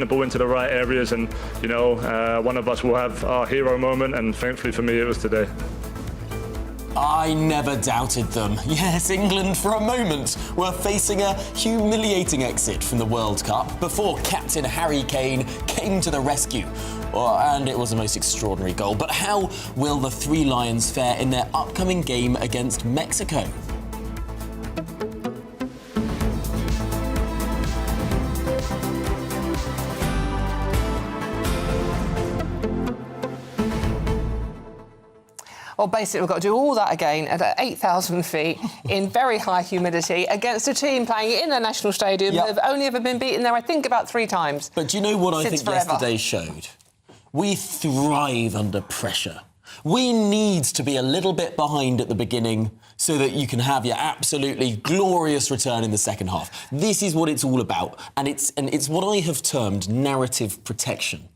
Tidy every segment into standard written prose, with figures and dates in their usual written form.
the ball into the right areas, and one of us will have our hero moment, and thankfully for me it was today. I never doubted them. Yes, England for a moment were facing a humiliating exit from the World Cup before Captain Harry Kane came to the rescue. And it was a most extraordinary goal. But how will the Three Lions fare in their upcoming game against Mexico? Well, basically, we've got to do all that again at 8,000 feet in very high humidity against a team playing in their national stadium that have only ever been beaten there, I think, about 3 times. But do you know what I think forever. Yesterday showed? We thrive under pressure. We need to be a little bit behind at the beginning so that you can have your absolutely glorious return in the second half. This is what it's all about, and it's what I have termed narrative protection.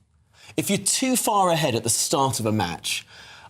If you're too far ahead at the start of a match,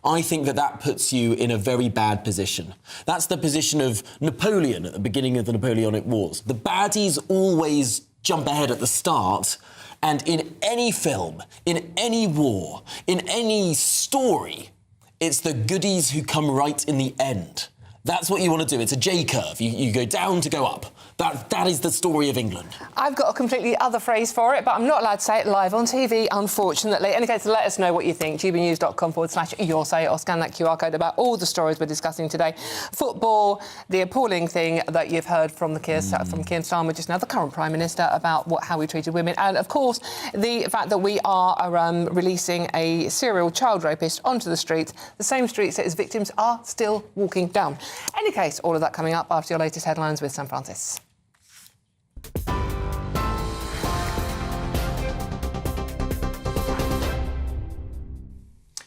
I think that puts you in a very bad position. That's the position of Napoleon at the beginning of the Napoleonic Wars. The baddies always jump ahead at the start, and in any film, in any war, in any story, it's the goodies who come right in the end. That's what you want to do. It's a J-curve. You go down to go up. That is the story of England. I've got a completely other phrase for it, but I'm not allowed to say it live on TV, unfortunately. In any case, let us know what you think. gbnews.com/your say, or scan that QR code about all the stories we're discussing today. Football, the appalling thing that you've heard from Keir Starmer just now, the current Prime Minister, about how we treated women, and, of course, the fact that we are releasing a serial child rapist onto the streets, the same streets that his victims are still walking down. Any case, all of that coming up after your latest headlines with Sam Francis.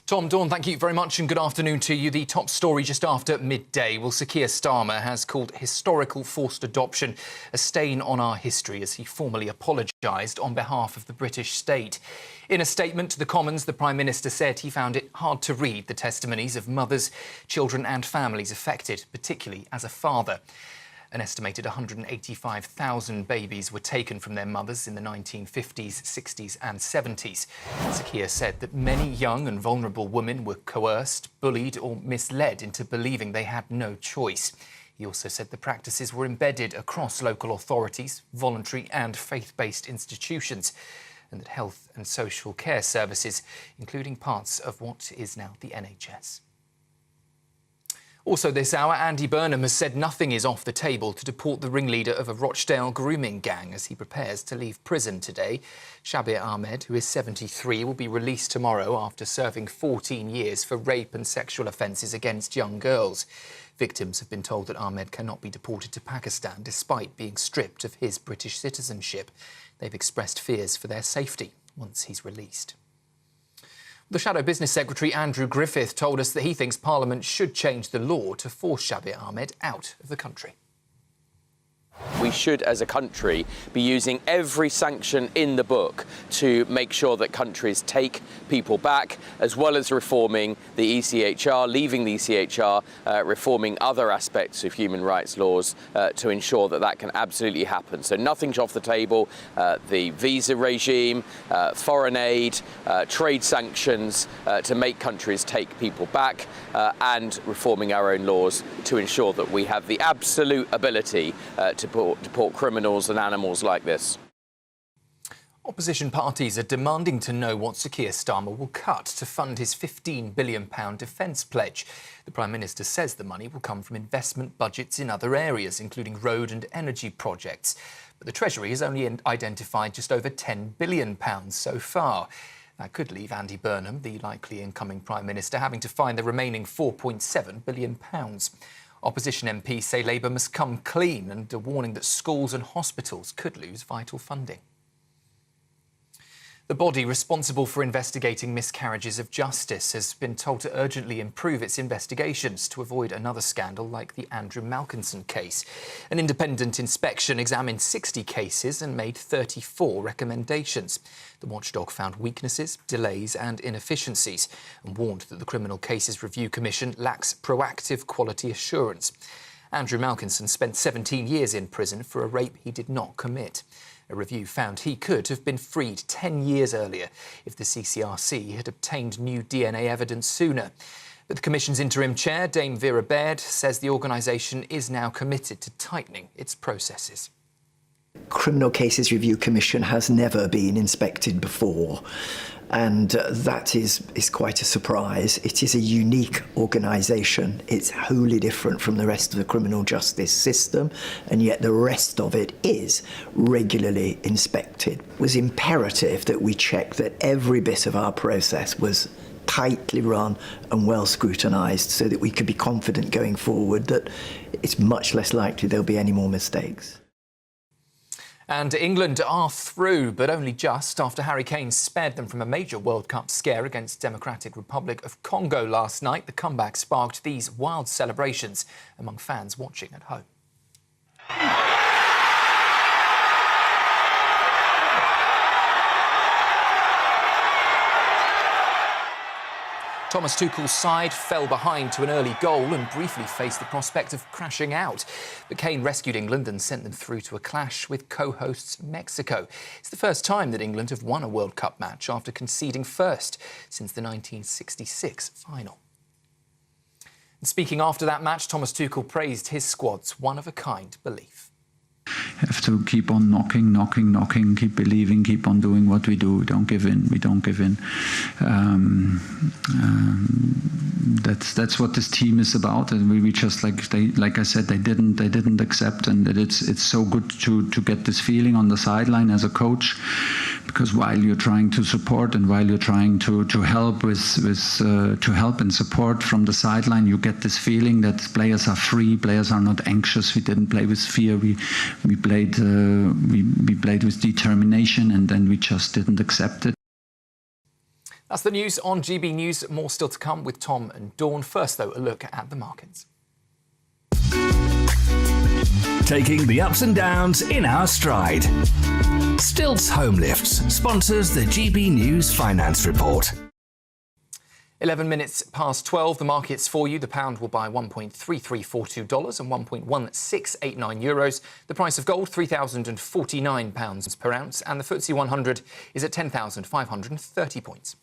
Tom, Dawn, thank you very much and good afternoon to you. The top story just after midday. Well, Sir Keir Starmer has called historical forced adoption a stain on our history as he formally apologised on behalf of the British state. In a statement to the Commons, the Prime Minister said he found it hard to read the testimonies of mothers, children and families affected, particularly as a father. An estimated 185,000 babies were taken from their mothers in the 1950s, 60s and 70s. Sir Keir said that many young and vulnerable women were coerced, bullied or misled into believing they had no choice. He also said the practices were embedded across local authorities, voluntary and faith-based institutions, and that health and social care services, including parts of what is now the NHS. Also this hour, Andy Burnham has said nothing is off the table to deport the ringleader of a Rochdale grooming gang as he prepares to leave prison today. Shabir Ahmed, who is 73, will be released tomorrow after serving 14 years for rape and sexual offences against young girls. Victims have been told that Ahmed cannot be deported to Pakistan despite being stripped of his British citizenship. They've expressed fears for their safety once he's released. The Shadow Business Secretary Andrew Griffith told us that he thinks Parliament should change the law to force Shabir Ahmed out of the country. We should, as a country, be using every sanction in the book to make sure that countries take people back, as well as reforming the ECHR, leaving the ECHR, reforming other aspects of human rights laws to ensure that that can absolutely happen. So nothing's off the table. The visa regime, foreign aid, trade sanctions to make countries take people back, and reforming our own laws to ensure that we have the absolute ability to deport criminals and animals like this. Opposition parties are demanding to know what Sir Keir Starmer will cut to fund his £15 billion defence pledge. The Prime Minister says the money will come from investment budgets in other areas, including road and energy projects. But the Treasury has only identified just over £10 billion so far. That could leave Andy Burnham, the likely incoming Prime Minister, having to find the remaining £4.7 billion. Opposition MPs say Labour must come clean and are warning that schools and hospitals could lose vital funding. The body responsible for investigating miscarriages of justice has been told to urgently improve its investigations to avoid another scandal like the Andrew Malkinson case. An independent inspection examined 60 cases and made 34 recommendations. The watchdog found weaknesses, delays and inefficiencies and warned that the Criminal Cases Review Commission lacks proactive quality assurance. Andrew Malkinson spent 17 years in prison for a rape he did not commit. A review found he could have been freed 10 years earlier if the CCRC had obtained new DNA evidence sooner. But the Commission's interim chair, Dame Vera Baird, says the organisation is now committed to tightening its processes. Criminal Cases Review Commission has never been inspected before, and that is quite a surprise. It is a unique organisation. It's wholly different from the rest of the criminal justice system, and yet the rest of it is regularly inspected. It was imperative that we check that every bit of our process was tightly run and well scrutinised so that we could be confident going forward that it's much less likely there'll be any more mistakes. And England are through, but only just after Harry Kane spared them from a major World Cup scare against Democratic Republic of Congo last night. The comeback sparked these wild celebrations among fans watching at home. Thomas Tuchel's side fell behind to an early goal and briefly faced the prospect of crashing out. But Kane rescued England and sent them through to a clash with co-hosts Mexico. It's the first time that England have won a World Cup match after conceding first since the 1966 final. And speaking after that match, Thomas Tuchel praised his squad's one-of-a-kind belief. Have to keep on knocking, keep believing, keep on doing what we do. We don't give in. That's what this team is about, and we just like I said, they didn't accept, and it's so good to get this feeling on the sideline as a coach, because while you're trying to support and while you're trying to help to help and support from the sideline, you get this feeling that players are free, players are not anxious. We didn't play with fear. We played with determination, and then we just didn't accept it. That's the news on GB News. More still to come with Tom and Dawn. First, though, a look at the markets. Taking the ups and downs in our stride. Stilts Home Lifts sponsors the GB News Finance Report. 11 minutes past 12, the markets for you. The pound will buy $1.3342 and €1.1689. The price of gold, £3,049 per ounce. And the FTSE 100 is at 10,530 points.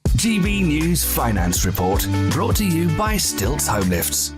GB News Finance Report, brought to you by Stilts Home Lifts.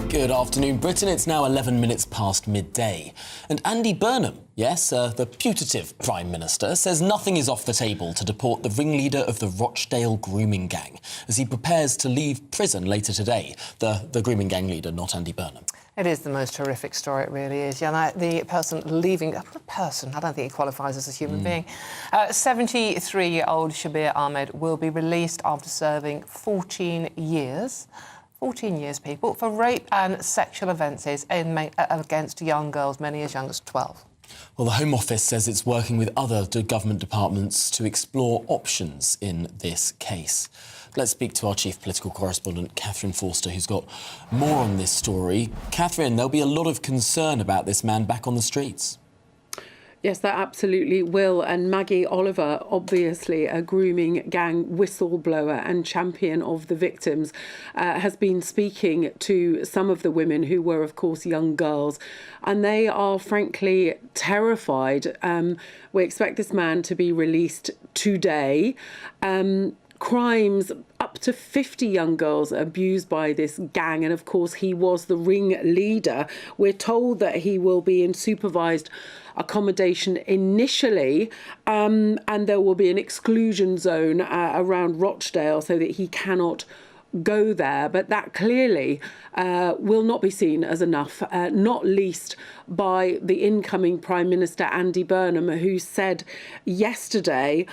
Good afternoon, Britain. It's now 11 minutes past midday. And Andy Burnham, yes, the putative Prime Minister, says nothing is off the table to deport the ringleader of the Rochdale grooming gang as he prepares to leave prison later today. The grooming gang leader, not Andy Burnham. It is the most horrific story, it really is. You know, the person leaving... What a person? I don't think he qualifies as a human being. 73-year-old Shabir Ahmed will be released after serving 14 years... 14 years, people, for rape and sexual offences against young girls, many as young as 12. Well, the Home Office says it's working with other government departments to explore options in this case. Let's speak to our chief political correspondent, Catherine Forster, who's got more on this story. Catherine, there'll be a lot of concern about this man back on the streets. Yes, that absolutely will. And Maggie Oliver, obviously a grooming gang whistleblower and champion of the victims, has been speaking to some of the women who were, of course, young girls. And they are, frankly, terrified. We expect this man to be released today. Crimes, up to 50 young girls abused by this gang. And, of course, he was the ringleader. We're told that he will be in supervised accommodation initially, and there will be an exclusion zone around Rochdale so that he cannot go there. But that clearly will not be seen as enough, not least by the incoming Prime Minister, Andy Burnham, who said yesterday,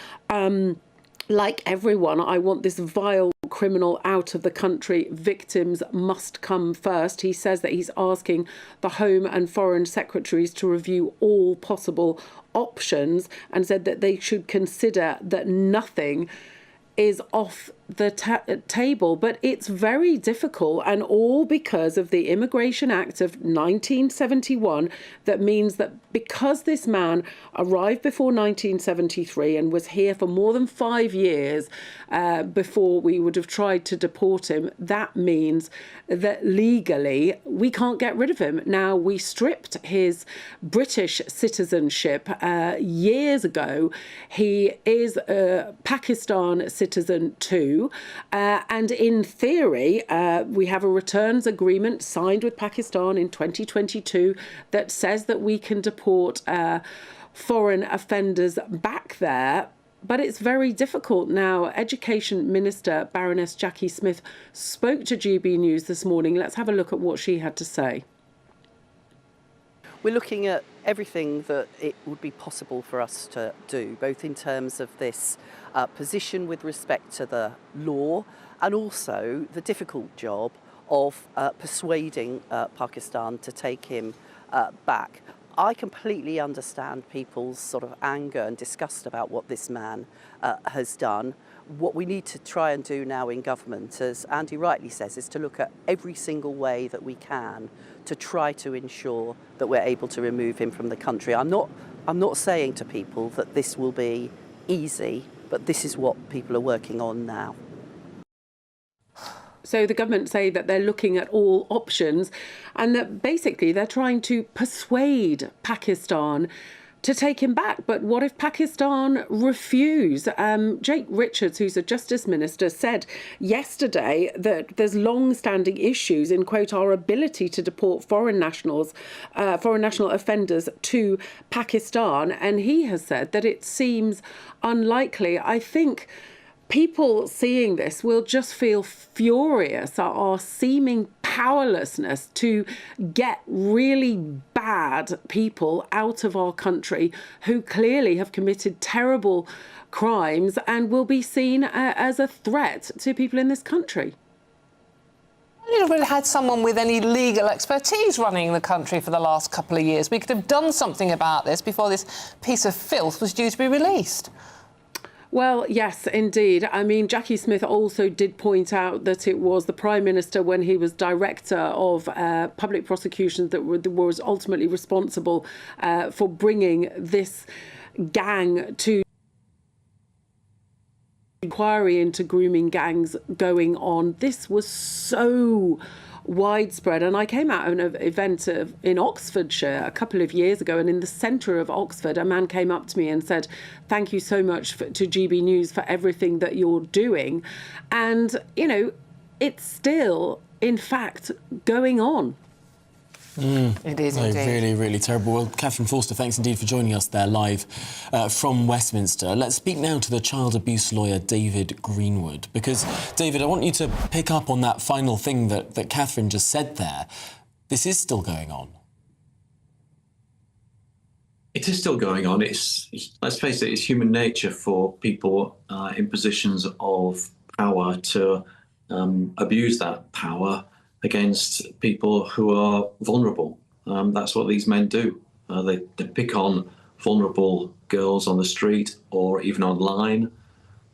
like everyone, I want this vile criminal out of the country. Victims must come first. He says that he's asking the Home and Foreign Secretaries to review all possible options and said that they should consider that nothing is off the table, but it's very difficult, and all because of the Immigration Act of 1971, that means that because this man arrived before 1973 and was here for more than 5 years before we would have tried to deport him, that means that legally we can't get rid of him. Now, we stripped his British citizenship years ago. He is a Pakistan citizen too, and in theory we have a returns agreement signed with Pakistan in 2022 that says that we can deport foreign offenders back there. But it's very difficult now. Education Minister Baroness Jackie Smith spoke to GB News this morning. Let's have a look at what she had to say. We're looking at everything that it would be possible for us to do, both in terms of this position with respect to the law and also the difficult job of persuading Pakistan to take him back. I completely understand people's sort of anger and disgust about what this man has done. What we need to try and do now in government, as Andy rightly says, is to look at every single way that we can to try to ensure that we're able to remove him from the country. I'm not saying to people that this will be easy, but this is what people are working on now. So the government say that they're looking at all options and that basically they're trying to persuade Pakistan to take him back. But what if Pakistan refuse? Jake Richards, who's a Justice Minister, said yesterday that there's long-standing issues in, quote, our ability to deport foreign national offenders to Pakistan. And he has said that it seems unlikely. I think people seeing this will just feel furious at our seeming powerlessness to get really bad people out of our country who clearly have committed terrible crimes and will be seen as a threat to people in this country. We haven't really had someone with any legal expertise running the country for the last couple of years. We could have done something about this before this piece of filth was due to be released. Well, yes, indeed. I mean, Jackie Smith also did point out that it was the Prime Minister, when he was Director of Public Prosecutions, that was ultimately responsible for bringing this gang to inquiry into grooming gangs going on. This was so widespread, and I came out of an event in Oxfordshire a couple of years ago, and in the centre of Oxford a man came up to me and said, thank you so much to GB News for everything that you're doing. And you know, it's still in fact going on. It is indeed. Really, really terrible. Well, Catherine Forster, thanks indeed for joining us there live from Westminster. Let's speak now to the child abuse lawyer David Greenwood, because, David, I want you to pick up on that final thing that Catherine just said there. This is still going on. It is still going on. Let's face it, it's human nature for people in positions of power to abuse that power against people who are vulnerable. That's what these men do. They pick on vulnerable girls on the street or even online,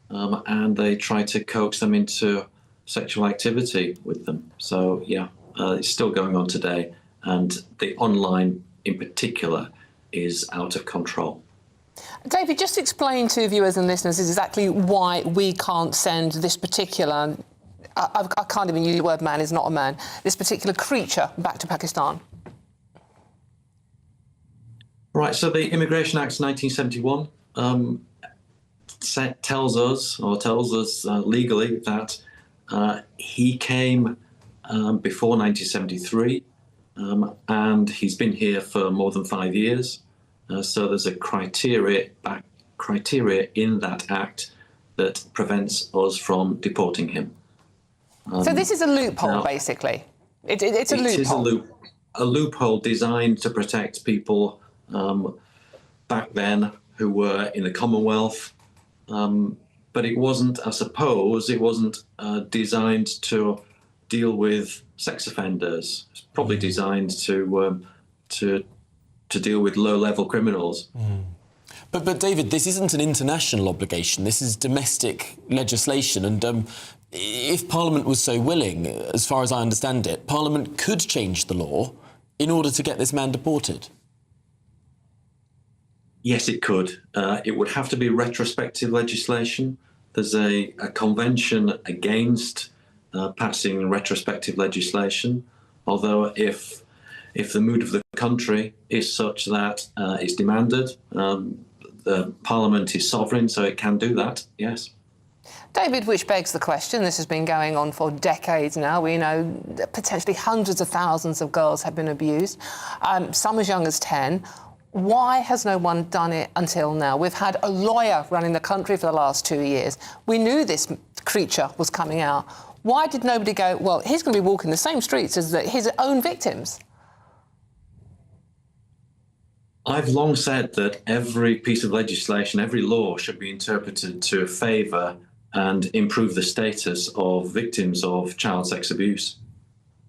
and they try to coax them into sexual activity with them. So, yeah, it's still going on today, and the online in particular is out of control. David, just explain to viewers and listeners exactly why we can't send this particular, I can't even use the word man, is not a man, this particular creature back to Pakistan. Right, so the Immigration Act 1971 tells us legally that he came before 1973, and he's been here for more than 5 years. So there's a criteria in that act that prevents us from deporting him. So this is a loophole, now, basically. It's a loophole. It is a loophole designed to protect people back then who were in the Commonwealth. But it wasn't, I suppose, it wasn't designed to deal with sex offenders. It's probably designed to deal with low-level criminals. But David, this isn't an international obligation. This is domestic legislation. And if Parliament was so willing, as far as I understand it, Parliament could change the law in order to get this man deported. Yes, it could. It would have to be retrospective legislation. There's a convention against passing retrospective legislation, although if the mood of the country is such that it's demanded, the Parliament is sovereign, so it can do that, yes. David, which begs the question, this has been going on for decades now. We know that potentially hundreds of thousands of girls have been abused, some as young as 10. Why has no one done it until now? We've had a lawyer running the country for the last 2 years. We knew this creature was coming out. Why did nobody go, well, he's going to be walking the same streets as his own victims? I've long said that every piece of legislation, every law should be interpreted to favour and improve the status of victims of child sex abuse.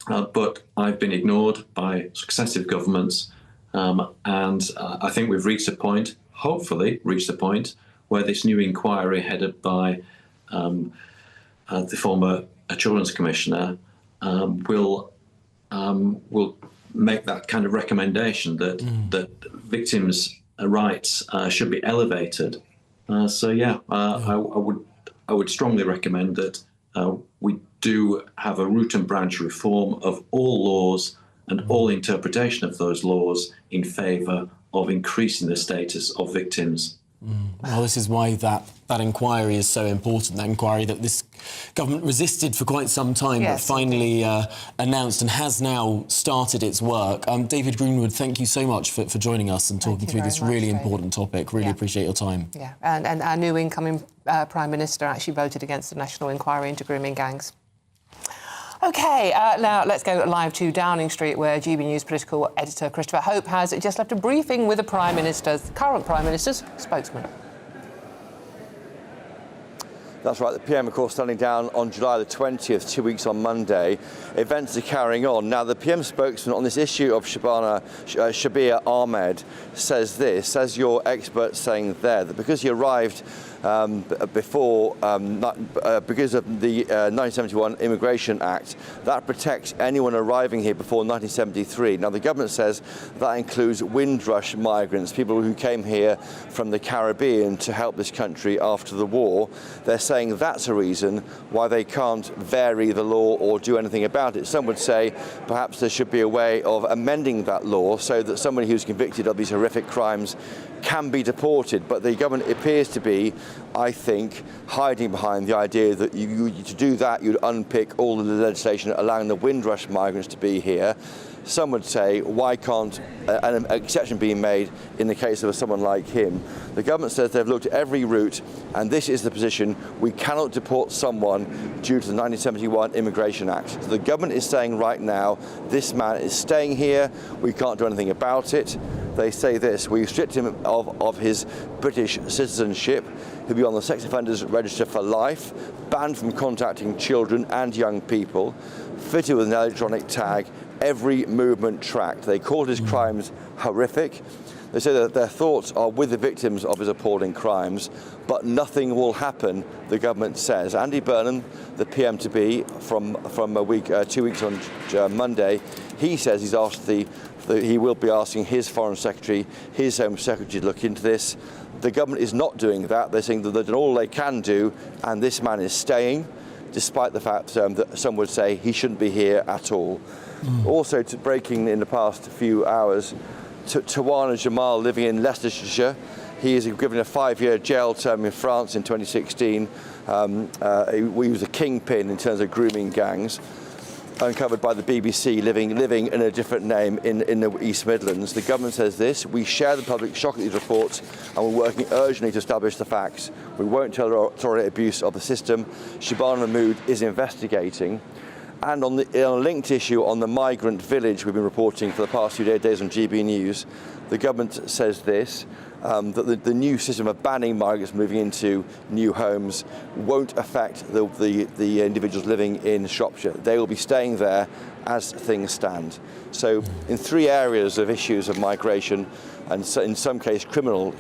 But I've been ignored by successive governments. And I think we've reached a point, hopefully reached a point, where this new inquiry headed by the former Children's Commissioner will make that kind of recommendation that victims' rights should be elevated. I would strongly recommend that we do have a root and branch reform of all laws and all interpretation of those laws in favour of increasing the status of victims. Well, this is why that inquiry is so important, that inquiry that this government resisted for quite some time, yes, but finally announced and has now started its work. David Greenwood, thank you so much for joining us and talking through this really important topic. Really appreciate your time. Yeah, and our new incoming Prime Minister actually voted against the national inquiry into grooming gangs. OK, now let's go live to Downing Street, where GB News political editor Christopher Hope has just left a briefing with the current Prime Minister's spokesman. That's right, the PM, of course, standing down on July the 20th, 2 weeks on Monday. Events are carrying on. Now, the PM spokesman on this issue of Shabir Ahmed says your expert saying there, that because he arrived because of the 1971 Immigration Act, that protects anyone arriving here before 1973. Now, the government says that includes Windrush migrants, people who came here from the Caribbean to help this country after the war. They're saying that's a reason why they can't vary the law or do anything about it. Some would say perhaps there should be a way of amending that law so that somebody who's convicted of these horrific crimes can be deported, but the government appears to be, I think, hiding behind the idea that to do that you'd unpick all of the legislation allowing the Windrush migrants to be here. Some would say, why can't an exception be made in the case of someone like him? The government says they've looked at every route, and this is the position: we cannot deport someone due to the 1971 Immigration Act. So the government is saying right now, this man is staying here, we can't do anything about it. They say this: we restrict him of his British citizenship, he'll be on the sex offenders register for life, banned from contacting children and young people, fitted with an electronic tag, every movement tracked. They called his crimes horrific. They say that their thoughts are with the victims of his appalling crimes, but nothing will happen, the government says. Andy Burnham, the PM-to-be, from 2 weeks on Monday, he says he's asked he will be asking his Foreign Secretary, his Home Secretary to look into this. The government is not doing that. They're saying that they've done all they can do, and this man is staying, despite the fact that some would say he shouldn't be here at all. Also, breaking in the past few hours, Tawana Jamal, living in Leicestershire, he is given a 5-year jail term in France in 2016. He was a kingpin in terms of grooming gangs, uncovered by the BBC, living in a different name in the East Midlands. The government says this: we share the public's shock at these reports, and we're working urgently to establish the facts. We won't tolerate abuse of the system. Shabana Mahmood is investigating. And on a linked issue on the migrant village we've been reporting for the past few days on GB News, the government says this, that the new system of banning migrants moving into new homes won't affect the individuals living in Shropshire. They will be staying there as things stand. So in 3 areas of issues of migration, and so in some case criminal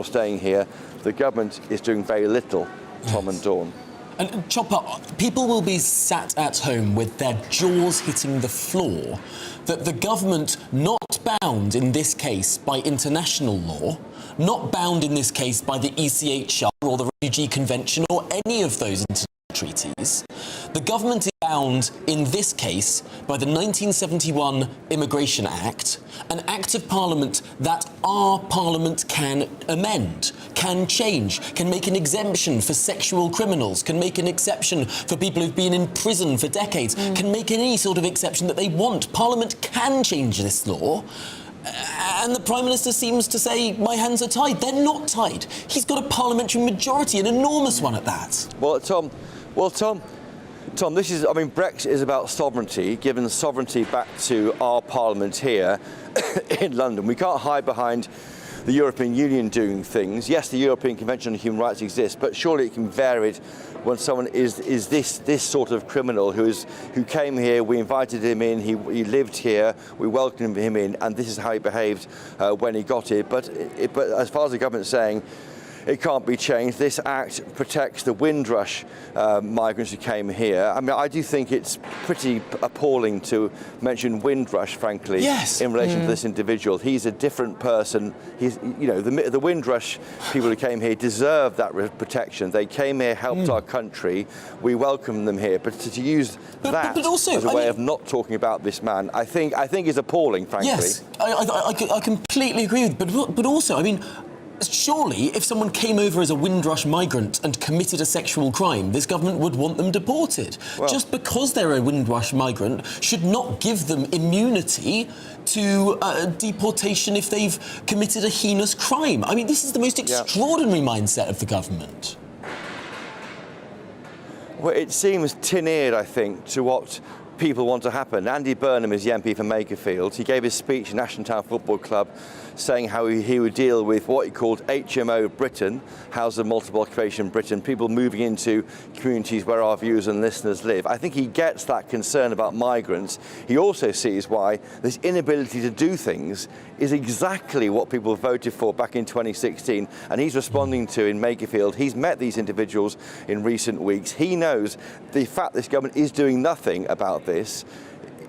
staying here, the government is doing very little. Tom and Dawn. And Chopper, people will be sat at home with their jaws hitting the floor that the government, not bound in this case by international law, not bound in this case by the ECHR or the Refugee Convention or any of those international treaties, the government is bound in this case by the 1971 Immigration Act, an Act of Parliament that our Parliament can amend, can change, can make an exemption for sexual criminals, can make an exception for people who've been in prison for decades, can make any sort of exception that they want. Parliament can change this law. And the Prime Minister seems to say, my hands are tied. They're not tied. He's got a parliamentary majority, an enormous one at that. Well, Tom, this is, Brexit is about sovereignty, giving sovereignty back to our Parliament here in London. We can't hide behind the European Union doing things. Yes, the European Convention on Human Rights exists, but surely it can vary it when someone is this sort of criminal who came here, we invited him in, he lived here, we welcomed him in, and this is how he behaved when he got here. But as far as the government's saying, it can't be changed. This act protects the Windrush migrants who came here. I do think it's pretty appalling to mention Windrush, frankly, yes. in relation to this individual. He's a different person. He's, the Windrush people who came here deserve that protection. They came here, helped our country. We welcome them here. But to use that also, as a way of not talking about this man, I think is appalling, frankly. Yes, I completely agree with you. But also, surely, if someone came over as a Windrush migrant and committed a sexual crime, this government would want them deported. Well, just because they're a Windrush migrant should not give them immunity to deportation if they've committed a heinous crime. This is the most extraordinary mindset of the government. Well, it seems tin-eared, I think, to what people want to happen. Andy Burnham is the MP for Makerfield. He gave his speech at Ashton Town Football Club saying how he would deal with what he called HMO Britain, House of Multiple Occupation Britain, people moving into communities where our viewers and listeners live. I think he gets that concern about migrants. He also sees why this inability to do things is exactly what people voted for back in 2016, and he's responding to in Makerfield. He's met these individuals in recent weeks. He knows the fact this government is doing nothing about this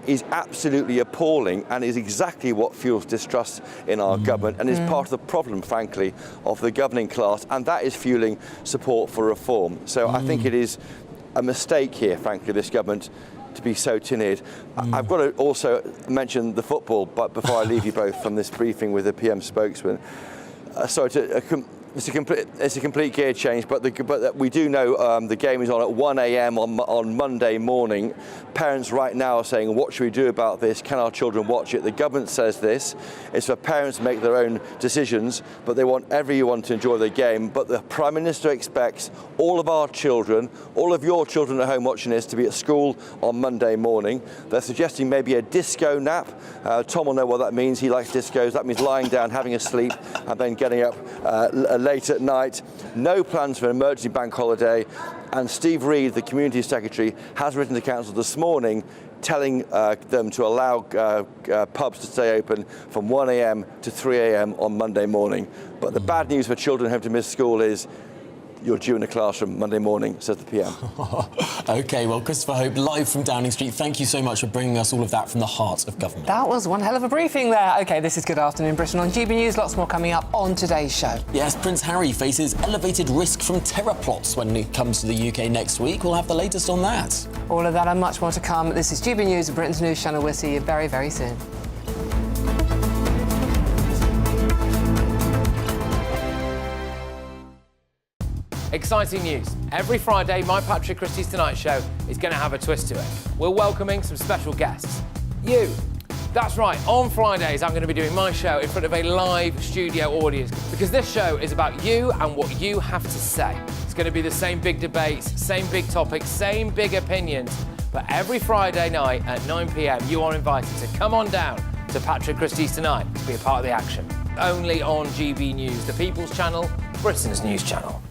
is absolutely appalling and is exactly what fuels distrust in our government and is part of the problem, frankly, of the governing class, and that is fueling support for reform. So I think it is a mistake here, frankly, this government to be so tin-eared. I've got to also mention the football, but before I leave you both from this briefing with the PM spokesman. It's a complete gear change, but we do know the game is on at 1 a.m. on Monday morning. Parents right now are saying, what should we do about this? Can our children watch it? The government says this. It's for parents to make their own decisions, but they want everyone to enjoy the game. But the Prime Minister expects all of our children, all of your children at home watching this, to be at school on Monday morning. They're suggesting maybe a disco nap. Tom will know what that means. He likes discos. That means lying down, having a sleep, and then getting up late at night. No plans for an emergency bank holiday. And Steve Reed, the Community Secretary, has written to Council this morning telling them to allow pubs to stay open from 1 a.m. to 3 a.m. on Monday morning. But the bad news for children who have to miss school is you're due in the classroom Monday morning, says the PM. OK, well, Christopher Hope, live from Downing Street, thank you so much for bringing us all of that from the heart of government. That was one hell of a briefing there. OK, this is Good Afternoon Britain on GB News. Lots more coming up on today's show. Yes, Prince Harry faces elevated risk from terror plots when he comes to the UK next week. We'll have the latest on that. All of that and much more to come. This is GB News, Britain's news channel. We'll see you very, very soon. Exciting news. Every Friday, my Patrick Christie's Tonight Show is going to have a twist to it. We're welcoming some special guests. You. That's right, on Fridays I'm going to be doing my show in front of a live studio audience because this show is about you and what you have to say. It's going to be the same big debates, same big topics, same big opinions, But every Friday night at 9 p.m, you are invited to come on down to Patrick Christie's Tonight to be a part of the action. Only on GB News, the People's Channel, Britain's news channel.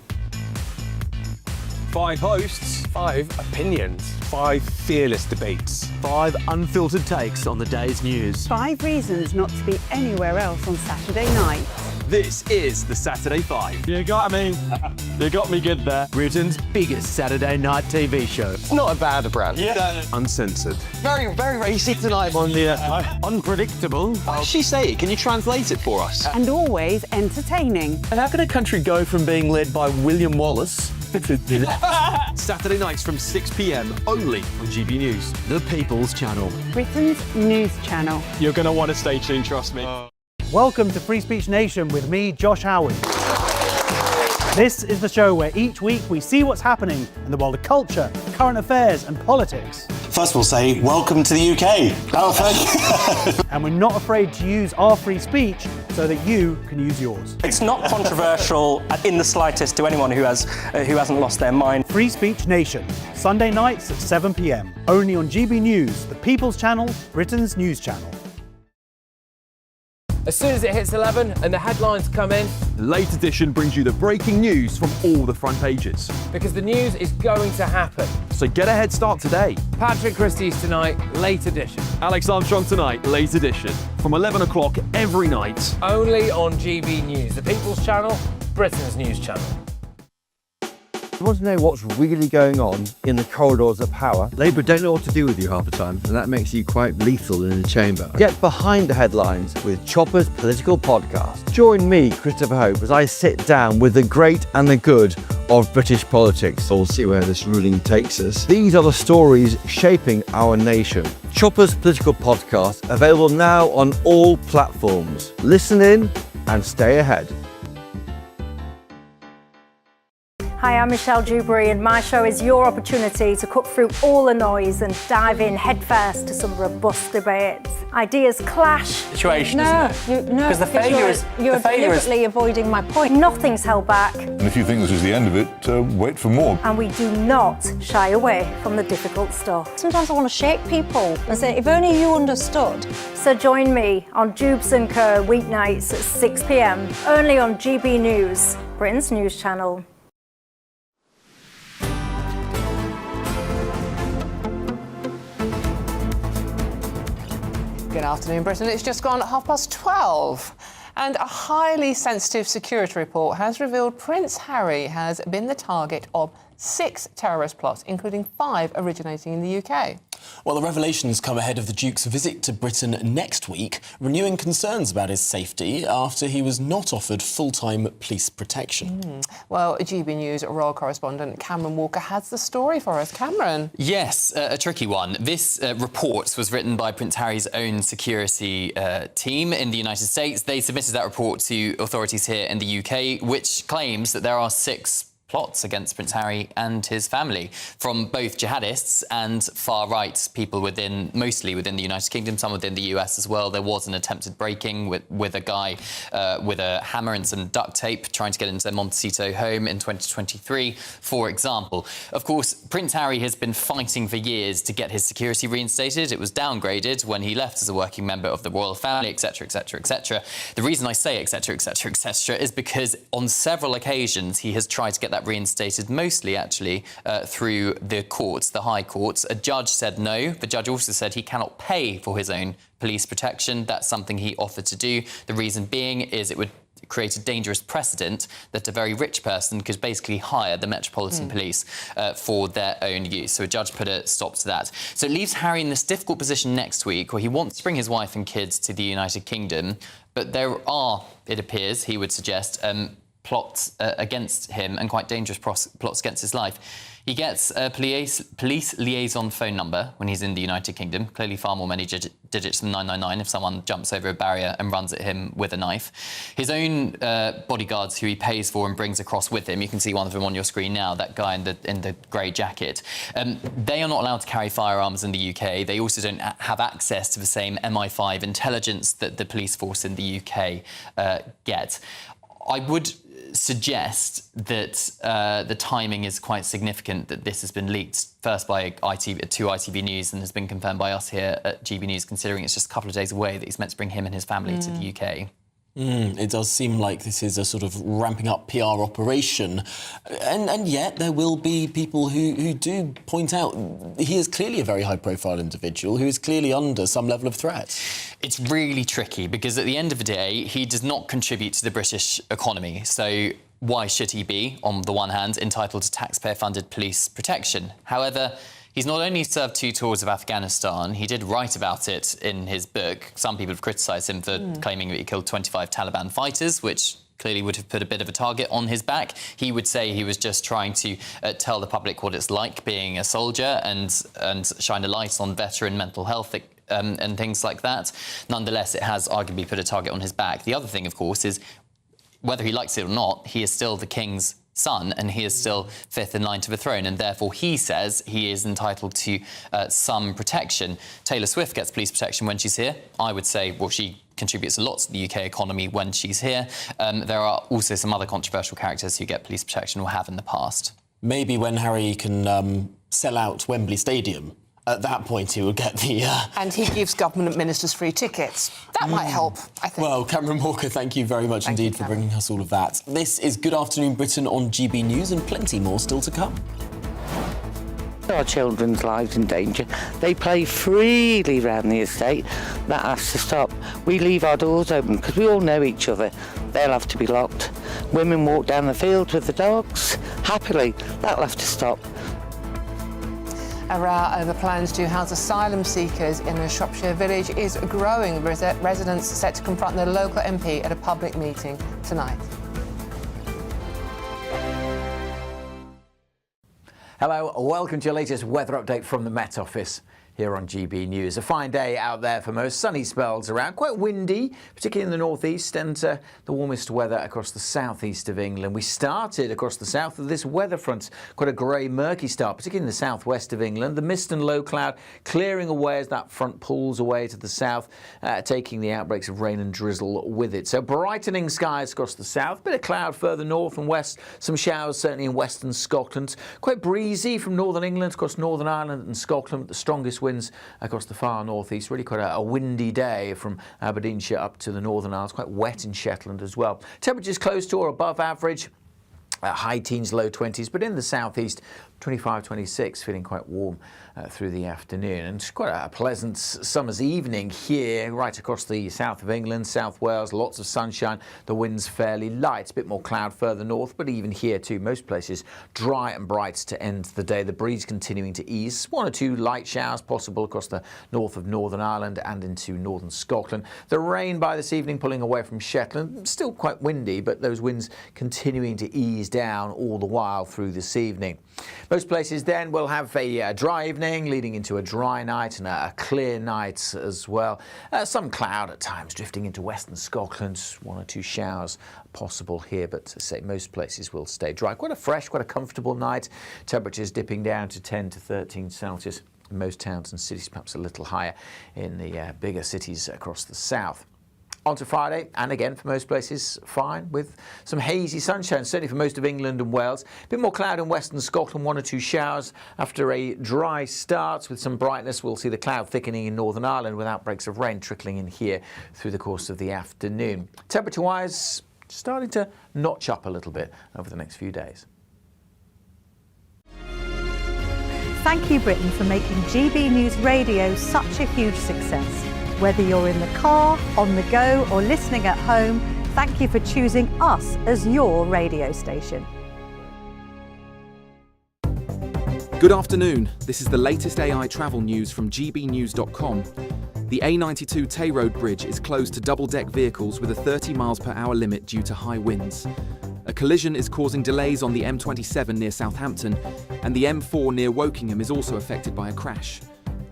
5 hosts, 5 opinions, 5 fearless debates, 5 unfiltered takes on the day's news. 5 reasons not to be anywhere else on Saturday night. This is the Saturday 5. You got me. You got me good there. Britain's biggest Saturday night TV show. It's not a bad brand. Yeah. Uncensored. Very, very racy tonight on the unpredictable. What did she say? Can you translate it for us? And always entertaining. How can a country go from being led by William Wallace Saturday nights from 6 p.m. only on GB News. The People's Channel. Britain's news channel. You're going to want to stay tuned, trust me. Welcome to Free Speech Nation with me, Josh Howard. This is the show where each week we see what's happening in the world of culture, current affairs and politics. First we'll say, welcome to the UK. Oh, thank you. And we're not afraid to use our free speech so that you can use yours. It's not controversial in the slightest to anyone who hasn't lost their mind. Free Speech Nation, Sunday nights at 7 p.m. Only on GB News, the People's Channel, Britain's news channel. As soon as it hits 11 and the headlines come in, The Late Edition brings you the breaking news from all the front pages. because the news is going to happen. So get a head start today. Patrick Christie's Tonight, Late Edition. Alex Armstrong Tonight, Late Edition. From 11 o'clock every night. Only on GB News, the People's Channel, Britain's news channel. You want to know what's really going on in the corridors of power? Labour don't know what to do with you half the time, and that makes you quite lethal in the chamber. Get behind the headlines with Chopper's Political Podcast. Join me, Christopher Hope, as I sit down with the great and the good of British politics. We'll see where this ruling takes us. These are the stories shaping our nation. Chopper's Political Podcast, available now on all platforms. Listen in and stay ahead. Hi, I'm Michelle Dewberry, and my show is your opportunity to cut through all the noise and dive in headfirst to some robust debates. Ideas clash. Situation, No, isn't it? Because the failure is you're deliberately avoiding my point. Nothing's held back, And if you think this is the end of it, wait for more. and we do not shy away from the difficult stuff. Sometimes I want to shake people and say, if only you understood. So join me on Dubes & Co. weeknights at 6 p.m. only on GB News, Britain's news channel. Good afternoon, Britain. It's just gone 12:30. And a highly sensitive security report has revealed Prince Harry has been the target of 6 terrorist plots, including 5 originating in the UK. Well, the revelations come ahead of the Duke's visit to Britain next week, renewing concerns about his safety after he was not offered full-time police protection. Well, GB News royal correspondent Cameron Walker has the story for us. Cameron. Yes, a tricky one. This report was written by Prince Harry's own security team in the United States. They submitted that report to authorities here in the UK, which claims that there are 6 plots against Prince Harry and his family from both jihadists and far-right people mostly within the United Kingdom, some within the US as well. There was an attempted break-in with a guy with a hammer and some duct tape trying to get into their Montecito home in 2023, for example. Of course, Prince Harry has been fighting for years to get his security reinstated. It was downgraded when he left as a working member of the royal family, etc., etc., etc. The reason I say etc., etc., etc. is because on several occasions he has tried to get that reinstated, mostly actually through the courts, the High Courts. A judge said no. The judge also said he cannot pay for his own police protection. That's something he offered to do. The reason being is it would create a dangerous precedent that a very rich person could basically hire the Metropolitan Police for their own use. So a judge put a stop to that. So it leaves Harry in this difficult position next week where he wants to bring his wife and kids to the United Kingdom, but there are, it appears, he would suggest, plots against him and quite dangerous plots against his life. He gets a police liaison phone number when he's in the United Kingdom, clearly far more many digits than 999 if someone jumps over a barrier and runs at him with a knife. His own bodyguards who he pays for and brings across with him, you can see one of them on your screen now, that guy in the grey jacket. They are not allowed to carry firearms in the UK. They also don't have access to the same MI5 intelligence that the police force in the UK get. I would suggest that the timing is quite significant, that this has been leaked first by to ITV News and has been confirmed by us here at GB News, considering it's just a couple of days away that he's meant to bring him and his family to the UK. It does seem like this is a sort of ramping up PR operation. And yet there will be people who do point out he is clearly a very high-profile individual who is clearly under some level of threat. It's really tricky because at the end of the day, he does not contribute to the British economy. So why should he be, on the one hand, entitled to taxpayer-funded police protection? However, he's not only served 2 tours of Afghanistan, he did write about it in his book. Some people have criticised him for claiming that he killed 25 Taliban fighters, which clearly would have put a bit of a target on his back. He would say he was just trying to tell the public what it's like being a soldier and shine a light on veteran mental health and things like that. Nonetheless, it has arguably put a target on his back. The other thing, of course, is whether he likes it or not, he is still the king's son, and he is still 5th in line to the throne, and therefore he says he is entitled to some protection. Taylor Swift gets police protection when she's here. I would say, well, she contributes a lot to the UK economy when she's here. There are also some other controversial characters who get police protection or have in the past. Maybe when Harry can sell out Wembley Stadium, at that point he will get the... And he gives government ministers free tickets. That might help, I think. Well, Cameron Walker, thank you very much indeed for bringing us all of that. This is Good Afternoon Britain on GB News, and plenty more still to come. Our children's lives in danger. They play freely round the estate. That has to stop. We leave our doors open because we all know each other. They'll have to be locked. Women walk down the fields with the dogs happily. That'll have to stop. A row over plans to house asylum seekers in a Shropshire village is growing. Residents set to confront their local MP at a public meeting tonight. Hello, welcome to your latest weather update from the Met Office here on GB News. A fine day out there for most, sunny spells around, quite windy, particularly in the northeast, and the warmest weather across the southeast of England. We started across the south of this weather front, quite a grey, murky start, particularly in the southwest of England. The mist and low cloud clearing away as that front pulls away to the south, taking the outbreaks of rain and drizzle with it. So brightening skies across the south, bit of cloud further north and west, some showers certainly in western Scotland. Quite breezy from northern England across Northern Ireland and Scotland, the strongest winds across the far northeast. Really quite a windy day from Aberdeenshire up to the Northern Isles. Quite wet in Shetland as well. Temperatures close to or above average. High teens, low 20s, but in the southeast, 25, 26, feeling quite warm through the afternoon. And quite a pleasant summer's evening here, right across the south of England, South Wales, lots of sunshine. The wind's fairly light, a bit more cloud further north, but even here too, most places dry and bright to end the day. The breeze continuing to ease. 1 or 2 light showers possible across the north of Northern Ireland and into northern Scotland. The rain by this evening pulling away from Shetland. Still quite windy, but those winds continuing to ease down all the while through this evening. Most places then will have a dry evening leading into a dry night and a clear night as well. Some cloud at times drifting into western Scotland. 1 or 2 showers possible here, but to say most places will stay dry. Quite a fresh, quite a comfortable night. Temperatures dipping down to 10 to 13 Celsius in most towns and cities, perhaps a little higher in the bigger cities across the south. On to Friday, and again for most places fine with some hazy sunshine, certainly for most of England and Wales. A bit more cloud in western Scotland, 1 or 2 showers after a dry start with some brightness. We'll see the cloud thickening in Northern Ireland with outbreaks of rain trickling in here through the course of the afternoon. Temperature-wise, starting to notch up a little bit over the next few days. Thank you, Britain, for making GB News Radio such a huge success. Whether you're in the car, on the go, or listening at home, thank you for choosing us as your radio station. Good afternoon. This is the latest AI travel news from GBNews.com. The A92 Tay Road Bridge is closed to double-deck vehicles with a 30 miles per hour limit due to high winds. A collision is causing delays on the M27 near Southampton, and the M4 near Wokingham is also affected by a crash.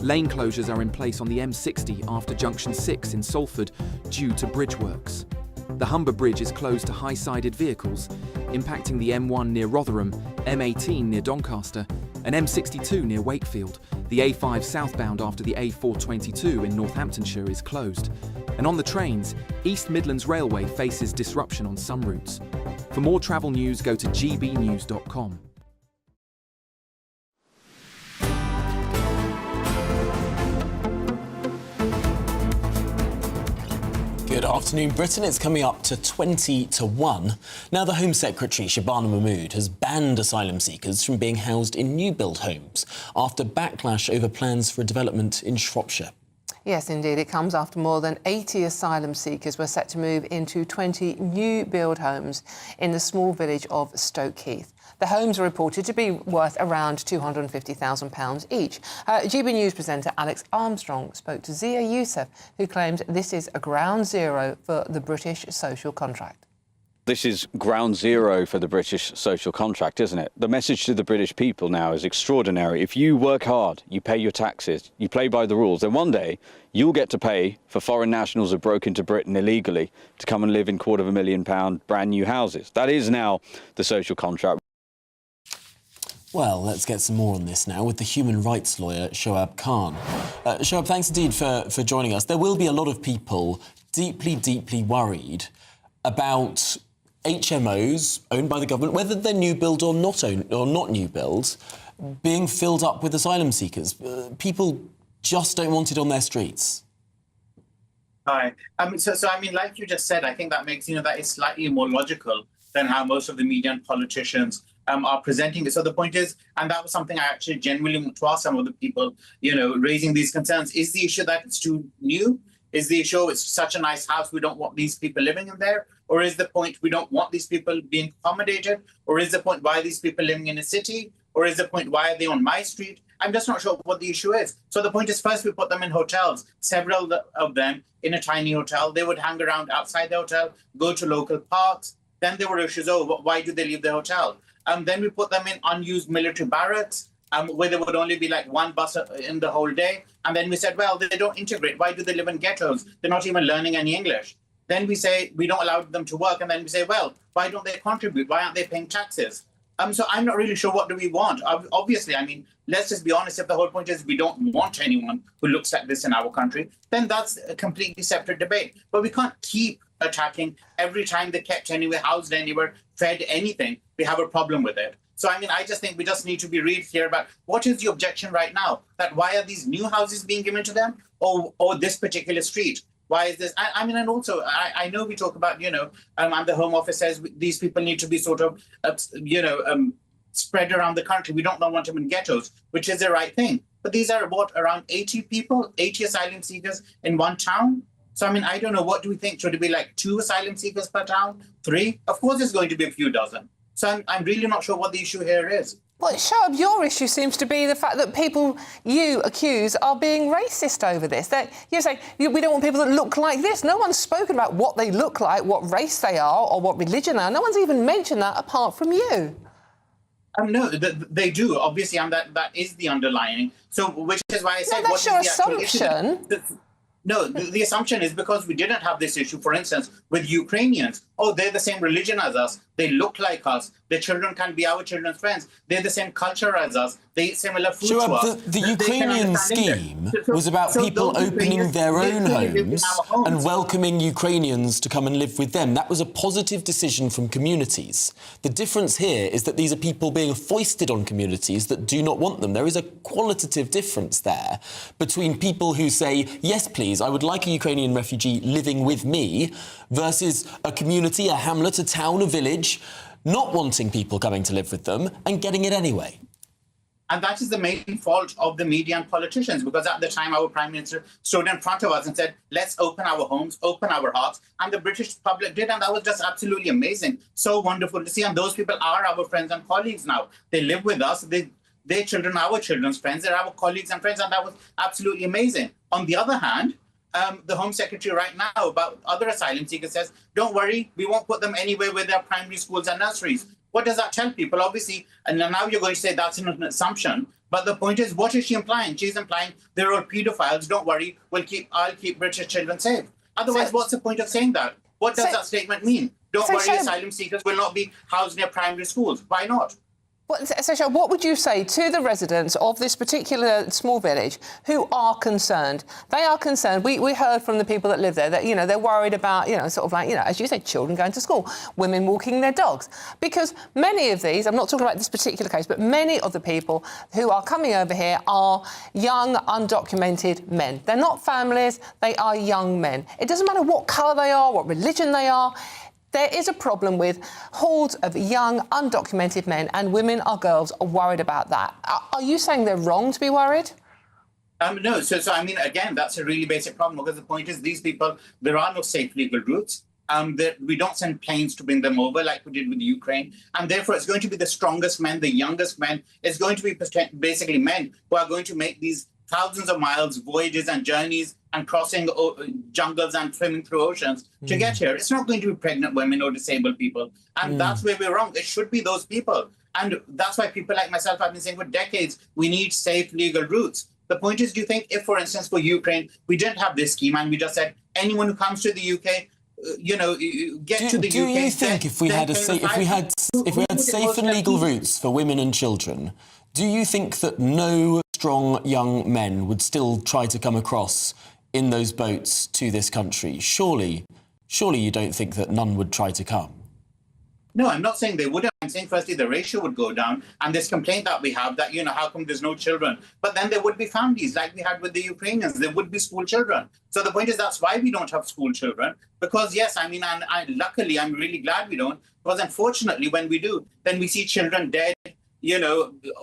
Lane closures are in place on the M60 after Junction 6 in Salford due to bridge works. The Humber Bridge is closed to high-sided vehicles, impacting the M1 near Rotherham, M18 near Doncaster, and M62 near Wakefield. The The A5 southbound after the A422 in Northamptonshire is closed. And on the trains, East Midlands Railway faces disruption on some routes. For more travel news, go to gbnews.com. Good afternoon, Britain. It's coming up to 20 to 1. Now, the Home Secretary, Shabana Mahmood, has banned asylum seekers from being housed in new-build homes after backlash over plans for a development in Shropshire. Yes, indeed. It comes after more than 80 asylum seekers were set to move into 20 new build homes in the small village of Stoke Heath. The homes are reported to be worth around £250,000 each. GB News presenter Alex Armstrong spoke to Zia Youssef, who claims this is a ground zero for the British social contract. This is ground zero for the British social contract, isn't it? The message to the British people now is extraordinary. If you work hard, you pay your taxes, you play by the rules, then one day you'll get to pay for foreign nationals who broke into Britain illegally to come and live in £250,000 brand new houses. That is now the social contract. Well, let's get some more on this now with the human rights lawyer, Shoaib Khan. Shoaib, thanks indeed for joining us. There will be a lot of people deeply, deeply worried about HMOs owned by the government, whether they're new build or not new builds, being filled up with asylum seekers. People just don't want it on their streets. Hi. So I mean, like you just said, I think that makes, that is slightly more logical than how most of the media and politicians are presenting it. So the point is, and that was something I actually genuinely want to ask some of the people, raising these concerns. Is the issue that it's too new? Is the issue it's such a nice house, we don't want these people living in there? Or is the point we don't want these people being accommodated? Or is the point why are these people living in a city? Or is the point why are they on my street? I'm just not sure what the issue is. So the point is, first we put them in hotels, several of them in a tiny hotel. They would hang around outside the hotel, go to local parks. Then there were issues, why do they leave the hotel? Then we put them in unused military barracks, where there would only be like one bus in the whole day. And then we said, well, they don't integrate. Why do they live in ghettos? They're not even learning any English. Then we say we don't allow them to work. And then we say, well, why don't they contribute? Why aren't they paying taxes? So I'm not really sure what do we want. Obviously, I mean, let's just be honest. If the whole point is we don't want anyone who looks like this in our country, then that's a completely separate debate. But we can't keep attacking every time they're kept anywhere, housed anywhere, fed anything. We have a problem with it. So, I mean, I just think we just need to be real clear about what is the objection right now? That why are these new houses being given to them or this particular street? Why is this? I mean, and also, I know we talk about, and the Home Office says these people need to be sort of, spread around the country. We don't want them in ghettos, which is the right thing. But these are, around 80 people, 80 asylum seekers in one town? So, I mean, I don't know. What do we think? Should it be like 2 asylum seekers per town? 3? Of course, it's going to be a few dozen. So I'm really not sure what the issue here is. Well, Shoaib, your issue seems to be the fact that people you accuse are being racist over this. That you say we don't want people that look like this. No one's spoken about what they look like, what race they are, or what religion they are. No one's even mentioned that apart from you. No, they do, obviously, and that is the underlining. So, which is why I said, that's your assumption. No, the assumption is because we didn't have this issue, for instance, with Ukrainians. Oh, they're the same religion as us. They look like us. Their children can be our children's friends. They're the same culture as us. They eat similar food to us. The Ukrainian scheme was about people opening their own homes and welcoming Ukrainians to come and live with them. That was a positive decision from communities. The difference here is that these are people being foisted on communities that do not want them. There is a qualitative difference there between people who say, yes, please, I would like a Ukrainian refugee living with me, versus a community, a hamlet, a town, a village, not wanting people coming to live with them and getting it anyway. And that is the main fault of the media and politicians, because at the time our Prime Minister stood in front of us and said, let's open our homes, open our hearts. And the British public did, and that was just absolutely amazing. So wonderful to see. And those people are our friends and colleagues now. They live with us. Their children are our children's friends. They're our colleagues and friends. And that was absolutely amazing. On the other hand, the Home Secretary right now about other asylum seekers says, don't worry, we won't put them anywhere where there are primary schools and nurseries. What does that tell people? Obviously, and now you're going to say that's an assumption. But the point is, what is she implying? She's implying they're all paedophiles. Don't worry, I'll keep British children safe. Otherwise, what's the point of saying that? What does that statement mean? Don't worry, asylum seekers will not be housed near primary schools. Why not? So, what would you say to the residents of this particular small village who are concerned? They are concerned. We heard from the people that live there that, they're worried about, sort of like, as you said, children going to school, women walking their dogs. Because many of these, I'm not talking about this particular case, but many of the people who are coming over here are young, undocumented men. They're not families, they are young men. It doesn't matter what colour they are, what religion they are. There is a problem with hordes of young, undocumented men, and women or girls are worried about that. Are you saying they're wrong to be worried? No. So I mean, again, that's a really basic problem, because the point is these people, there are no safe legal routes. We don't send planes to bring them over like we did with Ukraine. And therefore, it's going to be the strongest men, the youngest men. It's going to be basically men who are going to make these thousands of miles, voyages and journeys and crossing jungles and swimming through oceans to get here. It's not going to be pregnant women or disabled people. And that's where we're wrong. It should be those people. And that's why people like myself have been saying for decades, we need safe legal routes. The point is, do you think if, for instance, for Ukraine, we didn't have this scheme and we just said anyone who comes to the UK, get to the UK. Do you think if we had safe and legal routes for women and children, do you think that no strong young men would still try to come across in those boats to this country? Surely you don't think that none would try to come? No, I'm not saying they wouldn't. I'm saying firstly the ratio would go down, and this complaint that we have that, how come there's no children? But then there would be families like we had with the Ukrainians. There would be school children. So the point is that's why we don't have school children. Because yes, I mean, and luckily I'm really glad we don't. Because unfortunately when we do, then we see children dead,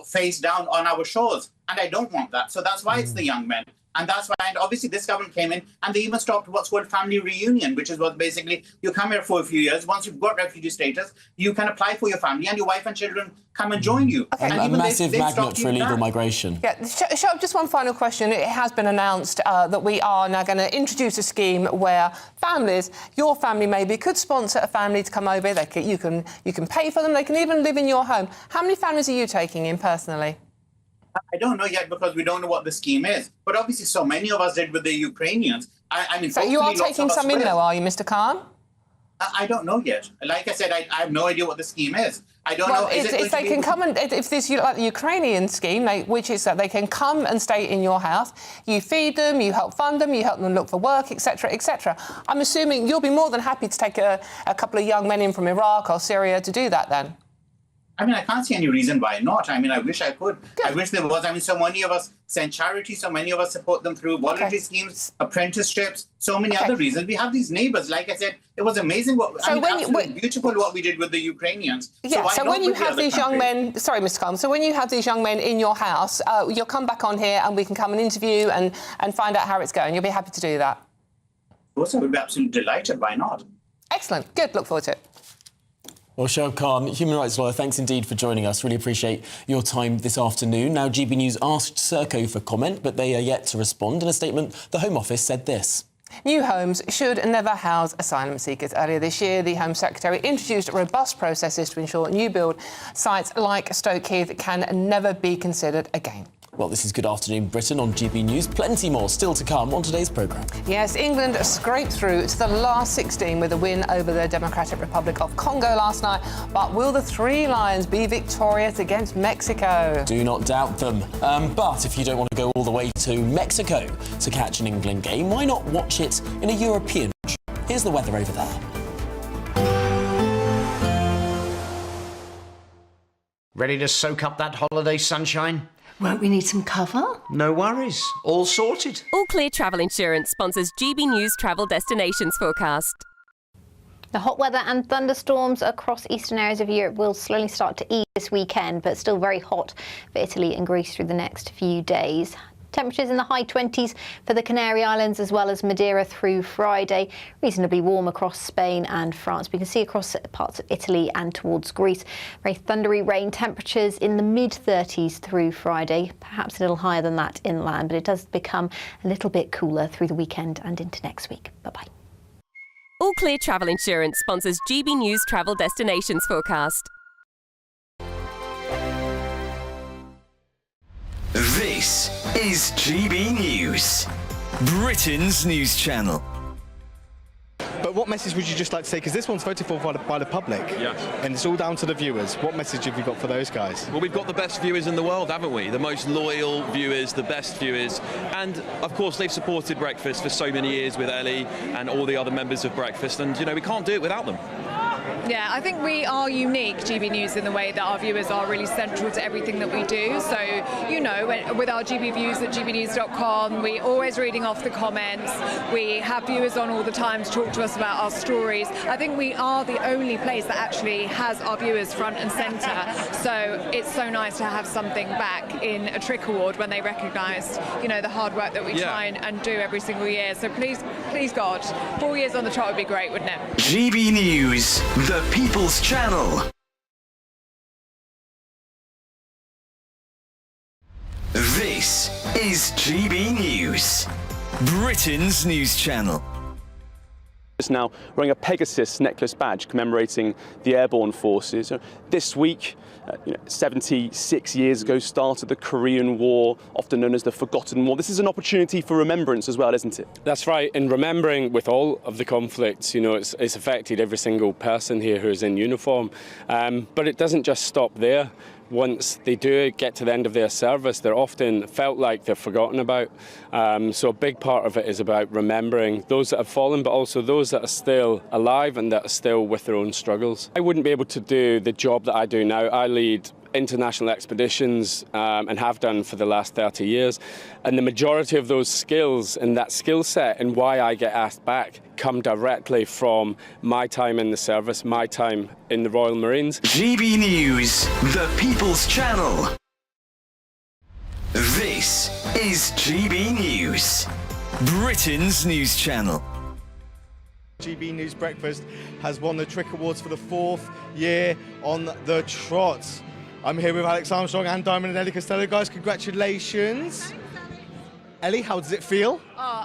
face down on our shores. And I don't want that. So that's why it's the young men. And that's why, and obviously this government came in and they even stopped what's called family reunion, which is what basically you come here for a few years. Once you've got refugee status, you can apply for your family and your wife and children come and join you. Okay. A massive magnet for illegal migration. Yeah, just one final question. It has been announced that we are now going to introduce a scheme where families, your family maybe, could sponsor a family to come over. You can pay for them. They can even live in your home. How many families are you taking in personally? I don't know yet because we don't know what the scheme is. But obviously so many of us did with the Ukrainians. I mean, so you are taking some in though, are you, Mr. Khan? I don't know yet. Like I said, I have no idea what the scheme is. I don't know. If they can come and if this like the Ukrainian scheme, which is that they can come and stay in your house, you feed them, you help fund them, you help them look for work, etc., etc. I'm assuming you'll be more than happy to take a couple of young men in from Iraq or Syria to do that then. I mean, I can't see any reason why not. I mean, I wish I could. Good. I wish there was. I mean, so many of us send charity, so many of us support them through voluntary schemes, apprenticeships, so many other reasons. We have these neighbours. Like I said, it was amazing. Absolutely beautiful what we did with the Ukrainians. Yeah, so when you have these young men... Sorry, Mr. Khan. So when you have these young men in your house, you'll come back on here and we can come and interview and find out how it's going. You'll be happy to do that? Of course, I would be absolutely delighted. Why not? Excellent. Good. Look forward to it. Well, Shoaib Khan, human rights lawyer, thanks indeed for joining us. Really appreciate your time this afternoon. Now, GB News asked Serco for comment, but they are yet to respond. In a statement, the Home Office said this. New homes should never house asylum seekers. Earlier this year, the Home Secretary introduced robust processes to ensure new build sites like Stoke Heath can never be considered again. Well, this is Good Afternoon Britain on GB News. Plenty more still to come on today's programme. Yes, England scraped through to the last 16 with a win over the Democratic Republic of Congo last night. But will the Three Lions be victorious against Mexico? Do not doubt them. But if you don't want to go all the way to Mexico to catch an England game, why not watch it in a European watch? Here's the weather over there. Ready to soak up that holiday sunshine? Won't we need some cover? No worries. All sorted. All Clear Travel Insurance sponsors GB News Travel Destinations Forecast. The hot weather and thunderstorms across eastern areas of Europe will slowly start to ease this weekend, but still very hot for Italy and Greece through the next few days. Temperatures in the high 20s for the Canary Islands as well as Madeira through Friday. Reasonably warm across Spain and France. We can see across parts of Italy and towards Greece. Very thundery rain temperatures in the mid-30s through Friday. Perhaps a little higher than that inland, but it does become a little bit cooler through the weekend and into next week. Bye-bye. All Clear Travel Insurance sponsors GB News Travel Destinations Forecast. This is GB News, Britain's news channel. But what message would you just like to say? Because this one's voted for by the public. Yes. And it's all down to the viewers. What message have you got for those guys? Well, we've got the best viewers in the world, haven't we? The most loyal viewers, the best viewers. And, of course, they've supported Breakfast for so many years with Ellie and all the other members of Breakfast. And, you know, we can't do it without them. Yeah, I think we are unique, GB News, in the way that our viewers are really central to everything that we do. So, you know, with our GB Views at gbnews.com, we're always reading off the comments. We have viewers on all the time to talk to us about our stories. I think we are the only place that actually has our viewers front and centre. So it's so nice to have something back in a Trick Award when they recognise, you know, the hard work that we try and do every single year. So please God, 4 years on the trot would be great, wouldn't it? GB News, the People's Channel. This is GB News, Britain's news channel. Now wearing a Pegasus necklace badge commemorating the airborne forces. This week, 76 years ago, started the Korean War, often known as the Forgotten War. This is an opportunity for remembrance as well, isn't it? That's right. In remembering with all of the conflicts, you know, it's affected every single person here who is in uniform. But it doesn't just stop there. Once they do get to the end of their service, they're often felt like they're forgotten about. So a big part of it is about remembering those that have fallen, but also those that are still alive and that are still with their own struggles. I wouldn't be able to do the job that I do now. I lead international expeditions and have done for the last 30 years. And the majority of those skills and that skill set and why I get asked back come directly from my time in the service, my time in the Royal Marines. GB News, the People's Channel. This is GB News, Britain's news channel. GB News Breakfast has won the Trick Awards for the 4th year on the trot. I'm here with Alex Armstrong and Diamond and Ellie Costello. Guys, congratulations. Ellie, how does it feel?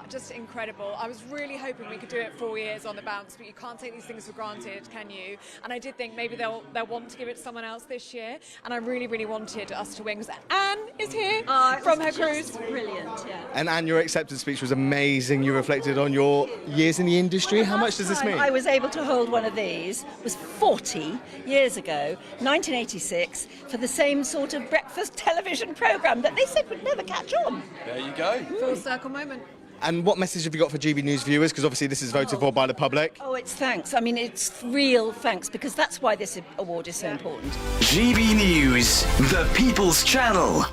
Just incredible. I was really hoping we could do it 4 years on the bounce, but you can't take these things for granted, can you? And I did think maybe they'll want to give it to someone else this year, and I really wanted us to win. Anne is here from her cruise. Brilliant, yeah. And Anne, your acceptance speech was amazing. You reflected on your years in the industry. How much does this mean? I was able to hold one of these was 40 years ago, 1986, for the same sort of breakfast television programme that they said would never catch on. There you go. Full circle moment. And what message have you got for GB News viewers? Because obviously this is voted for by the public. Oh, it's thanks. I mean, it's real thanks, because that's why this award is so important. GB News, the People's Channel.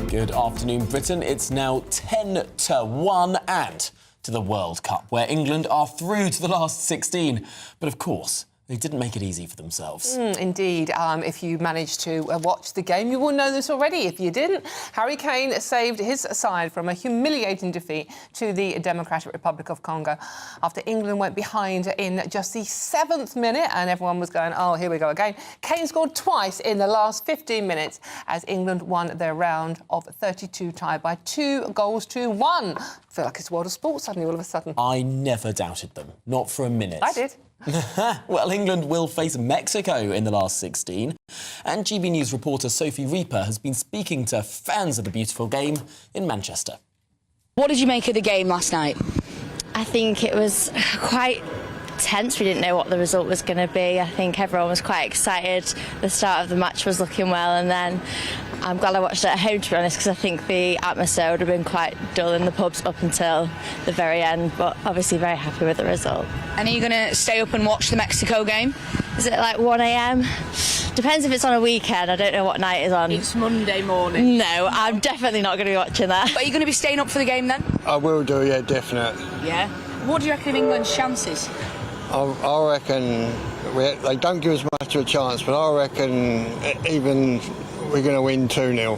Good afternoon, Britain. It's now 10-1 and to the World Cup, where England are through to the last 16. But of course, they didn't make it easy for themselves. Indeed. If you managed to watch the game, you will know this already. If you didn't, Harry Kane saved his side from a humiliating defeat to the Democratic Republic of Congo after England went behind in just the 7th minute and everyone was going, oh, here we go again. Kane scored twice in the last 15 minutes as England won their round of 32 tie by 2-1. I feel like it's world of sport suddenly all of a sudden. I never doubted them, not for a minute. I did. Well, England will face Mexico in the last 16. And GB News reporter Sophie Reaper has been speaking to fans of the beautiful game in Manchester. What did you make of the game last night? I think it was quite tense. We didn't know what the result was going to be. I think everyone was quite excited. The start of the match was looking well, and then I'm glad I watched it at home, to be honest, because I think the atmosphere would have been quite dull in the pubs up until the very end, but obviously very happy with the result. And are you going to stay up and watch the Mexico game? Is it like 1 a.m? Depends if it's on a weekend. I don't know what night is on. It's Monday morning. No, I'm definitely not going to be watching that. But are you going to be staying up for the game then? I will do, yeah, definitely. Yeah. What do you reckon of England's chances? I reckon they don't give us much of a chance, but I reckon even we're going to win 2-0.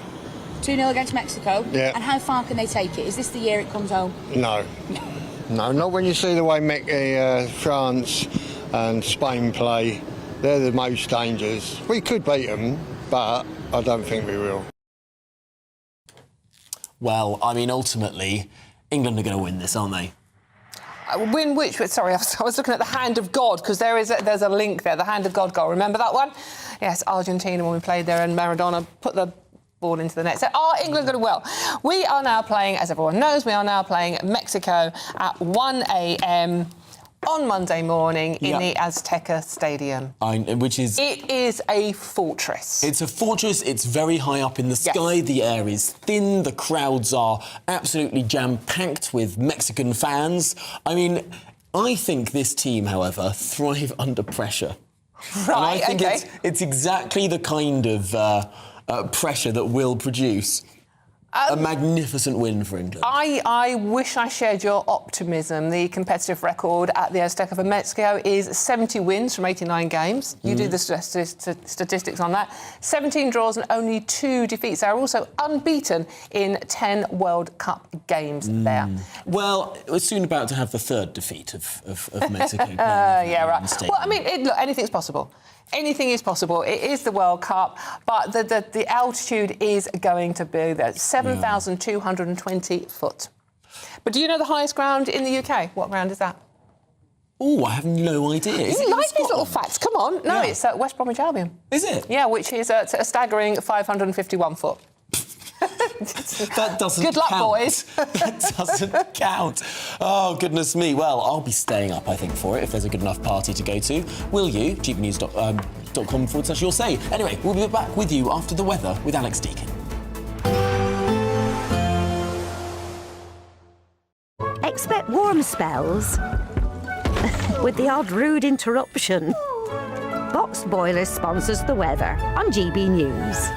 2-0 against Mexico? Yeah. And how far can they take it? Is this the year it comes home? No. No, not when you see the way France and Spain play. They're the most dangerous. We could beat them, but I don't think we will. Well, I mean, ultimately, England are going to win this, aren't they? Win which? Sorry, I was looking at the hand of God, because there's a link there. The hand of God goal. Remember that one? Yes, Argentina when we played there, and Maradona put the ball into the net. So are England going to well? We are now playing, as everyone knows, we are now playing Mexico at 1 a.m. on Monday morning in the Azteca Stadium. It is a fortress. It's a fortress. It's very high up in the sky. Yes. The air is thin. The crowds are absolutely jam-packed with Mexican fans. I mean, I think this team, however, thrive under pressure. Right, and I think it's exactly the kind of pressure that will produce a magnificent win for England. I wish I shared your optimism. The competitive record at the Azteca for Mexico is 70 wins from 89 games. You do the statistics on that. 17 draws and only 2 defeats. They're also unbeaten in 10 World Cup games there. Well, we're soon about to have the 3rd defeat of Mexico. Yeah, right. Well, I mean, look, anything's possible. Anything is possible. It is the World Cup, but the altitude is going to be there, 7,220 foot. But do you know the highest ground in the UK? What ground is that? Oh, I have no idea. You like these little facts? Come on. No, it's at West Bromwich Albion. Is it? Yeah, which is a staggering 551 foot. That doesn't Good luck, count. boys. That doesn't count. Oh, goodness me. Well, I'll be staying up, I think, for it, if there's a good enough party to go to. Will you? GBNews.com/your say. Anyway, we'll be back with you after the weather with Alex Deakin. Expect warm spells with the odd rude interruption. Box Boiler sponsors the weather on GB News.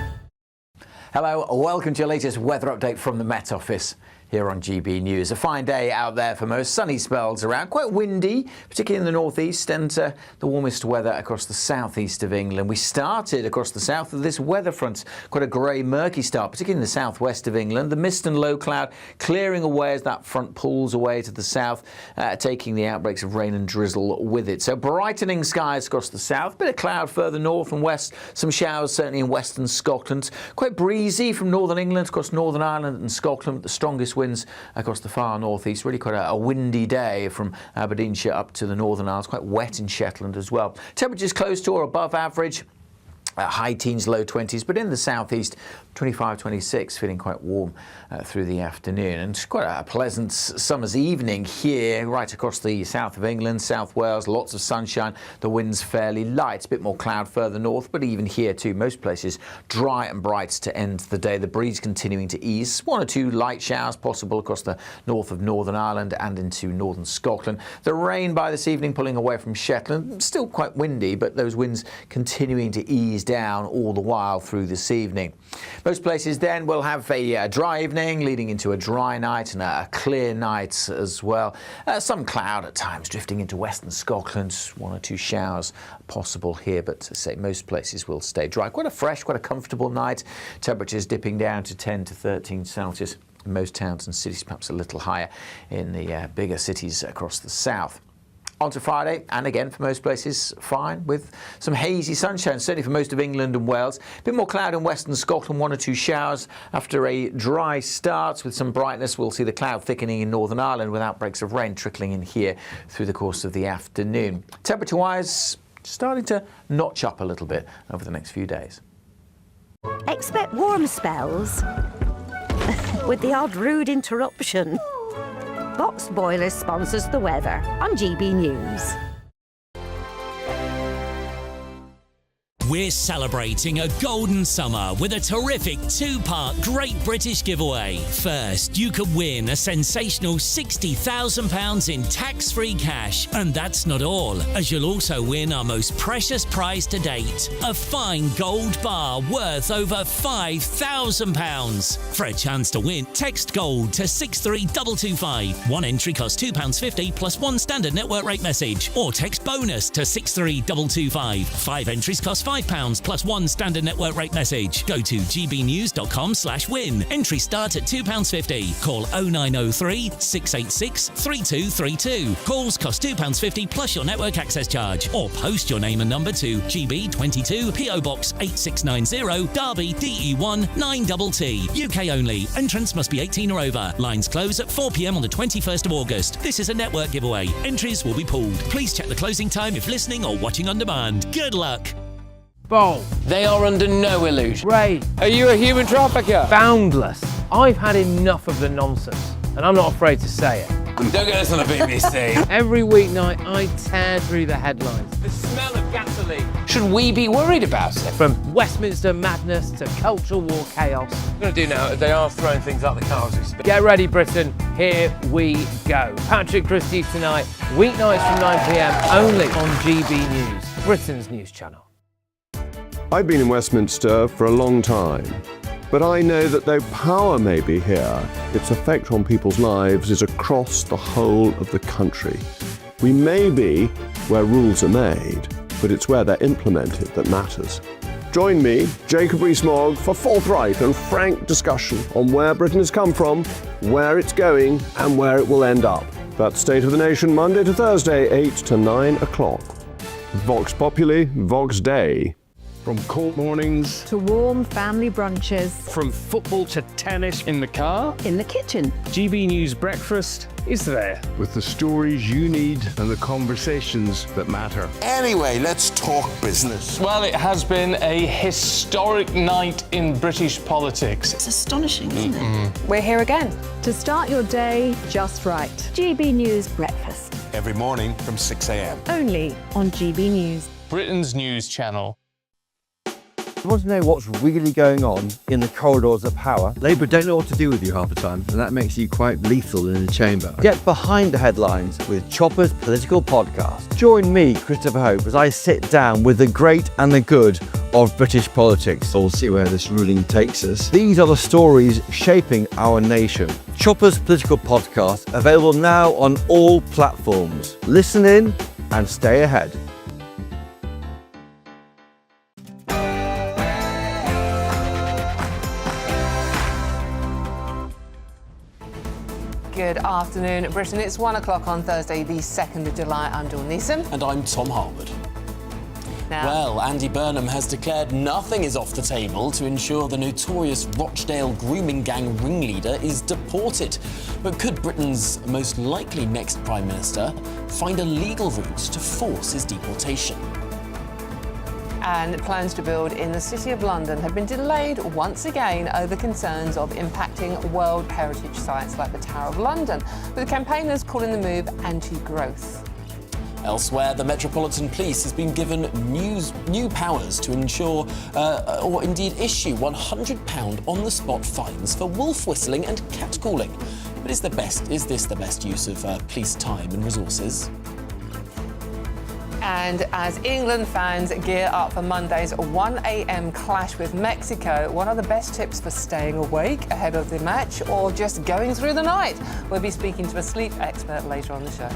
Hello, welcome to your latest weather update from the Met Office here on GB News. A fine day out there for most, sunny spells around, quite windy, particularly in the northeast, and the warmest weather across the southeast of England. We started across the south of this weather front, quite a grey, murky start, particularly in the southwest of England. The mist and low cloud clearing away as that front pulls away to the south, taking the outbreaks of rain and drizzle with it. So brightening skies across the south, bit of cloud further north and west, some showers certainly in western Scotland. Quite breezy from northern England across Northern Ireland and Scotland, the strongest winds across the far northeast. Really quite a windy day from Aberdeenshire up to the Northern Isles. Quite wet in Shetland as well. Temperatures close to or above average. High teens, low 20s, but in the southeast, 25, 26, feeling quite warm through the afternoon. And quite a pleasant summer's evening here, right across the south of England, South Wales, lots of sunshine. The wind's fairly light, a bit more cloud further north, but even here too, most places dry and bright to end the day. The breeze continuing to ease. 1 or 2 light showers possible across the north of Northern Ireland and into northern Scotland. The rain by this evening pulling away from Shetland. Still quite windy, but those winds continuing to ease down all the while through this evening. Most places then will have a dry evening leading into a dry night and a clear night as well. Some cloud at times drifting into western Scotland. 1 or 2 showers possible here, but to say most places will stay dry. Quite a fresh, quite a comfortable night. Temperatures dipping down to 10 to 13 Celsius in most towns and cities, perhaps a little higher in the bigger cities across the south. On to Friday, and again for most places fine, with some hazy sunshine, certainly for most of England and Wales. A bit more cloud in western Scotland, 1 or 2 showers after a dry start with some brightness. We'll see the cloud thickening in Northern Ireland with outbreaks of rain trickling in here through the course of the afternoon. Temperature-wise, starting to notch up a little bit over the next few days. Expect warm spells with the odd rude interruption. Box Boiler sponsors the weather on GB News. We're celebrating a golden summer with a terrific 2-part Great British giveaway. First, you could win a sensational £60,000 in tax-free cash. And that's not all, as you'll also win our most precious prize to date, a fine gold bar worth over £5,000. For a chance to win, text GOLD to 63225. One entry costs £2.50 plus 1 standard network rate message. Or text BONUS to 63225. 5 entries cost £5 plus 1 standard network rate message. Go to gbnews.com/win. Entry start at £2.50. Call 0903 686 3232. Calls cost £2.50 plus your network access charge. Or post your name and number to GB22 PO Box 8690 Derby DE1 9TT. UK only. Entrance must be 18 or over. Lines close at 4 p.m. on the 21st of August. This is a network giveaway. Entries will be pooled. Please check the closing time if listening or watching on demand. Good luck. Bold. They are under no illusion. Brave. Are you a human trafficker? Boundless. I've had enough of the nonsense, and I'm not afraid to say it. Don't get this on the BBC. Every weeknight, I tear through the headlines. The smell of gasoline. Should we be worried about it? From Westminster madness to cultural war chaos. What I'm going to do now is they are throwing things out the car as we speak. Get ready, Britain. Here we go. Patrick Christie's tonight, weeknights from 9 p.m, only on GB News, Britain's news channel. I've been in Westminster for a long time, but I know that though power may be here, its effect on people's lives is across the whole of the country. We may be where rules are made, but it's where they're implemented that matters. Join me, Jacob Rees-Mogg, for forthright and frank discussion on where Britain has come from, where it's going, and where it will end up. That's State of the Nation, Monday to Thursday, 8 to 9 o'clock. Vox Populi, Vox Dei. From cold mornings to warm family brunches. From football to tennis. In the car. In the kitchen. GB News Breakfast is there. With the stories you need and the conversations that matter. Anyway, let's talk business. Well, it has been a historic night in British politics. It's astonishing, isn't it? We're here again. To start your day just right. GB News Breakfast. Every morning from 6 a.m. Only on GB News. Britain's news channel. You want to know what's really going on in the corridors of power? Labour don't know what to do with you half the time, and that makes you quite lethal in the chamber. Get behind the headlines with Chopper's Political Podcast. Join me, Christopher Hope, as I sit down with the great and the good of British politics. We'll see where this ruling takes us. These are the stories shaping our nation. Chopper's Political Podcast, available now on all platforms. Listen in and stay ahead. Good afternoon, Britain. It's 1 o'clock on Thursday, the 2nd of July. I'm Dawn Neeson. And I'm Tom Harwood. Now, well, Andy Burnham has declared nothing is off the table to ensure the notorious Rochdale grooming gang ringleader is deported. But could Britain's most likely next Prime Minister find a legal route to force his deportation? and plans to build in the City of London have been delayed once again over concerns of impacting World Heritage sites like the Tower of London, with campaigners calling the move anti-growth. Elsewhere, the Metropolitan Police has been given new powers to ensure, or indeed issue, £100 on-the-spot fines for wolf whistling and catcalling. But is this the best use of police time and resources? And as England fans gear up for Monday's 1 a.m. clash with Mexico, what are the best tips for staying awake ahead of the match or just going through the night? We'll be speaking to a sleep expert later on the show.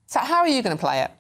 So how are you going to play it?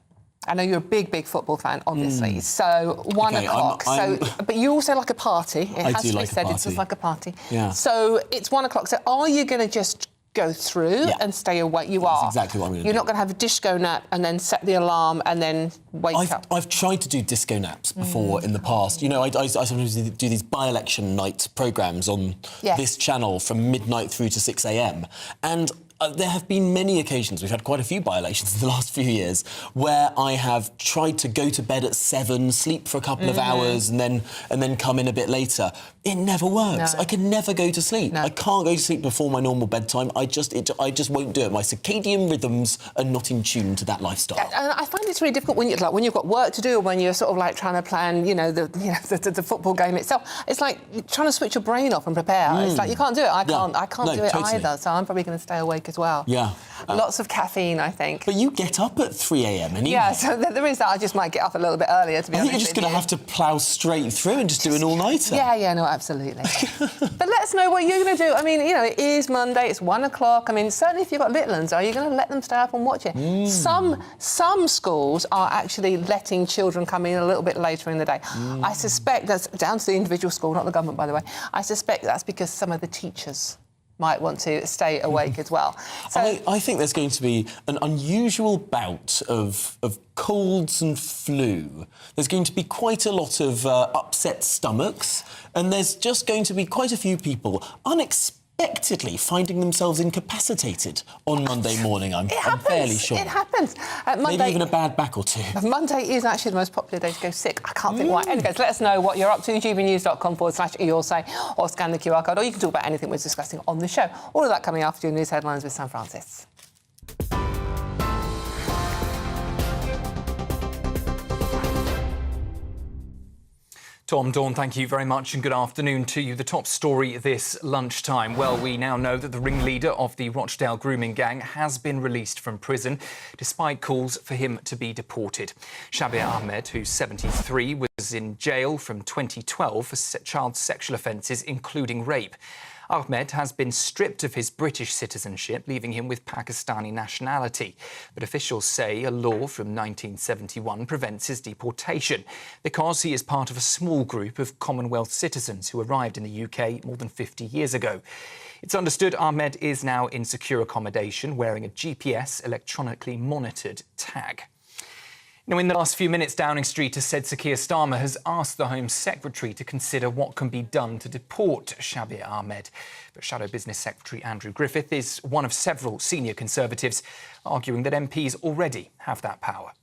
I know you're a big football fan, obviously. So 1 o'clock. But you also like a party. It has to be said, it's just like a party. Yeah. So it's 1 o'clock. So are you going to just go through and stay awake? You are. That's exactly what I'm going to do. You're not going to have a disco nap and then set the alarm and then wake up. I've tried to do disco naps before in the past. You know, I sometimes do these by-election night programmes on this channel from midnight through to 6 a.m. And there have been many occasions, we've had quite a few by-elections in the last few years, where I have tried to go to bed at 7, sleep for a couple of hours and then come in a bit later. It never works. I can never go to sleep. I can't go to sleep before my normal bedtime. I just won't do it. My circadian rhythms are not in tune to that lifestyle. And I find it's really difficult when you've got work to do, or when you're sort of like trying to plan, the football game itself. It's like you're trying to switch your brain off and prepare. It's like you can't do it. I can't do it either. So I'm probably going to stay awake as well. Yeah. Lots of caffeine, I think. But you get up at 3 a.m. anyway. Yeah, so there is that. I just might get up a little bit earlier, to be honest. I think you're just going to have to plough straight through and just do an all-nighter. Yeah, no, absolutely. But let us know what you're going to do. I mean, it is Monday, it's 1 o'clock. I mean, certainly if you've got little ones, are you going to let them stay up and watch it? Some schools are actually letting children come in a little bit later in the day. I suspect that's down to the individual school, not the government, by the way. I suspect that's because some of the teachers might want to stay awake as well. So I think there's going to be an unusual bout of colds and flu. There's going to be quite a lot of upset stomachs, and there's just going to be quite a few people unexpectedly finding themselves incapacitated on Monday morning, I'm fairly sure. It happens. Monday, maybe even a bad back or two. Monday is actually the most popular day to go sick. I can't think why. Anyways, let us know what you're up to. gbnews.com/yoursay, or scan the QR code, or you can talk about anything we're discussing on the show. All of that coming after your news headlines with Sam Francis. Tom, Dawn, thank you very much and good afternoon to you. The top story this lunchtime. Well, we now know that the ringleader of the Rochdale grooming gang has been released from prison, despite calls for him to be deported. Shabir Ahmed, who's 73, was in jail from 2012 for child sexual offences, including rape. Ahmed has been stripped of his British citizenship, leaving him with Pakistani nationality. But officials say a law from 1971 prevents his deportation because he is part of a small group of Commonwealth citizens who arrived in the UK more than 50 years ago. It's understood Ahmed is now in secure accommodation, wearing a GPS electronically monitored tag. Now, in the last few minutes, Downing Street has said Sir Keir Starmer has asked the Home Secretary to consider what can be done to deport Shabir Ahmed. But Shadow Business Secretary Andrew Griffith is one of several senior Conservatives arguing that MPs already have that power.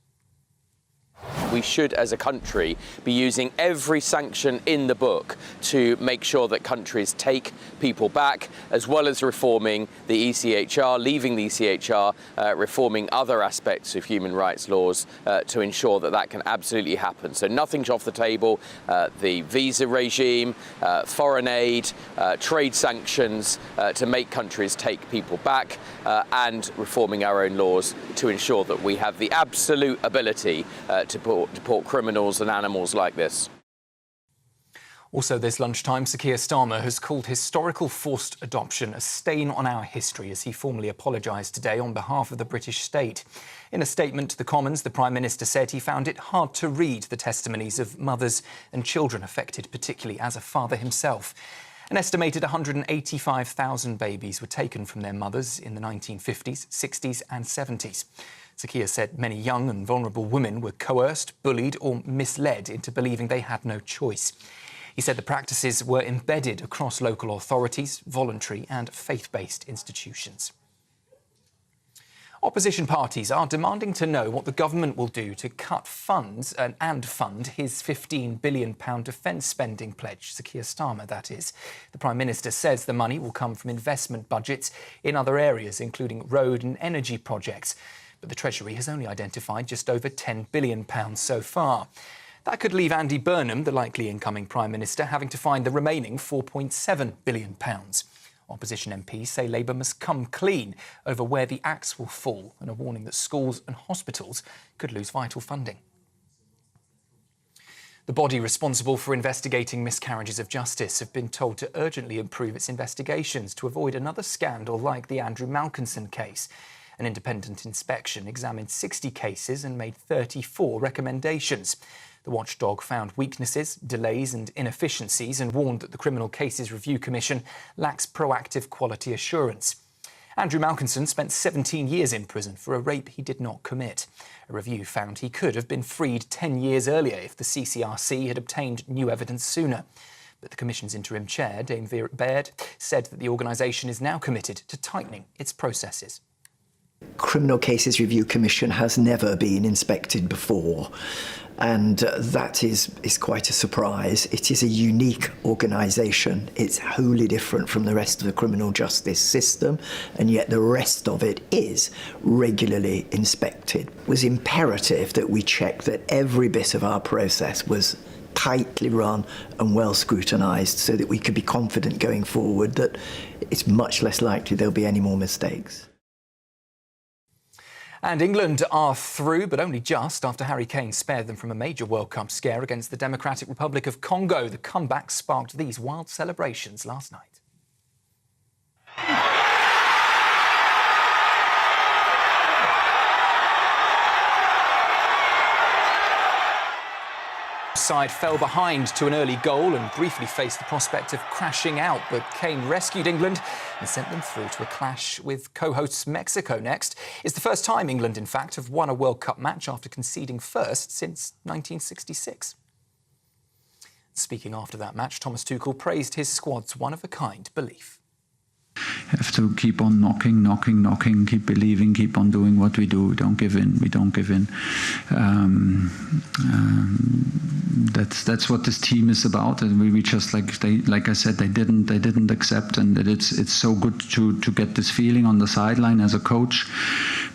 We should, as a country, be using every sanction in the book to make sure that countries take people back, as well as reforming the ECHR, leaving the ECHR, reforming other aspects of human rights laws to ensure that that can absolutely happen. So nothing's off the table. The visa regime, foreign aid, trade sanctions to make countries take people back, and reforming our own laws to ensure that we have the absolute ability to deport criminals and animals like this. Also this lunchtime, Sir Keir Starmer has called historical forced adoption a stain on our history as he formally apologised today on behalf of the British state. In a statement to the Commons, the Prime Minister said he found it hard to read the testimonies of mothers and children affected, particularly as a father himself. An estimated 185,000 babies were taken from their mothers in the 1950s, 60s and 70s. Sir Keir said many young and vulnerable women were coerced, bullied or misled into believing they had no choice. He said the practices were embedded across local authorities, voluntary and faith-based institutions. Opposition parties are demanding to know what the government will do to cut funds and fund his £15 billion defence spending pledge, Sir Keir Starmer, that is. The Prime Minister says the money will come from investment budgets in other areas, including road and energy projects. But the Treasury has only identified just over £10 billion so far. That could leave Andy Burnham, the likely incoming Prime Minister, having to find the remaining £4.7 billion. Opposition MPs say Labour must come clean over where the axe will fall, and a warning that schools and hospitals could lose vital funding. The body responsible for investigating miscarriages of justice have been told to urgently improve its investigations to avoid another scandal like the Andrew Malkinson case. An independent inspection examined 60 cases and made 34 recommendations. The watchdog found weaknesses, delays and inefficiencies and warned that the Criminal Cases Review Commission lacks proactive quality assurance. Andrew Malkinson spent 17 years in prison for a rape he did not commit. A review found he could have been freed 10 years earlier if the CCRC had obtained new evidence sooner. But the Commission's interim chair, Dame Vera Baird, said that the organisation is now committed to tightening its processes. Criminal Cases Review Commission has never been inspected before, and that is quite a surprise. It is a unique organisation. It's wholly different from the rest of the criminal justice system, and yet the rest of it is regularly inspected. It was imperative that we check that every bit of our process was tightly run and well scrutinised so that we could be confident going forward that it's much less likely there'll be any more mistakes. And England are through, but only just, after Harry Kane spared them from a major World Cup scare against the Democratic Republic of Congo. The comeback sparked these wild celebrations last night. side fell behind to an early goal and briefly faced the prospect of crashing out, but Kane rescued England and sent them through to a clash with co-hosts Mexico next. It's the first time England, in fact, have won a World Cup match after conceding first since 1966. Speaking after that match, Thomas Tuchel praised his squad's one-of-a-kind belief. Have to keep on knocking, keep believing, keep on doing what we do. We don't give in. That's what this team is about, and we just like I said, they didn't accept, and that it's so good to get this feeling on the sideline as a coach,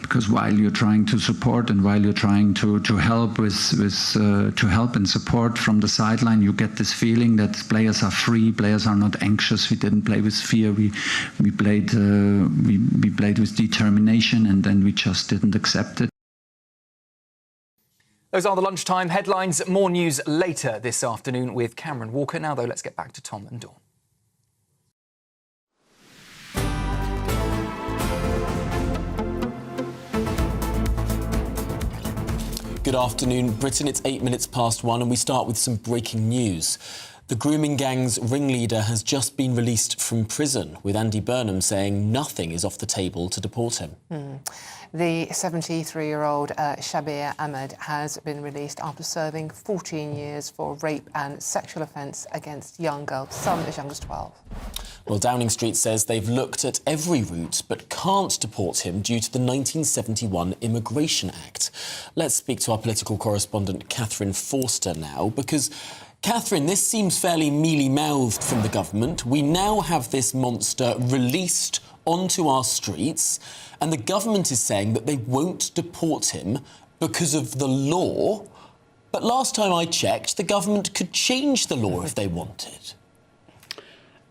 because while you're trying to support and while you're trying to help to help and support from the sideline, you get this feeling that players are free, players are not anxious. We didn't play with fear. We played with determination, and then we just didn't accept it. Those are the lunchtime headlines. More news later this afternoon with Cameron Walker. Now, though, let's get back to Tom and Dawn. Good afternoon, Britain. It's 8 minutes past 1, and we start with some breaking news. The grooming gang's ringleader has just been released from prison, with Andy Burnham saying nothing is off the table to deport him. The 73-year-old Shabir Ahmed has been released after serving 14 years for rape and sexual offence against young girls, some as young as 12. Well, Downing Street says they've looked at every route but can't deport him due to the 1971 Immigration Act. Let's speak to our political correspondent Catherine Forster now, because Catherine, this seems fairly mealy-mouthed from the government. We now have this monster released onto our streets, and the government is saying that they won't deport him because of the law. But last time I checked, the government could change the law if they wanted.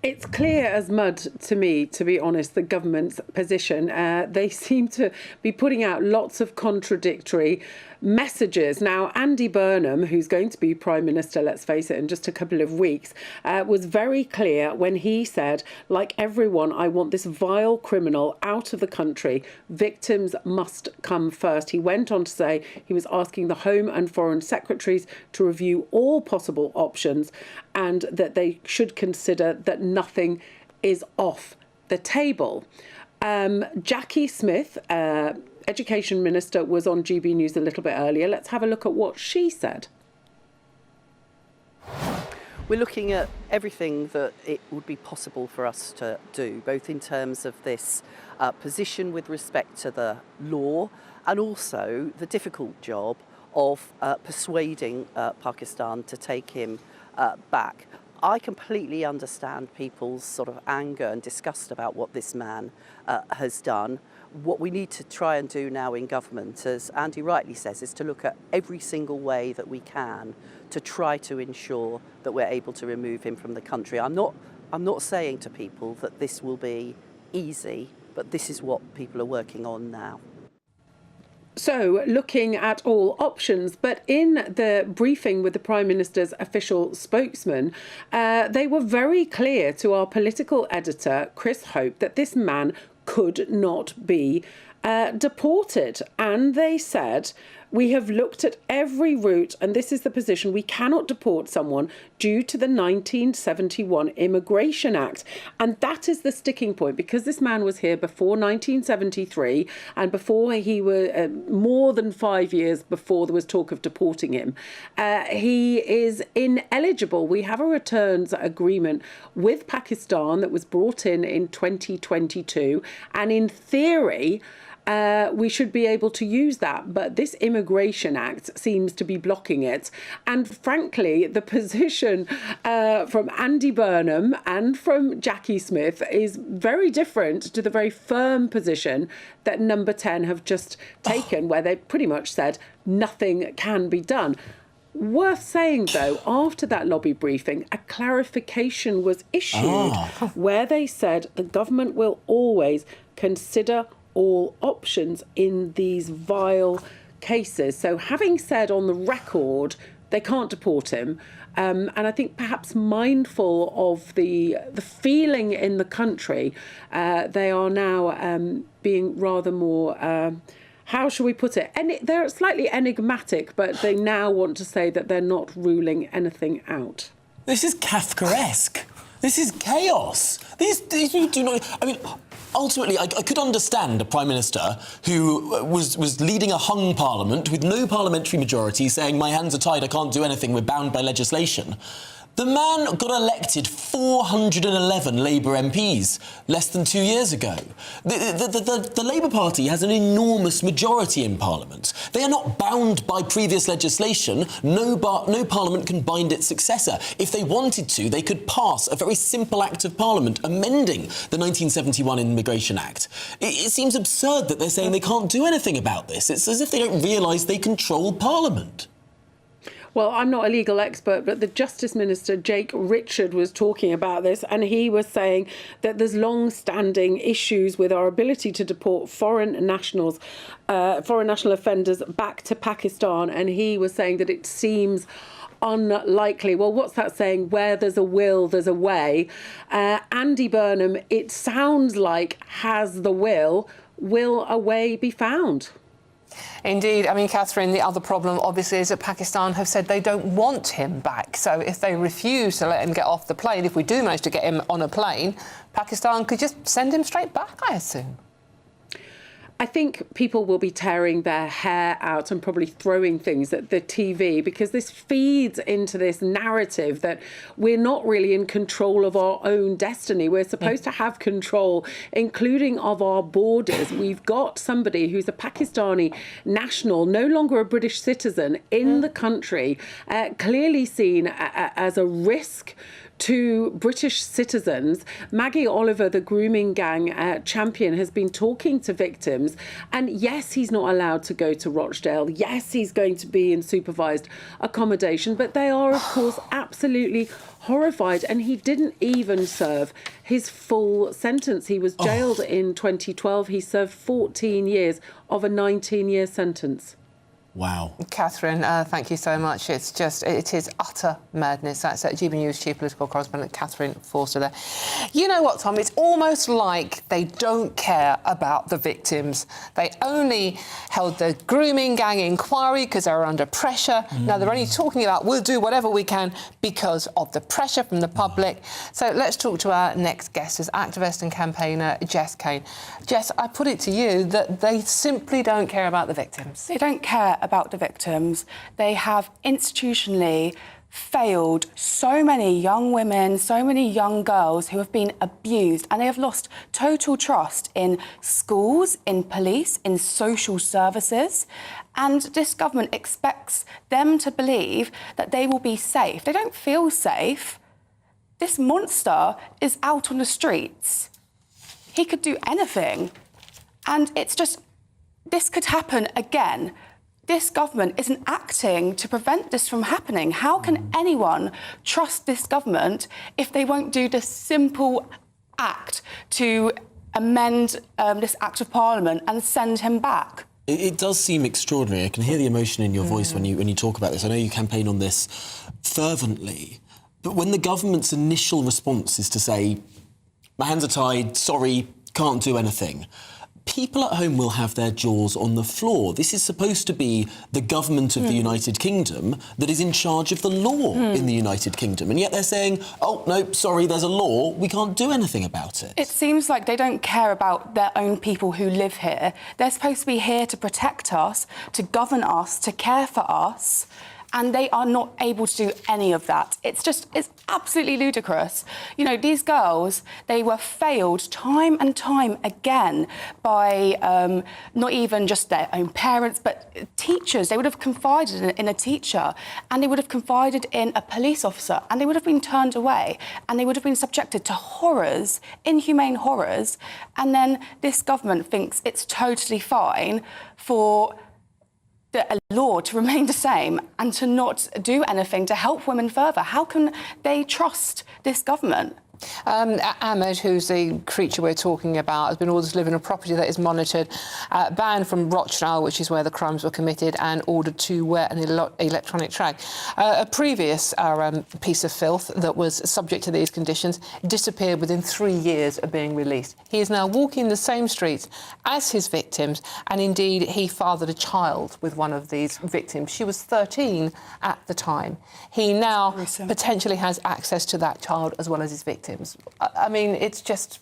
It's clear as mud to me, to be honest, the government's position. They seem to be putting out lots of contradictory messages. Now, Andy Burnham, who's going to be Prime Minister, let's face it, in just a couple of weeks, was very clear when he said, like everyone, I want this vile criminal out of the country. Victims must come first. He went on to say he was asking the Home and Foreign Secretaries to review all possible options and that they should consider that nothing is off the table. Jackie Smith, Education Minister, was on GB News a little bit earlier. Let's have a look at what she said. We're looking at everything that it would be possible for us to do, both in terms of this position with respect to the law and also the difficult job of persuading Pakistan to take him back. I completely understand people's sort of anger and disgust about what this man has done. What we need to try and do now in government, as Andy rightly says, is to look at every single way that we can to try to ensure that we're able to remove him from the country. I'm not saying to people that this will be easy, but this is what people are working on now. So, looking at all options, but in the briefing with the Prime Minister's official spokesman, they were very clear to our political editor, Chris Hope, that this man could not be deported. And they said, we have looked at every route, and this is the position. We cannot deport someone due to the 1971 Immigration Act. And that is the sticking point, because this man was here before 1973 and before he was more than 5 years before there was talk of deporting him. He is ineligible. We have a returns agreement with Pakistan that was brought in 2022. And in theory, we should be able to use that, but this Immigration Act seems to be blocking it. And frankly, the position from Andy Burnham and from Jackie Smith is very different to the very firm position that Number 10 have just taken, where they pretty much said nothing can be done. Worth saying, though, after that lobby briefing, a clarification was issued where they said the government will always consider all options in these vile cases. So having said on the record they can't deport him, and I think perhaps mindful of the feeling in the country, they are now being rather more how shall we put it? And they're slightly enigmatic, but they now want to say that they're not ruling anything out. This is Kafkaesque. This is chaos. These people do not... I mean, ultimately, I could understand a Prime Minister who was leading a hung parliament with no parliamentary majority saying, my hands are tied, I can't do anything, we're bound by legislation. The man got elected 411 Labour MPs less than 2 years ago. The Labour Party has an enormous majority in Parliament. They are not bound by previous legislation. No Parliament can bind its successor. If they wanted to, they could pass a very simple act of Parliament amending the 1971 Immigration Act. It seems absurd that they're saying they can't do anything about this. It's as if they don't realise they control Parliament. Well, I'm not a legal expert, but the Justice Minister, Jake Richard, was talking about this, and he was saying that there's long-standing issues with our ability to deport foreign national offenders back to Pakistan, and he was saying that it seems unlikely. Well, what's that saying? Where there's a will, there's a way. Andy Burnham, it sounds like, has the will. Will a way be found? Indeed. I mean, Catherine, the other problem, obviously, is that Pakistan have said they don't want him back. So if they refuse to let him get off the plane, if we do manage to get him on a plane, Pakistan could just send him straight back, I assume. I think people will be tearing their hair out and probably throwing things at the TV, because this feeds into this narrative that we're not really in control of our own destiny. We're supposed to have control, including of our borders. We've got somebody who's a Pakistani national, no longer a British citizen, in the country, clearly seen as a risk to British citizens. Maggie Oliver, the grooming gang champion, has been talking to victims, and yes, he's not allowed to go to Rochdale. Yes, he's going to be in supervised accommodation, but they are, of course, absolutely horrified, and he didn't even serve his full sentence. He was jailed in 2012. He served 14 years of a 19-year sentence. Wow. Catherine, thank you so much. It is utter madness. That's GB News chief political correspondent Catherine Forster there. You know what, Tom? It's almost like they don't care about the victims. They only held the grooming gang inquiry because they were under pressure. Now they're only talking about we'll do whatever we can because of the pressure from the public. So let's talk to our next guest, as activist and campaigner Jess Kane. Jess, I put it to you that they simply don't care about the victims. They don't care about the victims. They have institutionally failed so many young women, so many young girls who have been abused, and they have lost total trust in schools, in police, in social services. And this government expects them to believe that they will be safe. They don't feel safe. This monster is out on the streets. He could do anything. And it's just, this could happen again. This government isn't acting to prevent this from happening. How can anyone trust this government if they won't do this simple act to amend this Act of Parliament and send him back? It does seem extraordinary. I can hear the emotion in your voice when you talk about this. I know you campaign on this fervently, but when the government's initial response is to say, my hands are tied, sorry, can't do anything, people at home will have their jaws on the floor. This is supposed to be the government of the United Kingdom that is in charge of the law in the United Kingdom. And yet they're saying, oh, no, sorry, there's a law, we can't do anything about it. It seems like they don't care about their own people who live here. They're supposed to be here to protect us, to govern us, to care for us. And they are not able to do any of that. It's absolutely ludicrous. You know, these girls, they were failed time and time again by not even just their own parents, but teachers. They would have confided in a teacher, and they would have confided in a police officer, and they would have been turned away, and they would have been subjected to horrors, inhumane horrors. And then this government thinks it's totally fine for the law to remain the same and to not do anything to help women further. How can they trust this government? Ahmed, who's the creature we're talking about, has been ordered to live in a property that is monitored, banned from Rochdale, which is where the crimes were committed, and ordered to wear an electronic tag. A previous piece of filth that was subject to these conditions disappeared within 3 years of being released. He is now walking the same streets as his victims, and indeed he fathered a child with one of these victims. She was 13 at the time. He now potentially has access to that child as well as his victims. I mean, it's just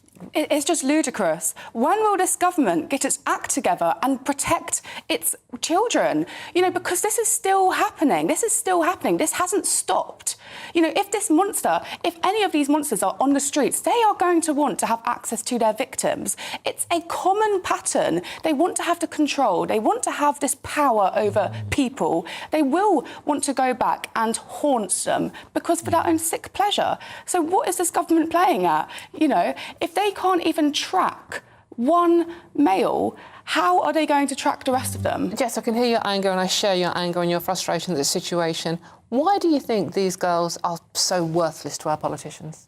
ludicrous. When will this government get its act together and protect its children? You know, because this is still happening. This hasn't stopped. You know, if any of these monsters are on the streets, they are going to want to have access to their victims. It's a common pattern. They want to have the control. They want to have this power over people. They will want to go back and haunt them because for their own sick pleasure. So what is this government playing at? You know, if they can't even track one male, how are they going to track the rest of them? Jess, I can hear your anger and I share your anger and your frustration at the situation. Why do you think these girls are so worthless to our politicians?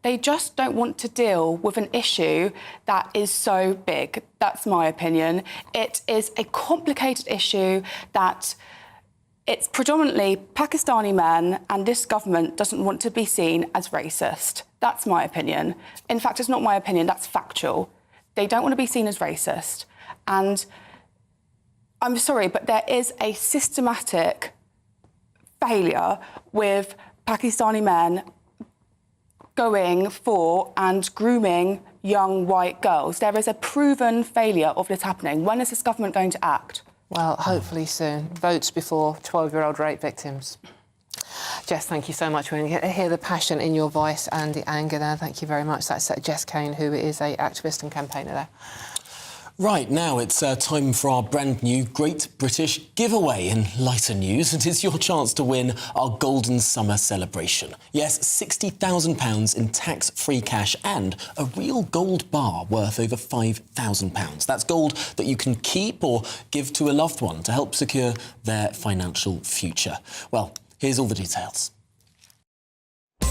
They just don't want to deal with an issue that is so big. That's my opinion. It is a complicated issue that it's predominantly Pakistani men, and this government doesn't want to be seen as racist. That's my opinion. In fact, it's not my opinion, that's factual. They don't want to be seen as racist. And I'm sorry, but there is a systematic failure with Pakistani men going for and grooming young white girls. There is a proven failure of this happening. When is this government going to act? Well, hopefully soon. Votes before 12-year-old rape victims. Jess, thank you so much. We can hear the passion in your voice and the anger there. Thank you very much. That's Jess Kane, who is an activist and campaigner there. Right, now it's time for our brand new Great British Giveaway. In lighter news, it is your chance to win our Golden Summer celebration. Yes, £60,000 in tax-free cash and a real gold bar worth over £5,000. That's gold that you can keep or give to a loved one to help secure their financial future. Well, here's all the details.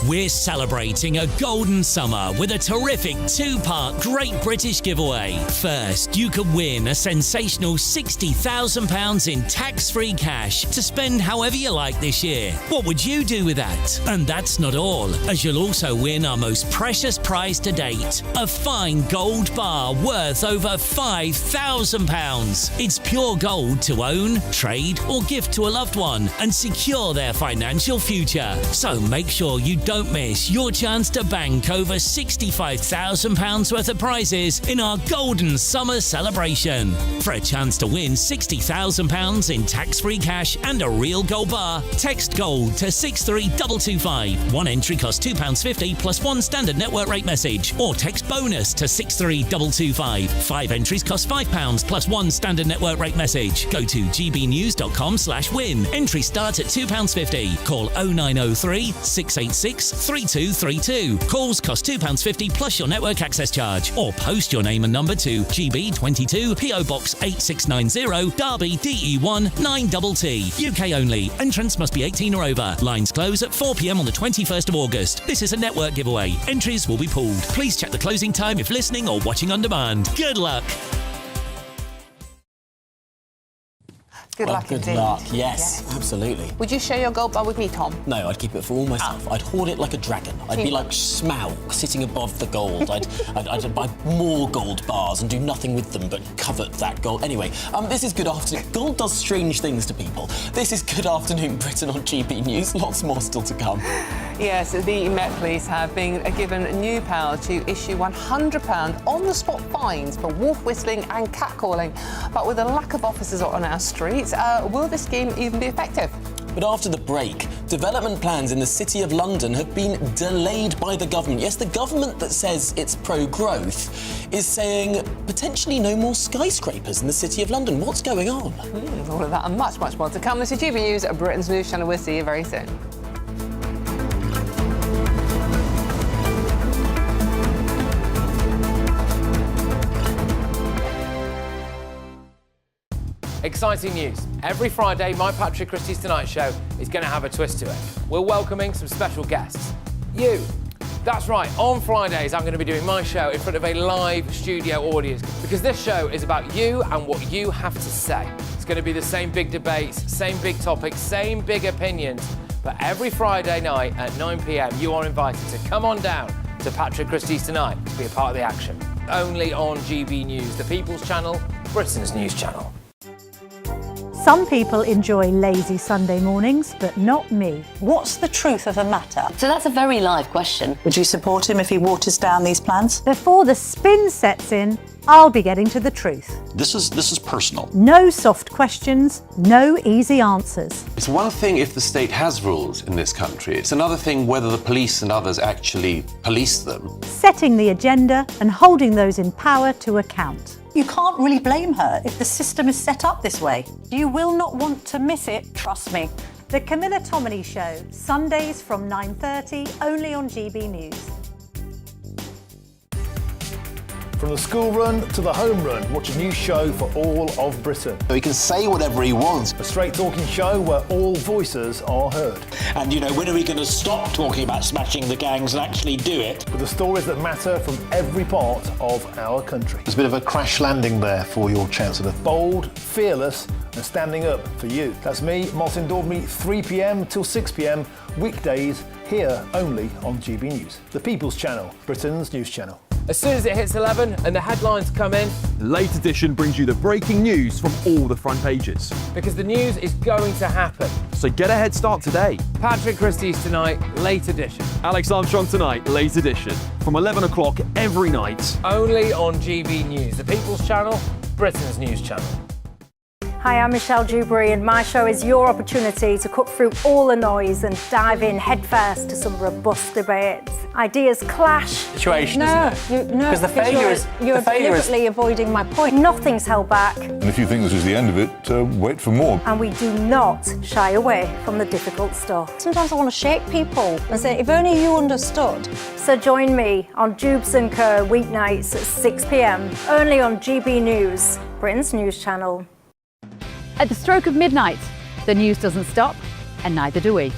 We're celebrating a golden summer with a terrific two-part Great British Giveaway. First, you could win a sensational £60,000 in tax-free cash to spend however you like this year. What would you do with that? And that's not all, as you'll also win our most precious prize to date, a fine gold bar worth over £5,000. It's pure gold to own, trade or gift to a loved one and secure their financial future. So make sure you don't miss your chance to bank over £65,000 worth of prizes in our Golden Summer celebration. For a chance to win £60,000 in tax-free cash and a real gold bar, text GOLD to 63225. One entry costs £2.50 plus one standard network rate message, or text BONUS to 63225. 5 entries cost £5 plus one standard network rate message. Go to gbnews.com/win. Entry start at £2.50. Call 0903 686 3232. Calls cost £2.50 plus your network access charge, or post your name and number to GB22 PO Box 8690 Derby DE1 9TT. UK only. Entrants must be 18 or over. Lines close at 4 p.m. on the 21st of August. This is a network giveaway. Entries will be pooled. Please check the closing time if listening or watching on demand. Good luck. Good luck Good indeed. luck, yes, absolutely. Would you share your gold bar with me, Tom? No, I'd keep it for all myself. I'd hoard it like a dragon. I'd be like Smaug, sitting above the gold. I'd buy more gold bars and do nothing with them but covet that gold. Anyway, this is Good Afternoon. Gold does strange things to people. This is Good Afternoon Britain on GB News. Lots more still to come. Yes, the Met Police have been given new power to issue £100 on-the-spot fines for wolf whistling and catcalling. But with a lack of officers on our streets, will this scheme even be effective? But after the break, development plans in the City of London have been delayed by the government. Yes, the government that says it's pro-growth is saying potentially no more skyscrapers in the City of London. What's going on? All of that and much, much more to come. This is GB News, Britain's news channel. We'll see you very soon. Exciting news. Every Friday, my Patrick Christie's Tonight Show is going to have a twist to it. We're welcoming some special guests. You. That's right, on Fridays I'm going to be doing my show in front of a live studio audience because this show is about you and what you have to say. It's going to be the same big debates, same big topics, same big opinions, but every Friday night at 9 p.m. you are invited to come on down to Patrick Christie's Tonight to be a part of the action. Only on GB News, the People's Channel, Britain's news channel. Some people enjoy lazy Sunday mornings, but not me. What's the truth of the matter? So that's a very live question. Would you support him if he waters down these plans? Before the spin sets in, I'll be getting to the truth. This is personal. No soft questions, no easy answers. It's one thing if the state has rules in this country. It's another thing whether the police and others actually police them. Setting the agenda and holding those in power to account. You can't really blame her if the system is set up this way. You will not want to miss it, trust me. The Camilla Tominey Show, Sundays from 9:30, only on GB News. From the school run to the home run, watch a new show for all of Britain. He can say whatever he wants. A straight talking show where all voices are heard. And, you know, when are we going to stop talking about smashing the gangs and actually do it? With the stories that matter from every part of our country. There's a bit of a crash landing there for your Chancellor. Bold, fearless and standing up for you. That's me, Martin Daubney, 3 p.m. till 6 p.m, weekdays, here only on GB News. The People's Channel, Britain's news channel. As soon as it hits 11 and the headlines come in, the Late Edition brings you the breaking news from all the front pages. Because the news is going to happen. So get a head start today. Patrick Christie's Tonight, Late Edition. Alex Armstrong Tonight, Late Edition. From 11 o'clock every night. Only on GB News, the People's Channel, Britain's news channel. Hi, I'm Michelle Dewberry and my show is your opportunity to cut through all the noise and dive in headfirst to some robust debates. Ideas clash. Situation, isn't it? No, because the failure is you're deliberately avoiding my point. Nothing's held back. And if you think this is the end of it, wait for more. And we do not shy away from the difficult stuff. Sometimes I want to shake people and say, if only you understood. So join me on Jubes & Co weeknights at 6 p.m, only on GB News, Britain's news channel. At the stroke of midnight, the news doesn't stop, and neither do we.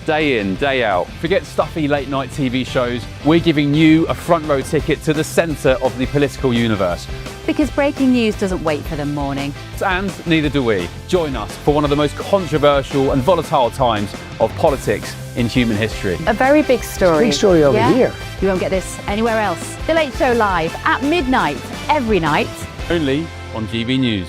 Day in, day out. Forget stuffy late night TV shows. We're giving you a front row ticket to the centre of the political universe. Because breaking news doesn't wait for the morning. And neither do we. Join us for one of the most controversial and volatile times of politics in human history. A very big story. Big story over here. You won't get this anywhere else. The Late Show live at midnight, every night. Only on GB News.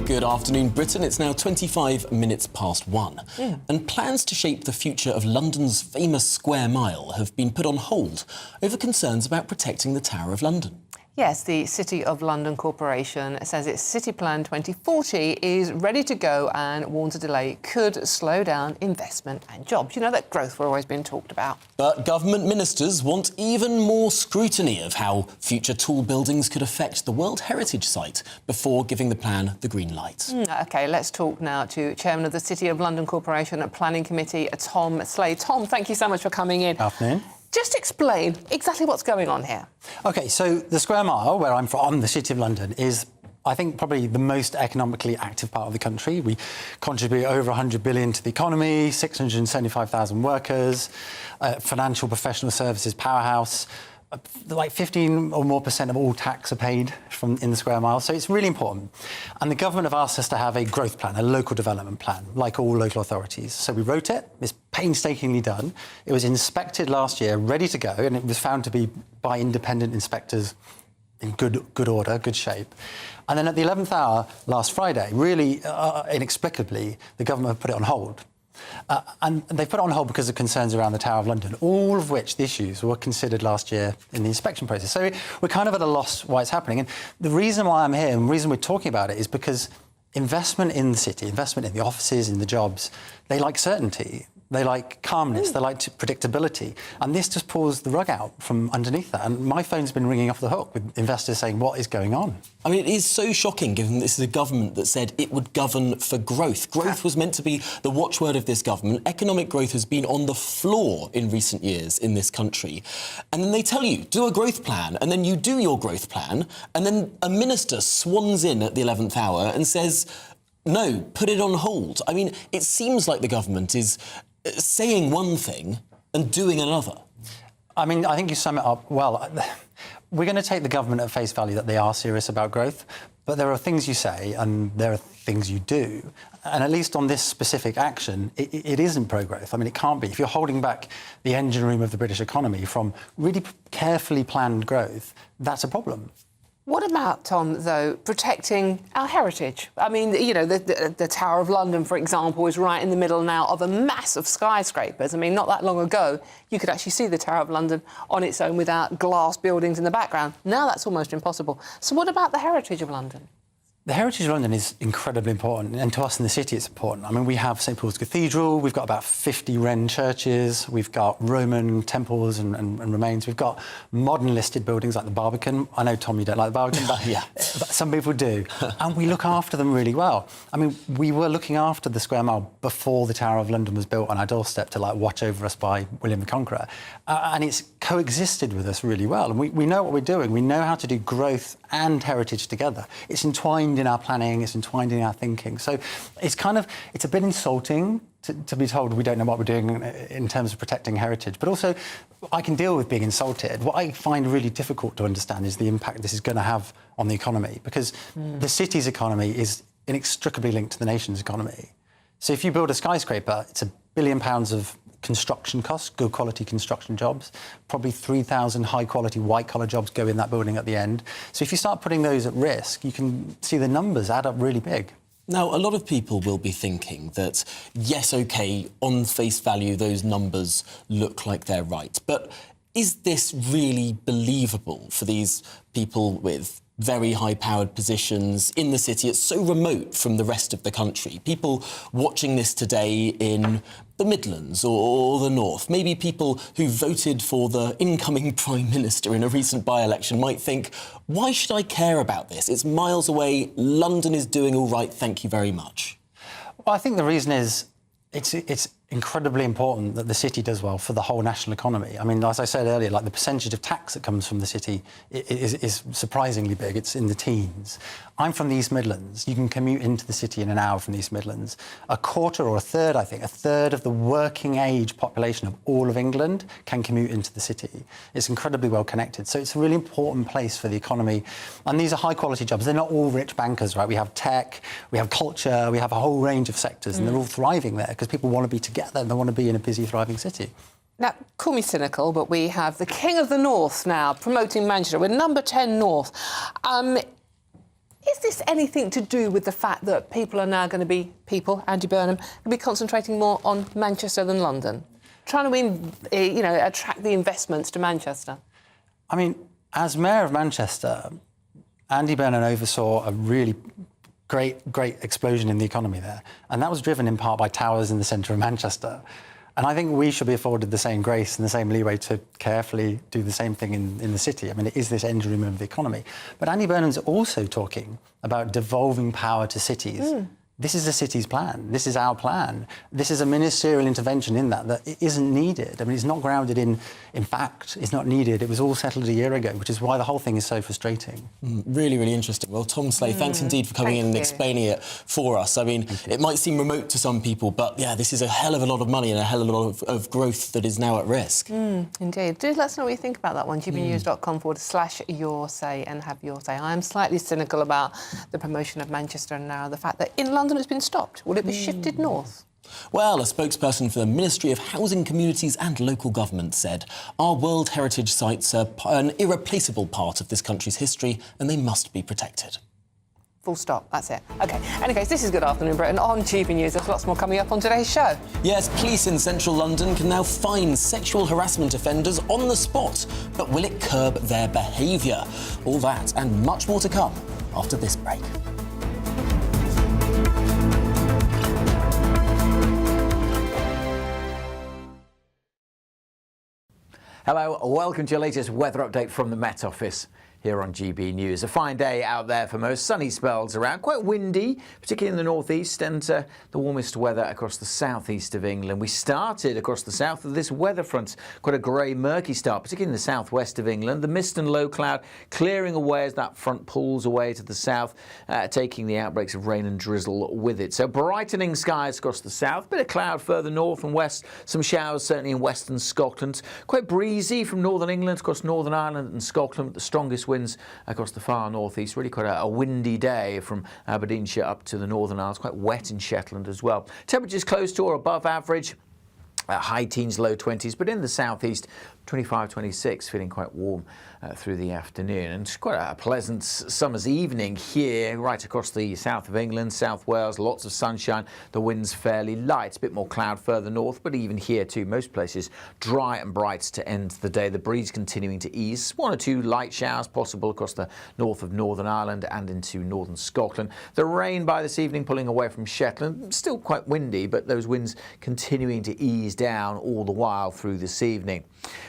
Good afternoon, Britain. It's now 25 minutes past 1. And plans to shape the future of London's famous Square Mile have been put on hold over concerns about protecting the Tower of London. Yes, the City of London Corporation says its City Plan 2040 is ready to go and warns a delay could slow down investment and jobs. You know, that growth we're always being talked about. But government ministers want even more scrutiny of how future tall buildings could affect the World Heritage Site before giving the plan the green light. OK, let's talk now to Chairman of the City of London Corporation Planning Committee, Tom Slade. Tom, thank you so much for coming in. Afternoon. Just explain exactly what's going on here. OK, so the Square Mile, where I'm from, the City of London, is, I think, probably the most economically active part of the country. We contribute over 100 billion to the economy, 675,000 workers, financial professional services powerhouse. Like 15% or more of all tax are paid in the Square Mile, so it's really important. And the government have asked us to have a growth plan, a local development plan, like all local authorities. So we wrote it. It's painstakingly done. It was inspected last year, ready to go, and it was found to be by independent inspectors in good order, good shape. And then at the 11th hour last Friday, really inexplicably, the government have put it on hold. And they put it on hold because of concerns around the Tower of London, all of which the issues were considered last year in the inspection process. So we're kind of at a loss why it's happening. And the reason why I'm here and the reason we're talking about it is because investment in the city, investment in the offices, in the jobs, they like certainty. They like calmness, they like predictability. And this just pulls the rug out from underneath that. And my phone's been ringing off the hook with investors saying, what is going on? I mean, it is so shocking, given this is a government that said it would govern for growth. Growth was meant to be the watchword of this government. Economic growth has been on the floor in recent years in this country. And then they tell you, do a growth plan, and then you do your growth plan, and then a minister swans in at the 11th hour and says, no, put it on hold. I mean, it seems like the government is saying one thing and doing another. I mean, I think you sum it up well. We're going to take the government at face value that they are serious about growth, but there are things you say and there are things you do. And at least on this specific action, it isn't pro-growth. I mean, it can't be. If you're holding back the engine room of the British economy from really carefully planned growth, that's a problem. What about, Tom, though, protecting our heritage? I mean, you know, the Tower of London, for example, is right in the middle now of a mass of skyscrapers. I mean, not that long ago, you could actually see the Tower of London on its own without glass buildings in the background. Now that's almost impossible. So what about the heritage of London? The heritage of London is incredibly important, and to us in the city it's important. I mean, we have St Paul's Cathedral, we've got about 50 Wren churches, we've got Roman temples and remains, we've got modern listed buildings like the Barbican. I know, Tom, you don't like the Barbican, but yeah, some people do. And we look after them really well. I mean, we were looking after the Square Mile before the Tower of London was built on our doorstep to, like, watch over us by William the Conqueror. And it's coexisted with us really well. And we know what we're doing. We know how to do growth and heritage together. It's entwined in our planning, it's entwined in our thinking. So it's a bit insulting to be told we don't know what we're doing in terms of protecting heritage. But also, I can deal with being insulted. What I find really difficult to understand is the impact this is going to have on the economy, because the city's economy is inextricably linked to the nation's economy. So if you build a skyscraper, it's £1 billion of construction costs, good quality construction jobs. Probably 3,000 high quality white collar jobs go in that building at the end. So if you start putting those at risk, you can see the numbers add up really big. Now, a lot of people will be thinking that, yes, OK, on face value, those numbers look like they're right. But is this really believable for these people with very high-powered positions in the city? It's so remote from the rest of the country. People watching this today in the Midlands or the North, maybe people who voted for the incoming Prime Minister in a recent by-election might think, why should I care about this? It's miles away. London is doing all right, thank you very much. Well, I think the reason is it's incredibly important that the city does well for the whole national economy. I mean, as I said earlier, like, the percentage of tax that comes from the city is surprisingly big. It's in the teens. I'm from the East Midlands. You can commute into the city in an hour from the East Midlands. A quarter or a third of the working age population of all of England can commute into the city. It's incredibly well connected. So it's a really important place for the economy. And these are high quality jobs. They're not all rich bankers, right? We have tech, we have culture, we have a whole range of sectors, and they're all thriving there because people want to be together and they want to be in a busy, thriving city. Now, call me cynical, but we have the King of the North now promoting Manchester. We're number 10 North. Is this anything to do with the fact that people are now going to be, Andy Burnham, going to be concentrating more on Manchester than London? Trying to, attract the investments to Manchester? I mean, as Mayor of Manchester, Andy Burnham oversaw a really great explosion in the economy there. And that was driven in part by towers in the centre of Manchester. And I think we should be afforded the same grace and the same leeway to carefully do the same thing in the city. I mean, it is this engine room of the economy. But Andy Burnham's also talking about devolving power to cities. This is the city's plan. This is our plan. This is a ministerial intervention in that it isn't needed. I mean, it's not grounded in fact. It's not needed. It was all settled a year ago, which is why the whole thing is so frustrating. Really, really interesting. Well, Tom Slay, thanks indeed for coming in and explaining it for us. I mean, it might seem remote to some people, but, yeah, this is a hell of a lot of money and a hell of a lot of growth that is now at risk. Indeed. Do let us know what you think about that one. GBNews.com/your say and have your say. I am slightly cynical about the promotion of Manchester and now the fact that in London it's been stopped. Will it be shifted north? Well, a spokesperson for the Ministry of Housing, Communities and Local Government said, our World Heritage sites are an irreplaceable part of this country's history and they must be protected. Full stop. That's it. OK. Anyways, this is Good Afternoon Britain on GB News. There's lots more coming up on today's show. Yes, police in central London can now fine sexual harassment offenders on the spot. But will it curb their behaviour? All that and much more to come after this break. Hello, welcome to your latest weather update from the Met Office here on GB News. A fine day out there for most, sunny spells around, quite windy, particularly in the northeast, and the warmest weather across the southeast of England. We started across the south of this weather front, quite a grey, murky start, particularly in the southwest of England. The mist and low cloud clearing away as that front pulls away to the south, taking the outbreaks of rain and drizzle with it. So brightening skies across the south, bit of cloud further north and west, some showers certainly in western Scotland. Quite breezy from northern England across Northern Ireland and Scotland, the strongest winds across the far northeast. Really quite a windy day from Aberdeenshire up to the Northern Isles. Quite wet in Shetland as well. Temperatures close to or above average. High teens, low 20s, but in the southeast, 25, 26, feeling quite warm through the afternoon. And it's quite a pleasant summer's evening here, right across the south of England, South Wales, lots of sunshine. The wind's fairly light, a bit more cloud further north, but even here too, most places dry and bright to end the day. The breeze continuing to ease. One or two light showers possible across the north of Northern Ireland and into northern Scotland. The rain by this evening pulling away from Shetland. Still quite windy, but those winds continuing to ease down all the while through this evening.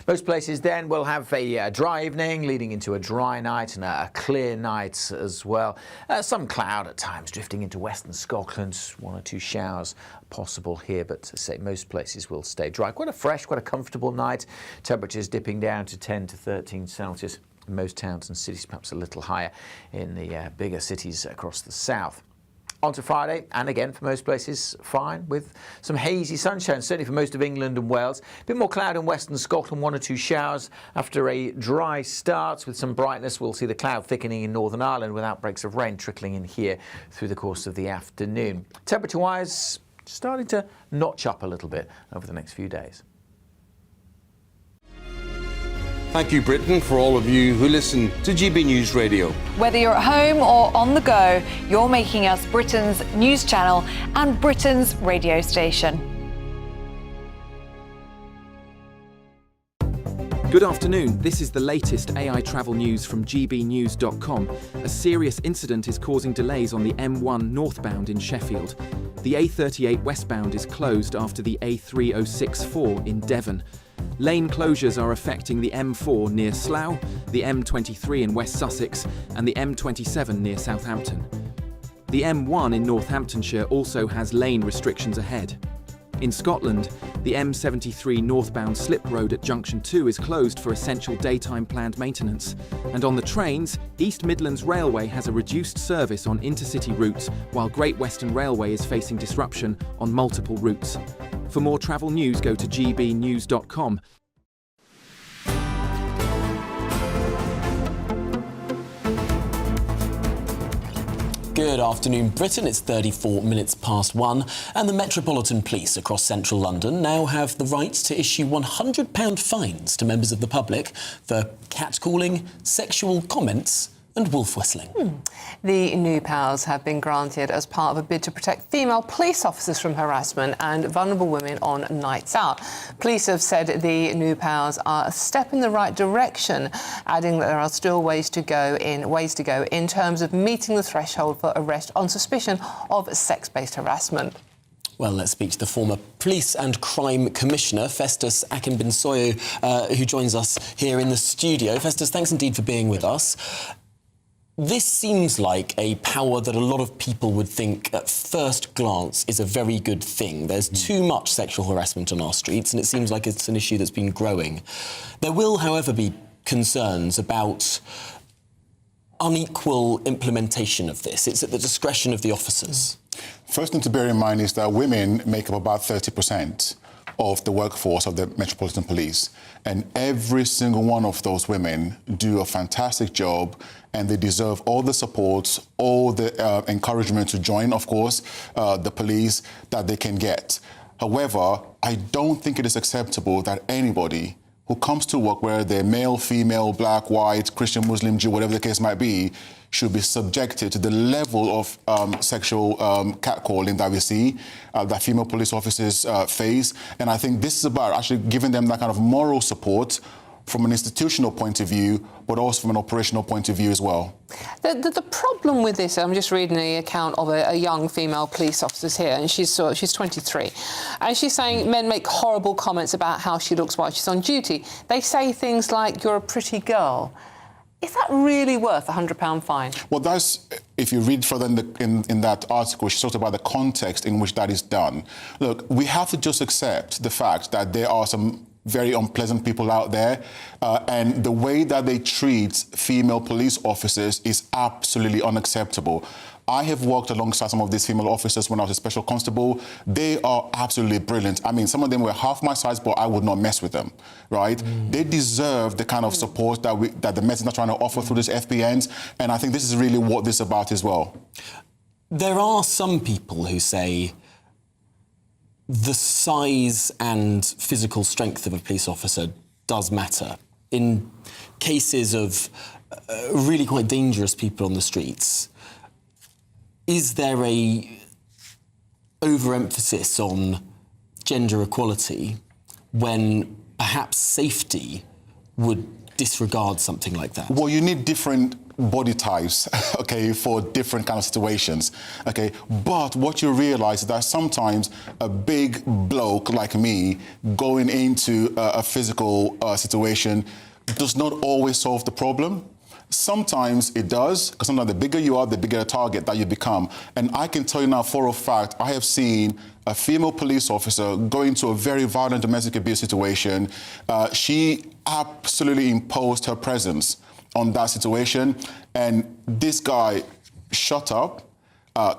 Most places then will have a dry evening leading into a dry night and a clear night as well. Some cloud at times drifting into western Scotland, one or two showers possible here, but as I say, most places will stay dry. Quite a fresh, quite a comfortable night. Temperatures dipping down to 10 to 13 Celsius in most towns and cities, perhaps a little higher in the bigger cities across the south. On to Friday, and again for most places fine with some hazy sunshine, certainly for most of England and Wales. A bit more cloud in western Scotland, one or two showers after a dry start with some brightness. We'll see the cloud thickening in Northern Ireland with outbreaks of rain trickling in here through the course of the afternoon. Temperature-wise, starting to notch up a little bit over the next few days. Thank you, Britain, for all of you who listen to GB News Radio. Whether you're at home or on the go, you're making us Britain's news channel and Britain's radio station. Good afternoon. This is the latest AI travel news from GBNews.com. A serious incident is causing delays on the M1 northbound in Sheffield. The A38 westbound is closed after the A3064 in Devon. Lane closures are affecting the M4 near Slough, the M23 in West Sussex, and the M27 near Southampton. The M1 in Northamptonshire also has lane restrictions ahead. In Scotland, the M73 northbound slip road at Junction 2 is closed for essential daytime planned maintenance. And on the trains, East Midlands Railway has a reduced service on intercity routes, while Great Western Railway is facing disruption on multiple routes. For more travel news, go to gbnews.com. Good afternoon, Britain. It's 34 minutes past 1, and the Metropolitan Police across central London now have the right to issue £100 fines to members of the public for catcalling, sexual comments and wolf whistling. The new powers have been granted as part of a bid to protect female police officers from harassment and vulnerable women on nights out. Police have said the new powers are a step in the right direction, adding that there are still ways to go in terms of meeting the threshold for arrest on suspicion of sex-based harassment. Well, let's speak to the former Police and Crime Commissioner, Festus Akinbinsoyo, who joins us here in the studio. Festus, thanks indeed for being with us. This seems like a power that a lot of people would think at first glance is a very good thing. There's too much sexual harassment on our streets, and it seems like it's an issue that's been growing. There will, however, be concerns about unequal implementation of this. It's at the discretion of the officers. First thing to bear in mind is that women make up about 30% of the workforce of the Metropolitan Police. And every single one of those women do a fantastic job, and they deserve all the support, all the encouragement to join, of course, the police that they can get. However, I don't think it is acceptable that anybody who comes to work, whether they're male, female, black, white, Christian, Muslim, Jew, whatever the case might be, should be subjected to the level of sexual catcalling that we see, that female police officers face. And I think this is about actually giving them that kind of moral support from an institutional point of view, but also from an operational point of view as well. The problem with this, I'm just reading the account of a young female police officer here, and she's 23, and she's saying men make horrible comments about how she looks while she's on duty. They say things like, "You're a pretty girl." Is that really worth a £100 fine? Well, that's, if you read further in that article, she talked about the context in which that is done. Look, we have to just accept the fact that there are some very unpleasant people out there, and the way that they treat female police officers is absolutely unacceptable. I have worked alongside some of these female officers when I was a special constable. They are absolutely brilliant. I mean, some of them were half my size, but I would not mess with them, right? They deserve the kind of support that the Met is not trying to offer through these FPNs, and I think this is really what this is about as well. There are some people who say the size and physical strength of a police officer does matter. In cases of really quite dangerous people on the streets, is there a overemphasis on gender equality when perhaps safety would disregard something like that? Well, you need different body types, okay, for different kind of situations, okay? But what you realise is that sometimes a big bloke like me going into a physical situation does not always solve the problem. Sometimes it does, because sometimes the bigger you are, the bigger the target that you become. And I can tell you now for a fact, I have seen a female police officer go into a very violent domestic abuse situation. She absolutely imposed her presence on that situation. And this guy shut up,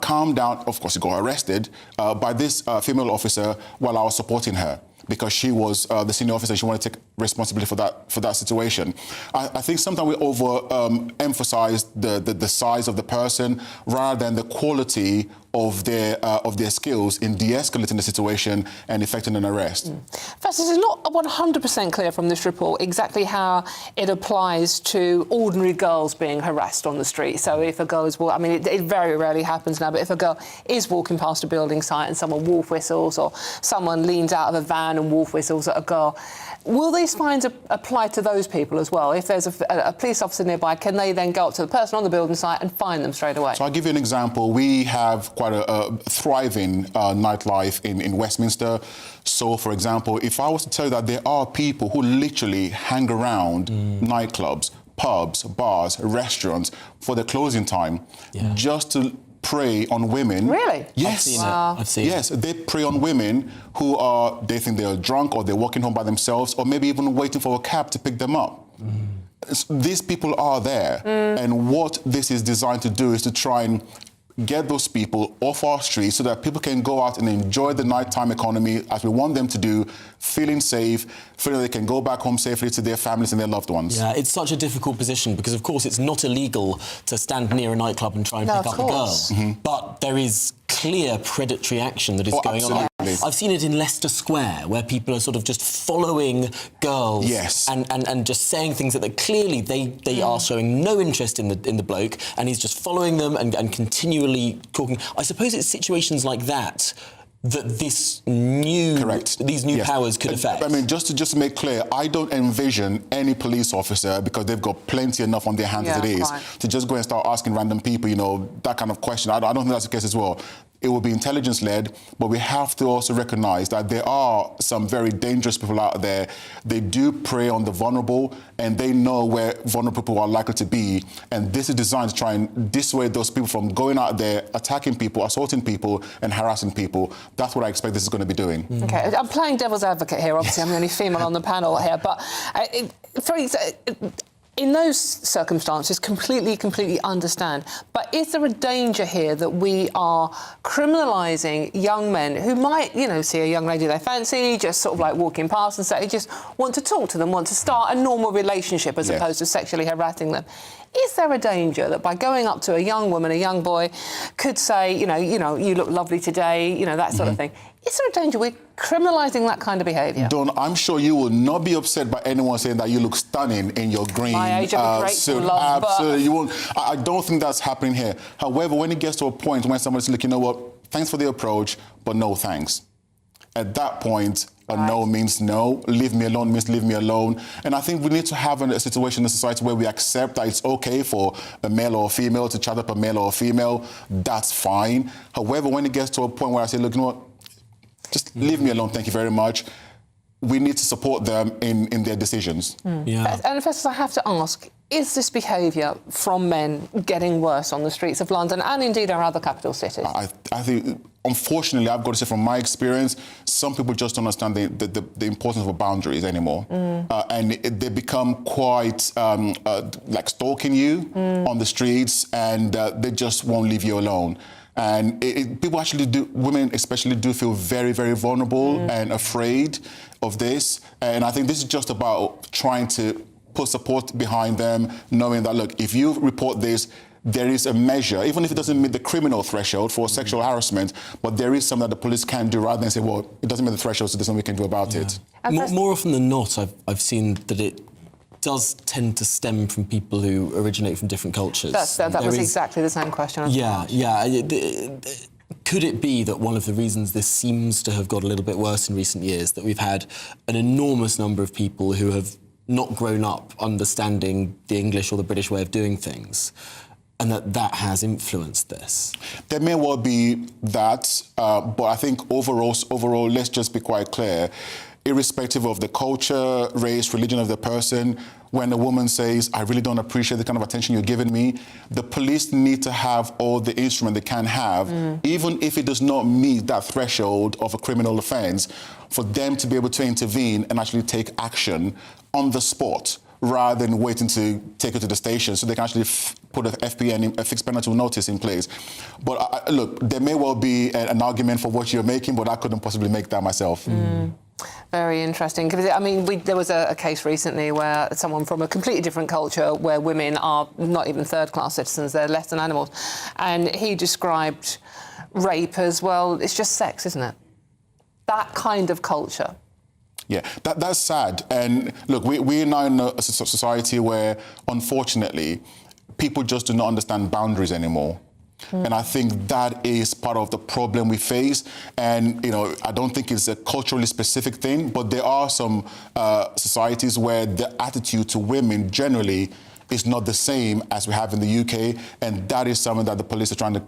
calmed down. Of course, he got arrested by this female officer while I was supporting her, because she was the senior officer. She wanted to take responsibility for that situation. I think sometimes we overemphasize the size of the person rather than the quality of their skills in de-escalating the situation and effecting an arrest. First, it's not 100% clear from this report exactly how it applies to ordinary girls being harassed on the street. So if a girl is, I mean, it very rarely happens now, but if a girl is walking past a building site and someone wolf whistles, or someone leans out of a van and wolf whistles at a girl, will these fines apply to those people as well? If there's a police officer nearby, can they then go up to the person on the building site and fine them straight away? So I'll give you an example. We have quite a thriving nightlife in Westminster. So, for example, if I was to tell you that there are people who literally hang around nightclubs, pubs, bars, restaurants for the closing time just to prey on women. Really? Yes. I've seen it. Yes, they prey on women who they think they're drunk, or they're walking home by themselves, or maybe even waiting for a cab to pick them up. These people are there, and what this is designed to do is to try and get those people off our streets so that people can go out and enjoy the nighttime economy as we want them to do, feeling safe, feeling they can go back home safely to their families and their loved ones. Yeah, it's such a difficult position because, of course, it's not illegal to stand near a nightclub and try and pick up a girl. But there is clear predatory action that is going on. I've seen it in Leicester Square, where people are sort of just following girls and just saying things that clearly they are showing no interest in the bloke, and he's just following them and continually talking. I suppose it's situations like that these new powers could affect. I mean, just to make clear, I don't envision any police officer, because they've got plenty enough on their hands as it is, to just go and start asking random people, you know, that kind of question. I don't think that's the case as well. It will be intelligence-led, but we have to also recognise that there are some very dangerous people out there. They do prey on the vulnerable, and they know where vulnerable people are likely to be. And this is designed to try and dissuade those people from going out there, attacking people, assaulting people, and harassing people. That's what I expect this is going to be doing. OK, I'm playing devil's advocate here. Obviously, I'm the only female on the panel here, but in those circumstances, completely understand. But is there a danger here that we are criminalising young men who might, you know, see a young lady they fancy, just sort of like walking past and say, they just want to talk to them, want to start a normal relationship as opposed to sexually harassing them? Is there a danger that by going up to a young woman, a young boy, could say, you know, you look lovely today, you know, that sort of thing? Is there a danger we're criminalising that kind of behaviour? Dawn, I'm sure you will not be upset by anyone saying that you look stunning in your green suit. Absolutely, you won't. I don't think that's happening here. However, when it gets to a point when somebody's like, you know what, thanks for the approach, but no thanks. At that point, a no means no. Leave me alone means leave me alone. And I think we need to have a situation in society where we accept that it's okay for a male or a female to chat up a male or a female. That's fine. However, when it gets to a point where I say, look, you know what, just leave me alone, thank you very much, we need to support them in their decisions. Yeah. And Festus, I have to ask, is this behaviour from men getting worse on the streets of London and indeed our other capital cities? I think, unfortunately, I've got to say from my experience, some people just don't understand the importance of boundaries anymore. And they become quite like stalking you on the streets, and they just won't leave you alone. And people actually do, women especially do feel very, very vulnerable and afraid of this. And I think this is just about trying to put support behind them, knowing that, look, if you report this, there is a measure, even if it doesn't meet the criminal threshold for sexual harassment, but there is something that the police can do rather than say, well, it doesn't meet the threshold, so there's nothing we can do about it. More often than not, I've seen that it does tend to stem from people who originate from different cultures. That was exactly the same question. Yeah. Could it be that one of the reasons this seems to have got a little bit worse in recent years, that we've had an enormous number of people who have not grown up understanding the English or the British way of doing things, and that has influenced this? There may well be that, but I think overall, let's just be quite clear. Irrespective of the culture, race, religion of the person, when a woman says, I really don't appreciate the kind of attention you're giving me, the police need to have all the instrument they can have, even if it does not meet that threshold of a criminal offence, for them to be able to intervene and actually take action on the spot, rather than waiting to take it to the station, so they can actually put a FPN, a fixed penalty notice, in place. But look, there may well be an argument for what you're making, but I couldn't possibly make that myself. Very interesting. Because, I mean, there was a case recently where someone from a completely different culture, where women are not even third-class citizens, they're less than animals, and he described rape as, well, it's just sex, isn't it? That kind of culture. Yeah, that's sad. And look, we're now in a society where, unfortunately, people just do not understand boundaries anymore. And I think that is part of the problem we face. And, you know, I don't think it's a culturally specific thing, but there are some societies where the attitude to women generally is not the same as we have in the UK. And that is something that the police are trying to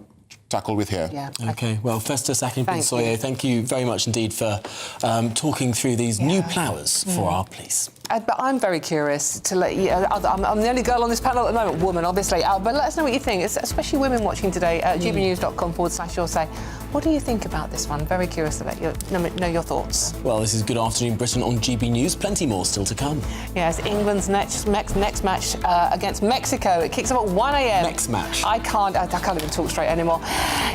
tackle with here. Yeah. OK, well, Festus Akinpin-Soye, thank you very much indeed for talking through these new powers for our police. But I'm very curious to let you... I'm the only girl on this panel at the moment, woman, obviously. But let us know what you think, especially women watching today at gbnews.com/your say. What do you think about this one? Very curious to let you know your thoughts. Well, this is Good Afternoon Britain on GB News. Plenty more still to come. Yes, England's next match against Mexico. It kicks off at 1 a.m. Next match. I can't even talk straight anymore.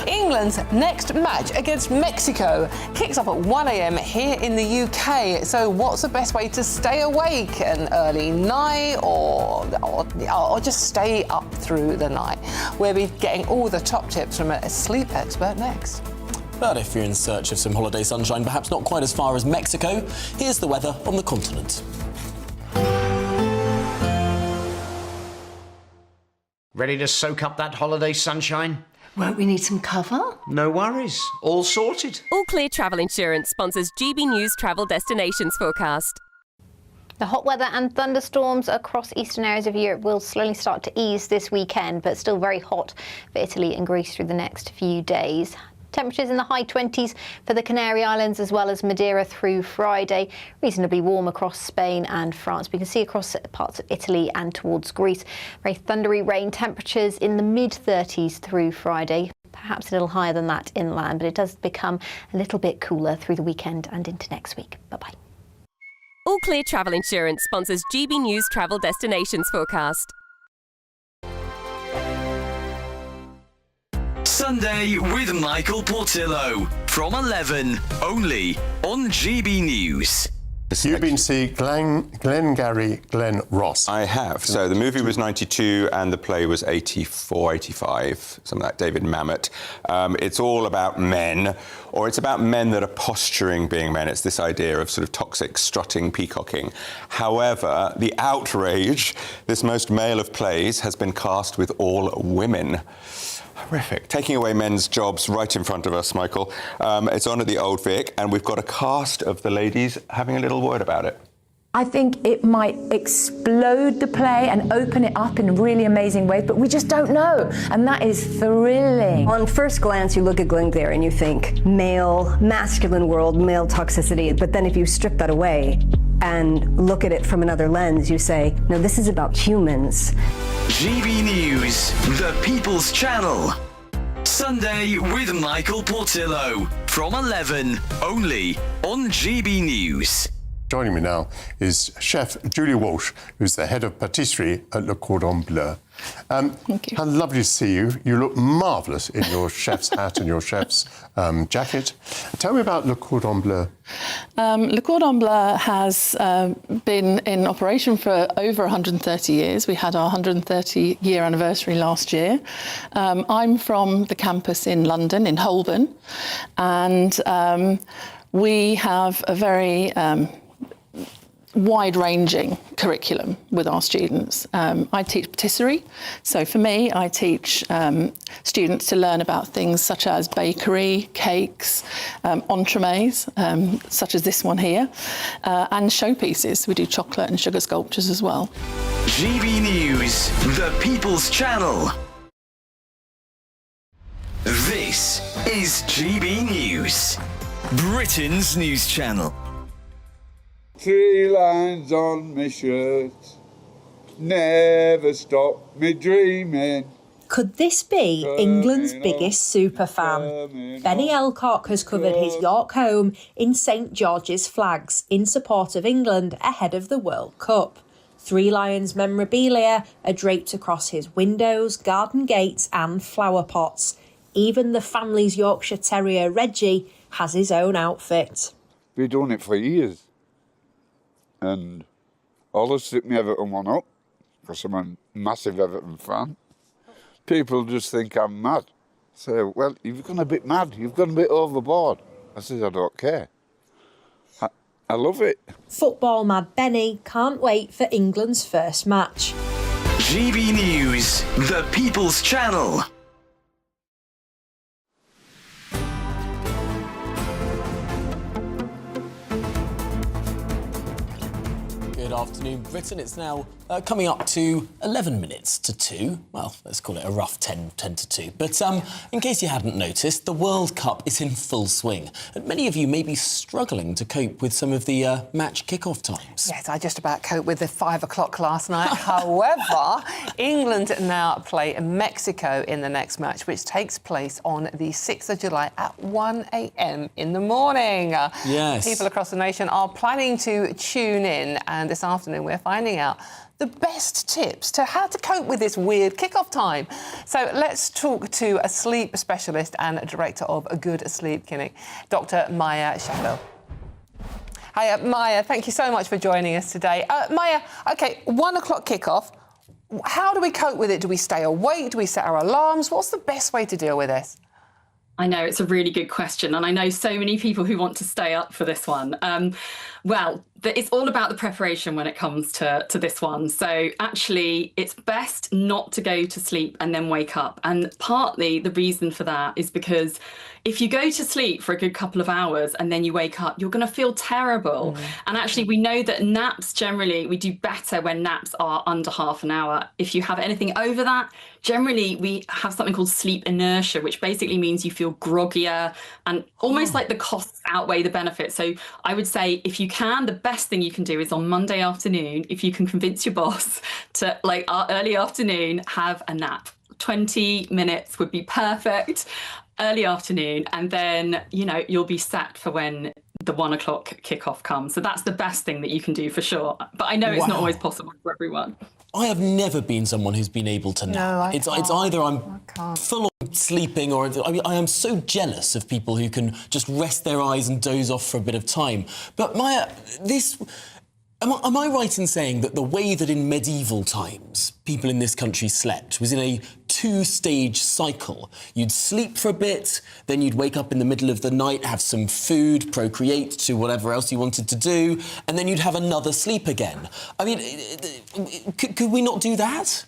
England's next match against Mexico kicks off at 1 a.m. here in the UK. So what's the best way to stay awake? An early night or just stay up through the night? We'll be getting all the top tips from a sleep expert next. But if you're in search of some holiday sunshine, perhaps not quite as far as Mexico, here's the weather on the continent. Ready to soak up that holiday sunshine? Won't we need some cover? No worries, all sorted. All Clear Travel Insurance sponsors GB News Travel Destinations Forecast. The hot weather and thunderstorms across eastern areas of Europe will slowly start to ease this weekend, but still very hot for Italy and Greece through the next few days. Temperatures in the high 20s for the Canary Islands as well as Madeira through Friday. Reasonably warm across Spain and France. We can see across parts of Italy and towards Greece. Very thundery rain temperatures in the mid-30s through Friday. Perhaps a little higher than that inland, but it does become a little bit cooler through the weekend and into next week. Bye-bye. All Clear Travel Insurance sponsors GB News Travel Destinations Forecast. Sunday with Michael Portillo from 11, only on GB News. You've been to see Glengarry Glen Ross. I have. So the movie was 92 and the play was 84, 85, something like David Mamet. It's all about men, or it's about men that are posturing being men. It's this idea of sort of toxic strutting, peacocking. However, the outrage, this most male of plays, has been cast with all women. Horrific. Taking away men's jobs right in front of us, Michael. It's on at the Old Vic, and we've got a cast of the ladies having a little word about it. I think it might explode the play and open it up in really amazing ways, but we just don't know. And that is thrilling. On first glance, you look at Glengarry and you think male, masculine world, male toxicity. But then if you strip that away and look at it from another lens, you say, no, this is about humans. GB News, the People's Channel. Sunday with Michael Portillo from 11, only on GB News. Joining me now is Chef Julia Walsh, who's the head of patisserie at Le Cordon Bleu. Thank you. How lovely to see you. You look marvellous in your chef's hat and your chef's jacket. Tell me about Le Cordon Bleu. Le Cordon Bleu has been in operation for over 130 years. We had our 130-year anniversary last year. I'm from the campus in London, in Holborn, and we have a very wide-ranging curriculum with our students. I teach patisserie, so for me, I teach students to learn about things such as bakery, cakes, entremets, such as this one here, and showpieces. We do chocolate and sugar sculptures as well. GB News, the People's Channel. This is GB News, Britain's news channel. 3 lines on my shirt, never stop me dreaming. Could this be England's biggest super fan? Benny Elcock has covered his York home in St George's flags in support of England ahead of the World Cup. 3 Lions memorabilia are draped across his windows, garden gates and flower pots. Even the family's Yorkshire Terrier Reggie has his own outfit. Been doing it for years. And always stick me Everton one up, because I'm a massive Everton fan. People just think I'm mad. Say, well, you've gone a bit mad, you've gone a bit overboard. I said, I don't care. I love it. Football mad Benny can't wait for England's first match. GB News, the People's Channel. Good afternoon, Britain. It's now coming up to 11 minutes to 2. Well, let's call it a rough 10 to 2. But in case you hadn't noticed, the World Cup is in full swing. And many of you may be struggling to cope with some of the match kick-off times. Yes, I just about coped with the 5 o'clock last night. However, England now play Mexico in the next match, which takes place on the 6th of July at 1 a.m. in the morning. Yes. People across the nation are planning to tune in, and this afternoon we're finding out the best tips to how to cope with this weird kick-off time. So let's talk to a sleep specialist and a director of a Good Sleep Clinic, Dr. Maya Shadow. Hi, Maya, thank you so much for joining us today. Maya, OK, 1 o'clock kick-off. How do we cope with it? Do we stay awake? Do we set our alarms? What's the best way to deal with this? I know, it's a really good question, and I know so many people who want to stay up for this one. Well, it's all about the preparation when it comes to this one. So actually, it's best not to go to sleep and then wake up. And partly the reason for that is because if you go to sleep for a good couple of hours and then you wake up, you're going to feel terrible. And actually, we know that naps, generally, we do better when naps are under half an hour. If you have anything over that, generally, we have something called sleep inertia, which basically means you feel groggier and almost like the costs outweigh the benefits. So I would say if you can, the best thing you can do is on Monday afternoon, if you can convince your boss to, like, early afternoon, have a nap. 20 minutes would be perfect. Early afternoon, and then, you know, you'll be set for when the 1 o'clock kickoff comes. So that's the best thing that you can do for sure. But I know it's not always possible for everyone. I have never been someone who's been able to nap. No, it's either I'm full on sleeping or I am so jealous of people who can just rest their eyes and doze off for a bit of time. But Maya, am I right in saying that the way that in medieval times people in this country slept was in a 2-stage cycle? You'd sleep for a bit, then you'd wake up in the middle of the night, have some food, procreate, do whatever else you wanted to do, and then you'd have another sleep again. I mean, could we not do that?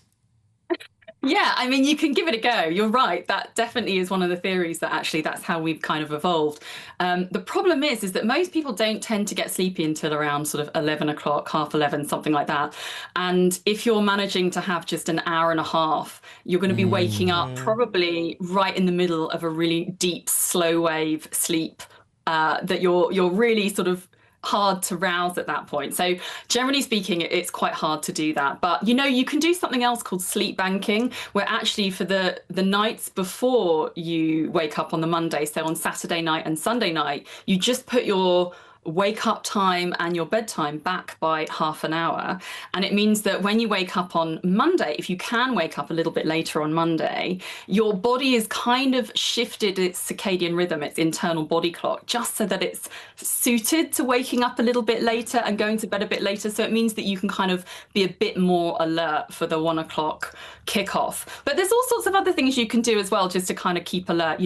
Yeah, I mean, you can give it a go. You're right. That definitely is one of the theories that actually that's how we've kind of evolved. The problem is that most people don't tend to get sleepy until around sort of 11 o'clock, half 11, something like that. And if you're managing to have just an hour and a half, you're going to be waking up probably right in the middle of a really deep, slow wave sleep that you're really sort of hard to rouse at that point. So generally speaking, it's quite hard to do that. But you can do something else called sleep banking, where actually for the nights before you wake up on the Monday, so on Saturday night and Sunday night, you just put your wake up time and your bedtime back by half an hour. And it means that when you wake up on Monday, if you can wake up a little bit later on Monday, your body is kind of shifted its circadian rhythm, its internal body clock, just so that it's suited to waking up a little bit later and going to bed a bit later. So it means that you can kind of be a bit more alert for the 1 o'clock kickoff. But there's all sorts of other things you can do as well, just to kind of keep alert.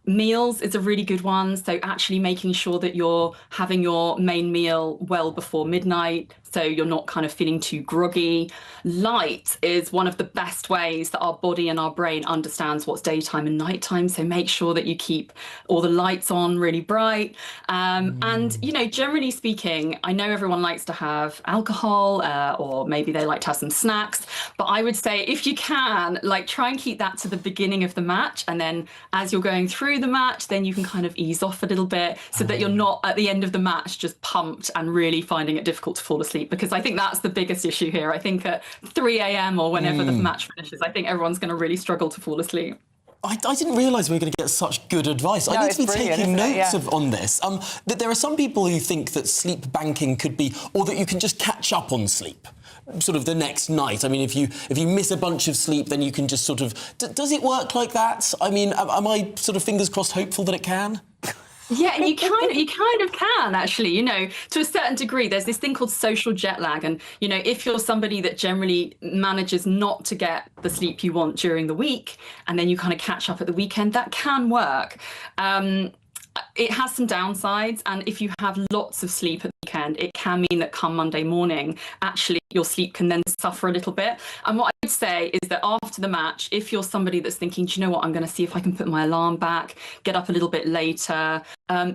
Meals is a really good one. So actually making sure that you're having your main meal well before midnight, so you're not kind of feeling too groggy. Light is one of the best ways that our body and our brain understands what's daytime and nighttime. So make sure that you keep all the lights on really bright. And, generally speaking, I know everyone likes to have alcohol or maybe they like to have some snacks. But I would say if you can, try and keep that to the beginning of the match. And then as you're going through the match, then you can kind of ease off a little bit so that you're not at the end of the match just pumped and really finding it difficult to fall asleep. Because I think that's the biggest issue here. I think at 3 a.m. or whenever the match finishes, I think everyone's going to really struggle to fall asleep. I didn't realise we were going to get such good advice. I need to be taking notes on this. That there are some people who think that sleep banking could be, or that you can just catch up on sleep sort of the next night. I mean, if you miss a bunch of sleep, then you can just sort of... does it work like that? I mean, am I sort of fingers crossed hopeful that it can? Yeah, you kind of can, actually, to a certain degree. There's this thing called social jet lag. And, if you're somebody that generally manages not to get the sleep you want during the week, and then you kind of catch up at the weekend, that can work. It has some downsides, and if you have lots of sleep at the weekend, it can mean that come Monday morning, actually your sleep can then suffer a little bit. And what I would say is that after the match, if you're somebody that's thinking, do you know what, I'm going to see if I can put my alarm back, get up a little bit later,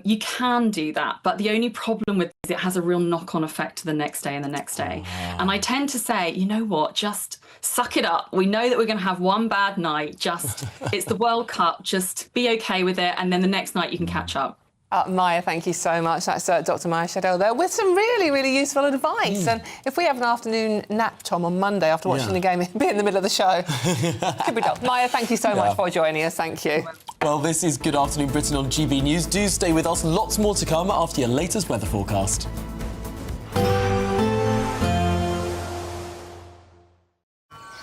you can do that. But the only problem with it is it has a real knock-on effect to the next day and the next day. And I tend to say, you know what, just suck it up. We know that we're going to have one bad night. It's the World Cup. Just be okay with it. And then the next night you can catch up. Maya, thank you so much. That's Dr. Maya Shadell there with some really, really useful advice. And if we have an afternoon nap, Tom, on Monday after watching the game, it'll be in the middle of the show. Could be done. Maya, thank you so much for joining us. Thank you. Well, this is Good Afternoon Britain on GB News. Do stay with us. Lots more to come after your latest weather forecast.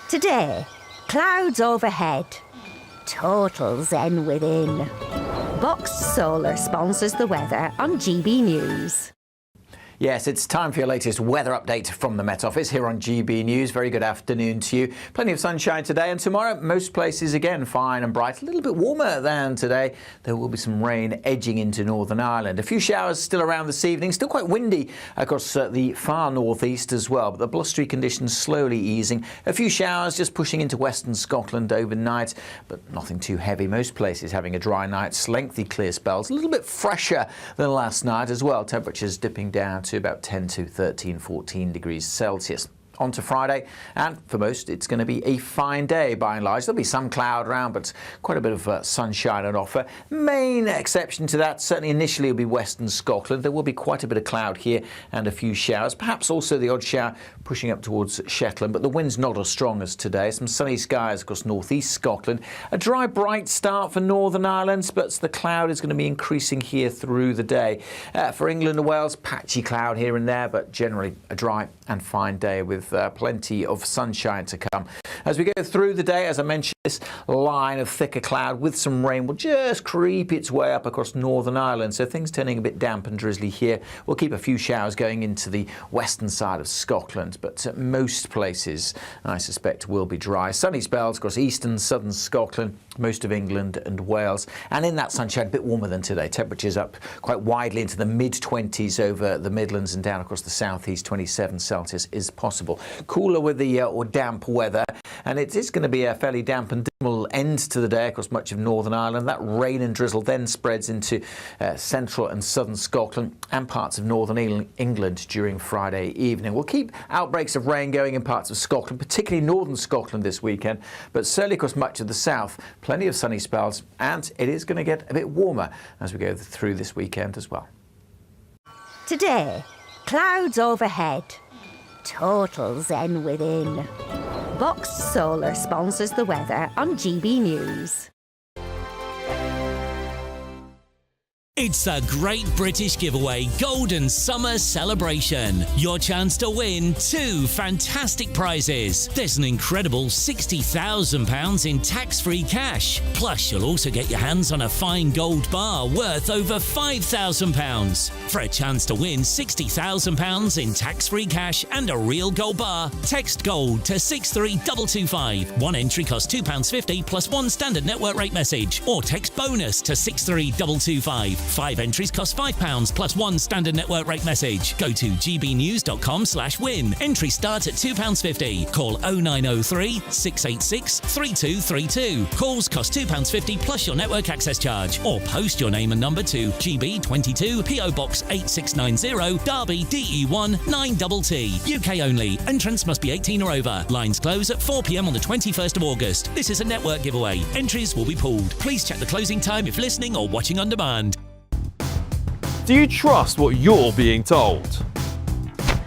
Today, clouds overhead. Total zen within. Boxed Solar sponsors the weather on GB News. Yes, it's time for your latest weather update from the Met Office here on GB News. Very good afternoon to you. Plenty of sunshine today, and tomorrow most places again fine and bright. A little bit warmer than today. There will be some rain edging into Northern Ireland. A few showers still around this evening. Still quite windy across the far northeast as well, but the blustery conditions slowly easing. A few showers just pushing into western Scotland overnight, but nothing too heavy. Most places having a dry night, lengthy clear spells. A little bit fresher than last night as well. Temperatures dipping down to about 10 to 13, 14 degrees Celsius. On to Friday, and for most it's going to be a fine day by and large. There'll be some cloud around, but quite a bit of sunshine on offer. Main exception to that, certainly initially, will be western Scotland. There will be quite a bit of cloud here and a few showers, perhaps also the odd shower pushing up towards Shetland, but the wind's not as strong as today. Some sunny skies across northeast Scotland. A dry, bright start for Northern Ireland, but the cloud is going to be increasing here through the day. For England and Wales, patchy cloud here and there, but generally a dry and fine day with plenty of sunshine to come. As we go through the day, as I mentioned, this line of thicker cloud with some rain will just creep its way up across Northern Ireland, so things turning a bit damp and drizzly here. We'll keep a few showers going into the western side of Scotland, but most places, I suspect, will be dry. Sunny spells across eastern, southern Scotland, most of England and Wales, and in that sunshine, a bit warmer than today. Temperatures up quite widely into the mid-20s over the Midlands and down across the southeast. 27 Celsius is possible. possible. Cooler with the or damp weather, and it is going to be a fairly damp and dismal end to the day across much of Northern Ireland. That rain and drizzle then spreads into central and southern Scotland and parts of northern England during Friday evening. We'll keep outbreaks of rain going in parts of Scotland, particularly northern Scotland this weekend, but certainly across much of the south, plenty of sunny spells, and it is going to get a bit warmer as we go through this weekend as well. Today, clouds overhead, total zen within. Boxed Solar sponsors the weather on GB News. It's a Great British Giveaway Golden Summer Celebration. Your chance to win 2 fantastic prizes. There's an incredible £60,000 in tax-free cash. Plus, you'll also get your hands on a fine gold bar worth over £5,000. For a chance to win £60,000 in tax-free cash and a real gold bar, text GOLD to 63225. One entry costs £2.50 plus one standard network rate message. Or text BONUS to 63225. 5 entries cost £5 plus one standard network rate message. Go to gbnews.com/win. Entry starts at £2.50. Call 0903 686 3232. Calls cost £2.50 plus your network access charge. Or post your name and number to GB22 PO Box 8690 Derby DE1 9TT. UK only. Entrance must be 18 or over. Lines close at 4 p.m. on the 21st of August. This is a network giveaway. Entries will be pulled. Please check the closing time if listening or watching on demand. Do you trust what you're being told?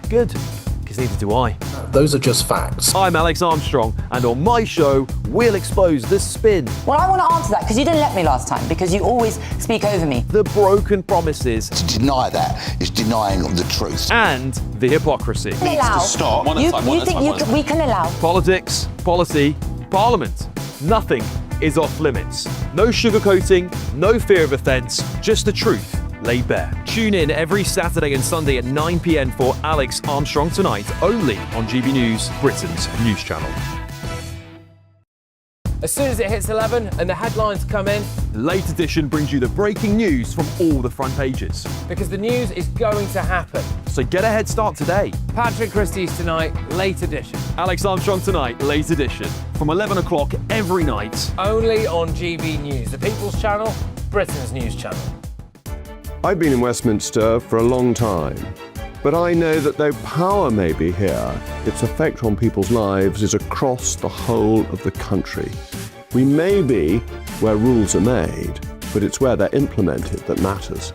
Good, because neither do I. Those are just facts. I'm Alex Armstrong, and on my show, we'll expose the spin. Well, I want to answer that because you didn't let me last time, because you always speak over me. The broken promises. To deny that is denying the truth. And the hypocrisy. Needs to stop. You think we can allow? Politics, policy, parliament. Nothing is off limits. No sugarcoating, no fear of offence, just the truth laid bare. Tune in every Saturday and Sunday at 9 p.m. for Alex Armstrong Tonight, only on GB News, Britain's news channel. As soon as it hits 11 and the headlines come in, Late Edition brings you the breaking news from all the front pages. because the news is going to happen. So get a head start today. Patrick Christie's Tonight, Late Edition. Alex Armstrong Tonight, Late Edition. From 11 o'clock every night. Only on GB News, the People's Channel, Britain's news channel. I've been in Westminster for a long time, but I know that though power may be here, its effect on people's lives is across the whole of the country. We may be where rules are made, but it's where they're implemented that matters.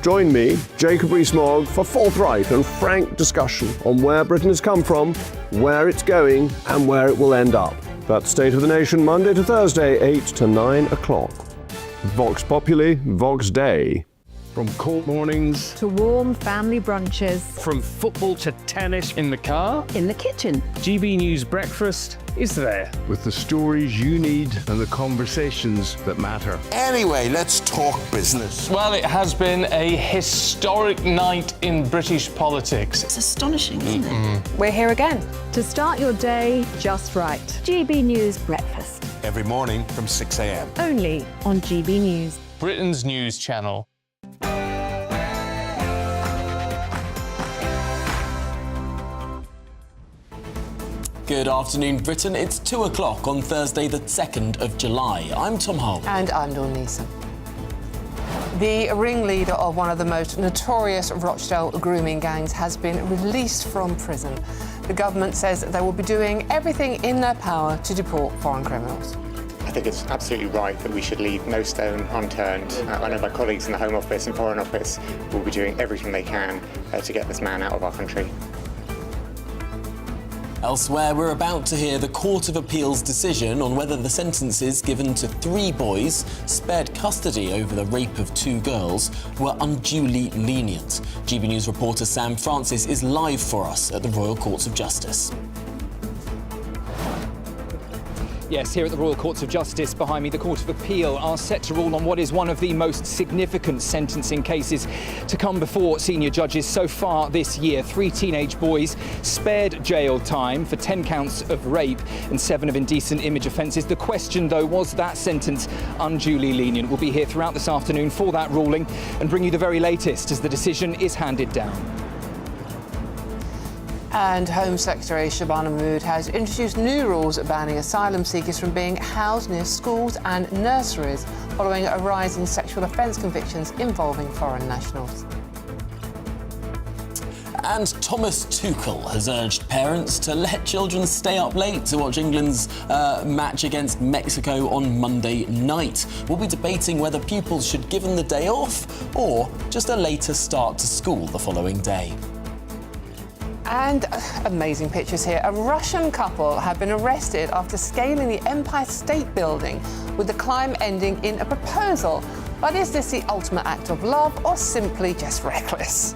Join me, Jacob Rees-Mogg, for forthright and frank discussion on where Britain has come from, where it's going, and where it will end up. That's State of the Nation, Monday to Thursday, 8 to 9 o'clock. Vox Populi, Vox Dei. From cold mornings to warm family brunches, from football to tennis in the car, in the kitchen. GB News Breakfast is there with the stories you need and the conversations that matter. Anyway, let's talk business. Well, it has been a historic night in British politics. It's astonishing, isn't it? We're here again to start your day just right. GB News Breakfast. Every morning from 6 a.m. Only on GB News. Britain's news channel. Good afternoon, Britain. It's 2 o'clock on Thursday, the 2nd of July. I'm Tom Hull. And I'm Dawn Neeson. The ringleader of one of the most notorious Rochdale grooming gangs has been released from prison. The government says they will be doing everything in their power to deport foreign criminals. I think it's absolutely right that we should leave no stone unturned. I know my colleagues in the Home Office and Foreign Office will be doing everything they can to get this man out of our country. Elsewhere, we're about to hear the Court of Appeal's decision on whether the sentences given to 3 boys spared custody over the rape of 2 girls were unduly lenient. GB News reporter Sam Francis is live for us at the Royal Courts of Justice. Yes, here at the Royal Courts of Justice behind me, the Court of Appeal are set to rule on what is one of the most significant sentencing cases to come before senior judges so far this year. 3 teenage boys spared jail time for 10 counts of rape and 7 of indecent image offences. The question, though, was that sentence unduly lenient? We'll be here throughout this afternoon for that ruling and bring you the very latest as the decision is handed down. And Home Secretary Shabana Mahmood has introduced new rules banning asylum seekers from being housed near schools and nurseries following a rise in sexual offence convictions involving foreign nationals. And Thomas Tuchel has urged parents to let children stay up late to watch England's match against Mexico on Monday night. We'll be debating whether pupils should give them the day off or just a later start to school the following day. And amazing pictures here. A Russian couple have been arrested after scaling the Empire State Building, with the climb ending in a proposal. But is this the ultimate act of love or simply just reckless?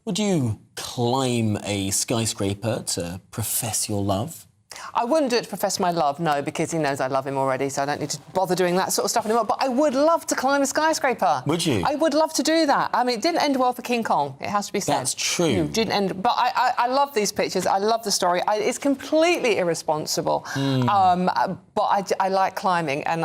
Would you climb a skyscraper to profess your love? I wouldn't do it to profess my love, no, because he knows I love him already, so I don't need to bother doing that sort of stuff anymore. But I would love to climb a skyscraper. Would you? I would love to do that. I mean, it didn't end well for King Kong, it has to be said. That's true. Didn't end... But I love these pictures. I love the story. It's completely irresponsible. But I like climbing, and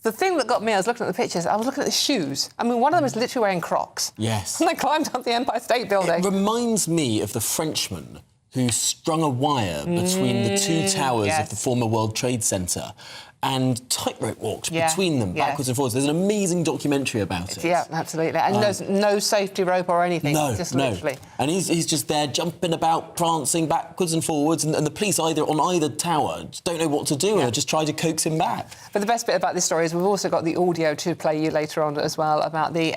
The thing that got me, I was looking at the pictures, I was looking at the shoes. I mean, one of them is literally wearing Crocs. Yes. And they climbed up the Empire State Building. It reminds me of the Frenchman who strung a wire between the two towers of the former World Trade Center and tightrope walked between them, backwards and forwards. There's an amazing documentary about it. Yeah, absolutely. And no safety rope or anything. No, just literally. And he's just there jumping about, prancing backwards and forwards, and the police on either tower just don't know what to do, and they just try to coax him back. But the best bit about this story is we've also got the audio to play you later on as well about the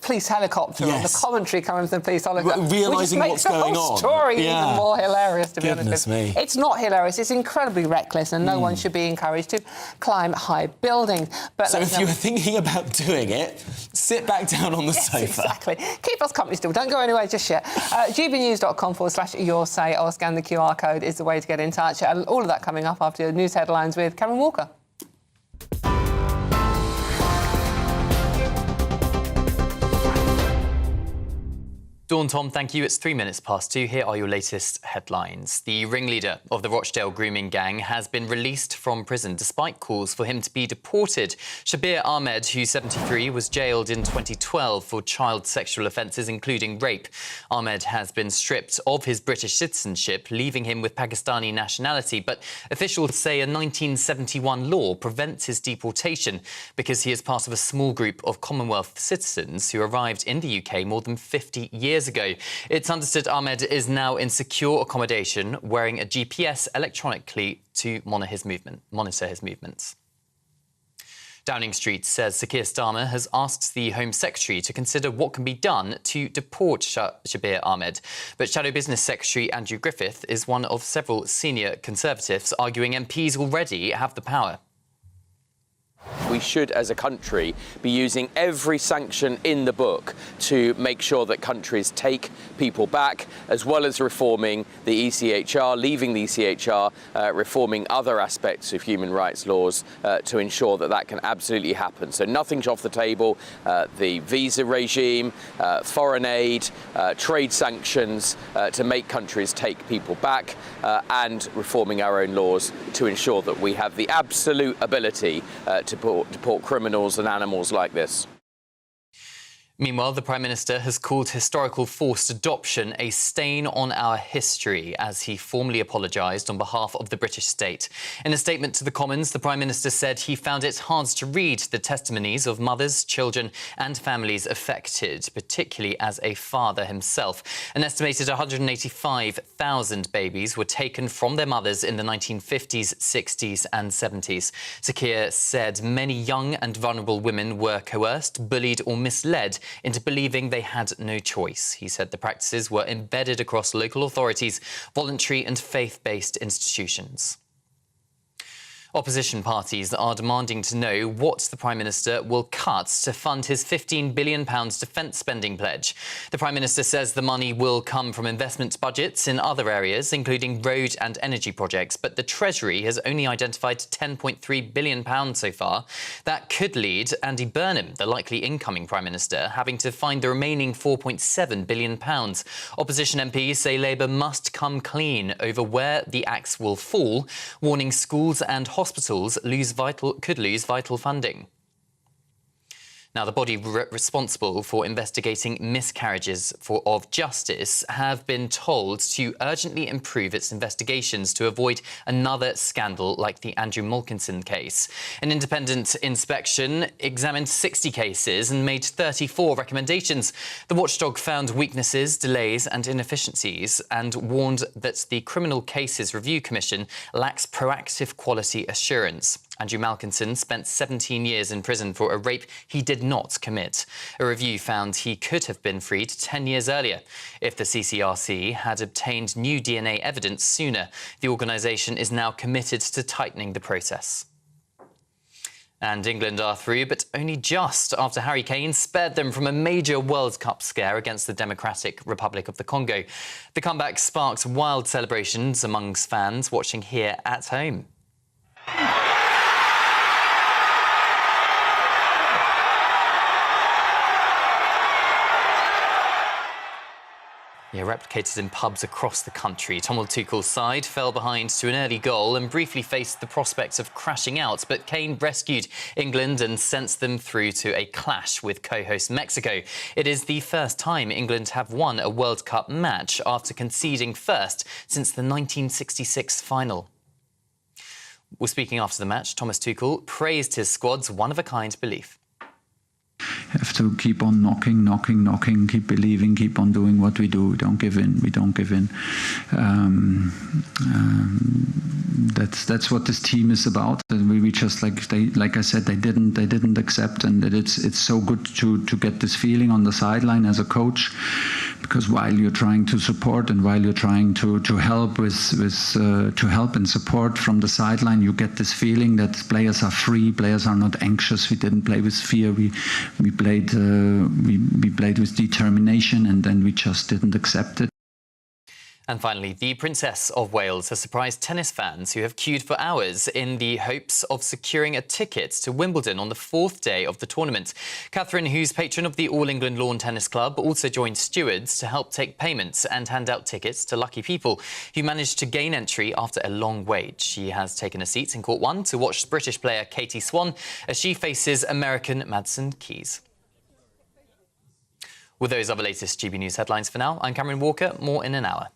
police helicopter and the commentary coming from the police helicopter. Realising what's going on. Which makes the whole story even more hilarious, to be honest with you. Goodness me. It's not hilarious, it's incredibly reckless, and no one should be encouraged to climb high buildings. But so if you were thinking about doing it, sit back down on the sofa. Exactly. Keep us company still. Don't go anywhere just yet. gbnews.com/your say or scan the QR code is the way to get in touch. All of that coming up after the news headlines with Karen Walker. Dawn, Tom, thank you. It's 2:03. Here are your latest headlines. The ringleader of the Rochdale grooming gang has been released from prison despite calls for him to be deported. Shabir Ahmed, who's 73, was jailed in 2012 for child sexual offences, including rape. Ahmed has been stripped of his British citizenship, leaving him with Pakistani nationality. But officials say a 1971 law prevents his deportation because he is part of a small group of Commonwealth citizens who arrived in the UK more than 50 years ago. It's understood Ahmed is now in secure accommodation, wearing a GPS electronically to monitor his movements. Downing Street says Sir Keir Starmer has asked the Home Secretary to consider what can be done to deport Shabir Ahmed. But Shadow Business Secretary Andrew Griffith is one of several senior Conservatives arguing MPs already have the power. We should, as a country, be using every sanction in the book to make sure that countries take people back, as well as reforming the ECHR, leaving the ECHR, reforming other aspects of human rights laws to ensure that that can absolutely happen. So nothing's off the table. The visa regime, foreign aid, trade sanctions to make countries take people back, and reforming our own laws to ensure that we have the absolute ability to deport criminals and animals like this. Meanwhile, the Prime Minister has called historical forced adoption a stain on our history as he formally apologised on behalf of the British state. In a statement to the Commons, the Prime Minister said he found it hard to read the testimonies of mothers, children and families affected, particularly as a father himself. An estimated 185,000 babies were taken from their mothers in the 1950s, 60s and 70s. Sir Keir said many young and vulnerable women were coerced, bullied or misled into believing they had no choice. He said the practices were embedded across local authorities, voluntary and faith-based institutions. Opposition parties are demanding to know what the Prime Minister will cut to fund his £15 billion defence spending pledge. The Prime Minister says the money will come from investment budgets in other areas, including road and energy projects, but the Treasury has only identified £10.3 billion so far. That could lead Andy Burnham, the likely incoming Prime Minister, having to find the remaining £4.7 billion. Opposition MPs say Labour must come clean over where the axe will fall, warning schools and hospitals could lose vital funding. Now, the body responsible for investigating miscarriages of justice have been told to urgently improve its investigations to avoid another scandal like the Andrew Mulkinson case. An independent inspection examined 60 cases and made 34 recommendations. The watchdog found weaknesses, delays and inefficiencies and warned that the Criminal Cases Review Commission lacks proactive quality assurance. Andrew Malkinson spent 17 years in prison for a rape he did not commit. A review found he could have been freed 10 years earlier if the CCRC had obtained new DNA evidence sooner. The organisation is now committed to tightening the process. And England are through, but only just after Harry Kane spared them from a major World Cup scare against the Democratic Republic of the Congo. The comeback sparked wild celebrations amongst fans watching here at home. Yeah, replicated in pubs across the country. Thomas Tuchel's side fell behind to an early goal and briefly faced the prospect of crashing out, but Kane rescued England and sent them through to a clash with co-host Mexico. It is the first time England have won a World Cup match after conceding first since the 1966 final. Well, speaking after the match, Thomas Tuchel praised his squad's one-of-a-kind belief. Have to keep on knocking, keep believing, keep on doing what we do. We don't give in. That's what this team is about. And we just like I said, they didn't accept, and it's so good to get this feeling on the sideline as a coach, because while you're trying to support and while you're trying to help to help and support from the sideline, you get this feeling that players are free, players are not anxious. We didn't play with fear. We played with determination, and then we just didn't accept it. And finally, the Princess of Wales has surprised tennis fans who have queued for hours in the hopes of securing a ticket to Wimbledon on the fourth day of the tournament. Catherine, who's patron of the All England Lawn Tennis Club, also joined stewards to help take payments and hand out tickets to lucky people who managed to gain entry after a long wait. She has taken a seat in Court 1 to watch British player Katie Swan as she faces American Madison Keys. With those other latest GB News headlines for now, I'm Cameron Walker. More in an hour.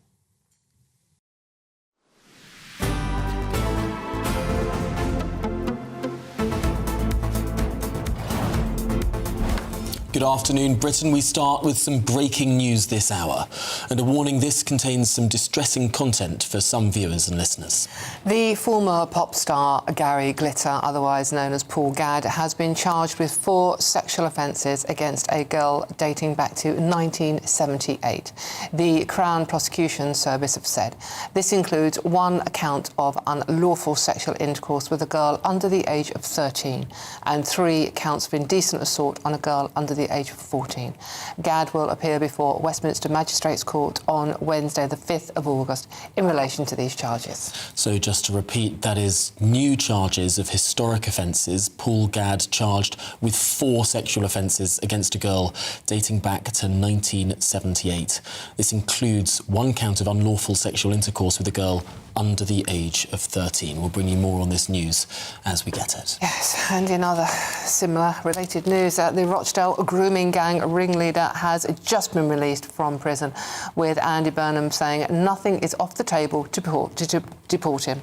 Good afternoon, Britain. We start with some breaking news this hour. And a warning, this contains some distressing content for some viewers and listeners. The former pop star Gary Glitter, otherwise known as Paul Gadd, has been charged with 4 sexual offences against a girl dating back to 1978. The Crown Prosecution Service have said this includes 1 account of unlawful sexual intercourse with a girl under the age of 13 and 3 counts of indecent assault on a girl under the age of 14. Gadd will appear before Westminster Magistrates Court on Wednesday, the 5th of August, in relation to these charges. So just to repeat, that is new charges of historic offences. Paul Gadd charged with 4 sexual offences against a girl dating back to 1978. This includes 1 count of unlawful sexual intercourse with a girl under the age of 13. We'll bring you more on this news as we get it. Yes, and in other similar related news, the Rochdale grooming gang ringleader has just been released from prison, with Andy Burnham saying nothing is off the table to deport him.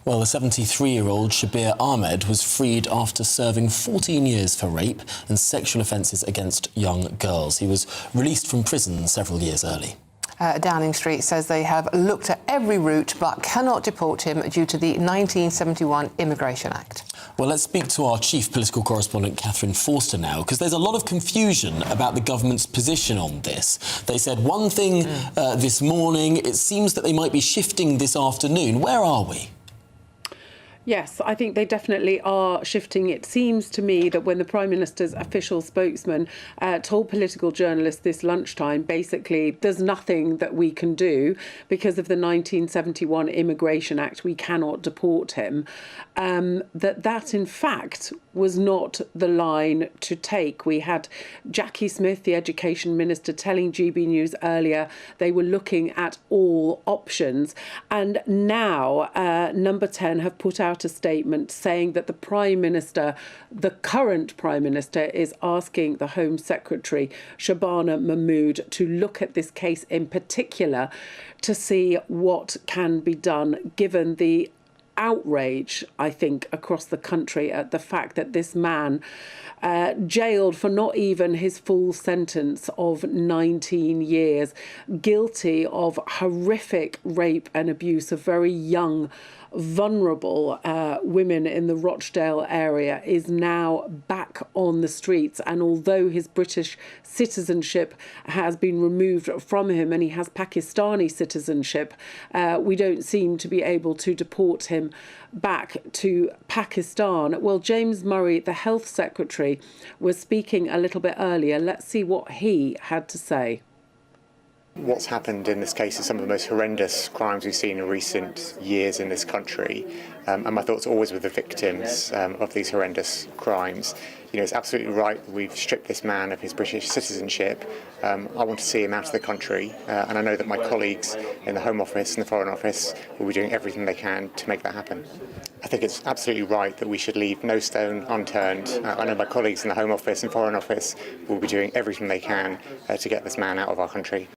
Well, the 73-year-old Shabir Ahmed was freed after serving 14 years for rape and sexual offences against young girls. He was released from prison several years early. Downing Street says they have looked at every route but cannot deport him due to the 1971 Immigration Act. Well, let's speak to our chief political correspondent, Catherine Forster, now, because there's a lot of confusion about the government's position on this. They said one thing this morning. It seems that they might be shifting this afternoon. Where are we? Yes, I think they definitely are shifting. It seems to me that when the Prime Minister's official spokesman told political journalists this lunchtime, basically, there's nothing that we can do because of the 1971 Immigration Act, we cannot deport him, that in fact was not the line to take. We had Jackie Smith, the Education Minister, telling GB News earlier they were looking at all options. And now Number 10 have put out a statement saying that the Prime Minister, the current Prime Minister, is asking the Home Secretary, Shabana Mahmood, to look at this case in particular to see what can be done, given the outrage, I think, across the country at the fact that this man, jailed for not even his full sentence of 19 years, guilty of horrific rape and abuse of very young, vulnerable women in the Rochdale area, is now back on the streets. And although his British citizenship has been removed from him and he has Pakistani citizenship, we don't seem to be able to deport him back to Pakistan. Well, James Murray, the Health Secretary, was speaking a little bit earlier. Let's see what he had to say. What's happened in this case is some of the most horrendous crimes we've seen in recent years in this country. And my thoughts are always with the victims of these horrendous crimes. You know, it's absolutely right that we've stripped this man of his British citizenship. I want to see him out of the country. And I know that my colleagues in the Home Office and the Foreign Office will be doing everything they can to make that happen. I think it's absolutely right that we should leave no stone unturned. I know my colleagues in the Home Office and Foreign Office will be doing everything they can to get this man out of our country.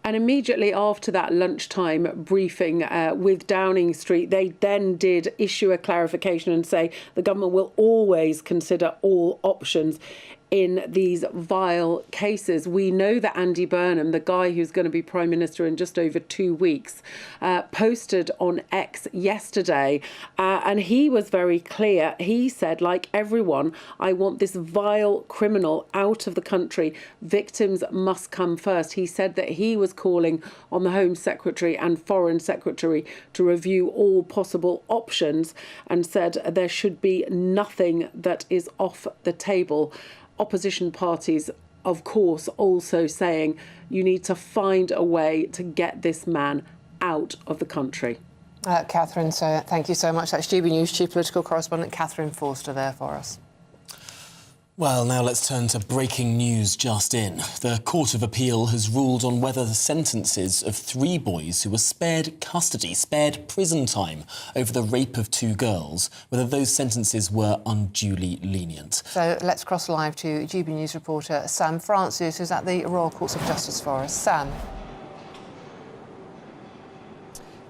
And immediately after that lunchtime briefing with Downing Street, they then did issue a clarification and say the government will always consider all options in these vile cases. We know that Andy Burnham, the guy who's going to be Prime Minister in just over 2 weeks, posted on X yesterday, and he was very clear. He said, like everyone, I want this vile criminal out of the country. Victims must come first. He said that he was calling on the Home Secretary and Foreign Secretary to review all possible options and said there should be nothing that is off the table. Opposition parties, of course, also saying you need to find a way to get this man out of the country. Catherine, so thank you so much. That's GB News Chief Political Correspondent Catherine Forster there for us. Well, now let's turn to breaking news just in. The Court of Appeal has ruled on whether the sentences of 3 boys who were spared custody, spared prison time over the rape of 2 girls, whether those sentences were unduly lenient. So let's cross live to GB News reporter Sam Francis, who's at the Royal Courts of Justice for us. Sam.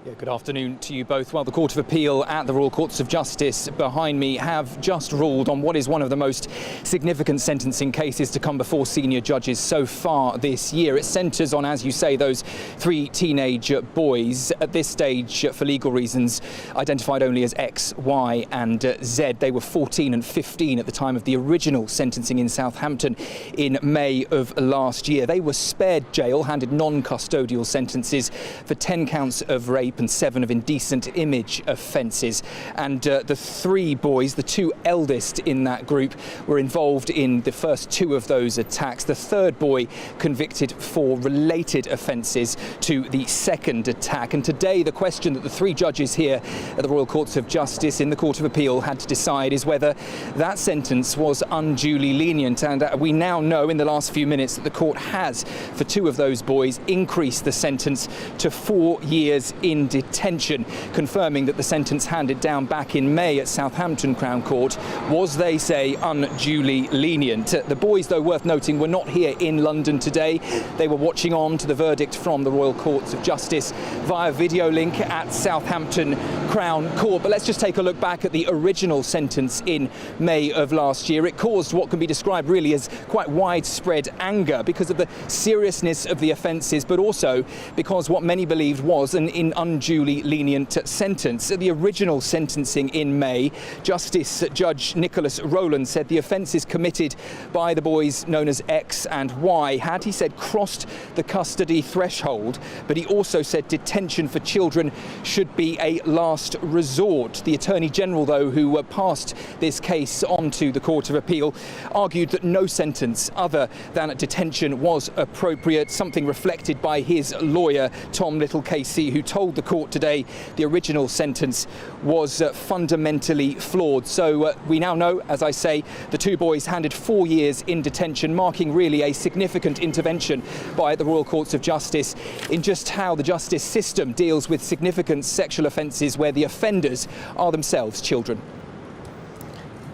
Yeah, good afternoon to you both. Well, the Court of Appeal at the Royal Courts of Justice behind me have just ruled on what is one of the most significant sentencing cases to come before senior judges so far this year. It centres on, as you say, those 3 teenage boys, at this stage, for legal reasons, identified only as X, Y and Z. They were 14 and 15 at the time of the original sentencing in Southampton in May of last year. They were spared jail, handed non-custodial sentences for 10 counts of rape and 7 of indecent image offences. And the 3 boys, the 2 eldest in that group, were involved in the first 2 of those attacks. The 3rd boy convicted for related offences to the 2nd attack. And today the question that the 3 judges here at the Royal Courts of Justice in the Court of Appeal had to decide is whether that sentence was unduly lenient. And we now know in the last few minutes that the court has, for 2 of those boys, increased the sentence to 4 years in detention, confirming that the sentence handed down back in May at Southampton Crown Court was, they say, unduly lenient. The boys, though worth noting, were not here in London today. They were watching on to the verdict from the Royal Courts of Justice via video link at Southampton Crown Court. But let's just take a look back at the original sentence in May of last year. It caused what can be described really as quite widespread anger because of the seriousness of the offences, but also because what many believed was an unduly lenient sentence. At the original sentencing in May, Justice Judge Nicholas Rowland said the offences committed by the boys known as X and Y had, he said, crossed the custody threshold, but he also said detention for children should be a last resort. The Attorney General, though, who passed this case on to the Court of Appeal, argued that no sentence other than detention was appropriate, something reflected by his lawyer, Tom Little KC, who told the court today the original sentence was fundamentally flawed. So we now know, as I say, the two boys handed 4 years in detention, marking really a significant intervention by the Royal Courts of Justice in just how the justice system deals with significant sexual offences where the offenders are themselves children.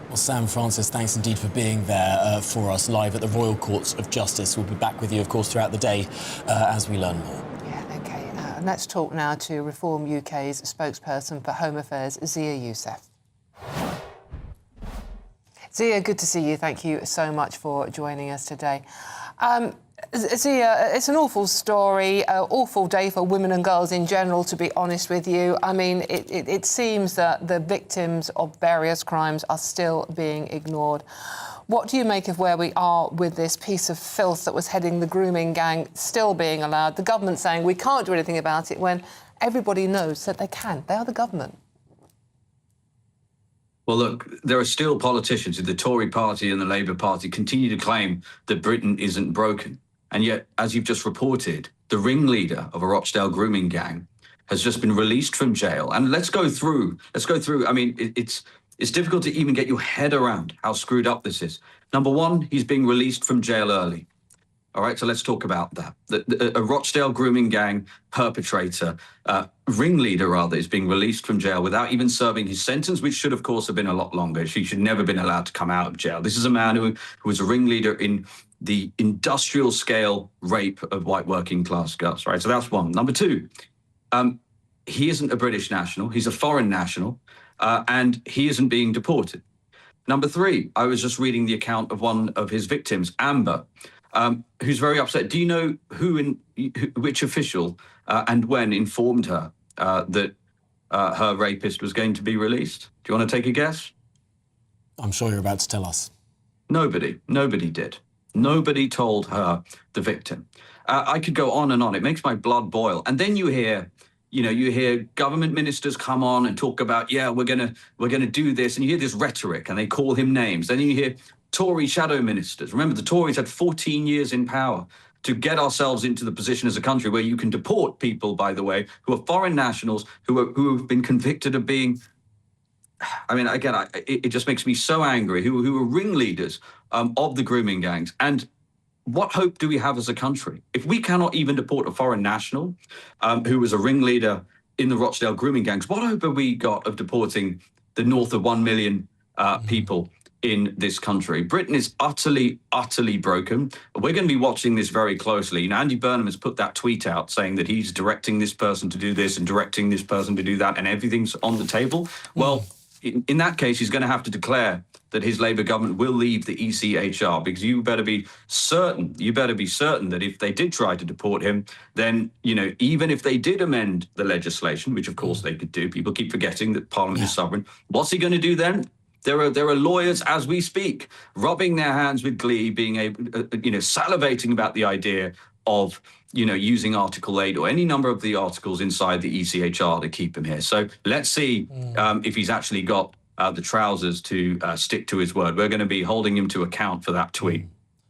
Well, Sam Francis, thanks indeed for being there for us live at the Royal Courts of Justice. We'll be back with you, of course, throughout the day as we learn more. Yeah, OK. And let's talk now to Reform UK's spokesperson for Home Affairs, Zia Youssef. Zia, good to see you. Thank you so much for joining us today. Zia, it's an awful story, awful day for women and girls in general, to be honest with you. I mean, it seems that the victims of various crimes are still being ignored. What do you make of where we are with this piece of filth that was heading the grooming gang still being allowed? The government saying we can't do anything about it when everybody knows that they can. They are the government. Well, look, there are still politicians in the Tory party and the Labour Party continue to claim that Britain isn't broken. And yet, as you've just reported, the ringleader of a Rochdale grooming gang has just been released from jail. And let's go through. I mean, it's difficult to even get your head around how screwed up this is. Number one, he's being released from jail early. All right, so let's talk about that. A Rochdale grooming gang perpetrator, ringleader rather, is being released from jail without even serving his sentence, which should, of course, have been a lot longer. She should never have been allowed to come out of jail. This is a man who was a ringleader in the industrial scale rape of white working class girls, right? So that's one. Number two, he isn't a British national. He's a foreign national, and he isn't being deported. Number three, I was just reading the account of one of his victims, Amber, who's very upset. Do you know which official and when informed her that her rapist was going to be released? Do you want to take a guess? I'm sure you're about to tell us. Nobody did. Nobody told her, the victim. I could go on and on. It makes my blood boil. And then you hear government ministers come on and talk about, yeah, we're gonna do this, and you hear this rhetoric, and they call him names. Then you hear Tory shadow ministers. Remember, the Tories had 14 years in power to get ourselves into the position as a country where you can deport people, by the way, who are foreign nationals, who have been convicted of being. I mean, again, it just makes me so angry. Who are ringleaders of the grooming gangs, and what hope do we have as a country if we cannot even deport a foreign national who was a ringleader in the Rochdale grooming gangs? What hope have we got of deporting the north of 1 million people in this country? Britain is utterly, utterly broken. We're going to be watching this very closely. You know, Andy Burnham has put that tweet out saying that he's directing this person to do this and directing this person to do that, and everything's on the table. Well, in that case, he's going to have to declare that his Labour government will leave the ECHR, because you better be certain that if they did try to deport him, then, you know, even if they did amend the legislation, which of course they could do, people keep forgetting that Parliament is sovereign, what's he going to do then? There are lawyers as we speak, rubbing their hands with glee, being able, salivating about the idea of, using Article 8 or any number of the articles inside the ECHR to keep him here. So let's see if he's actually got the trousers to stick to his word. We're going to be holding him to account for that tweet.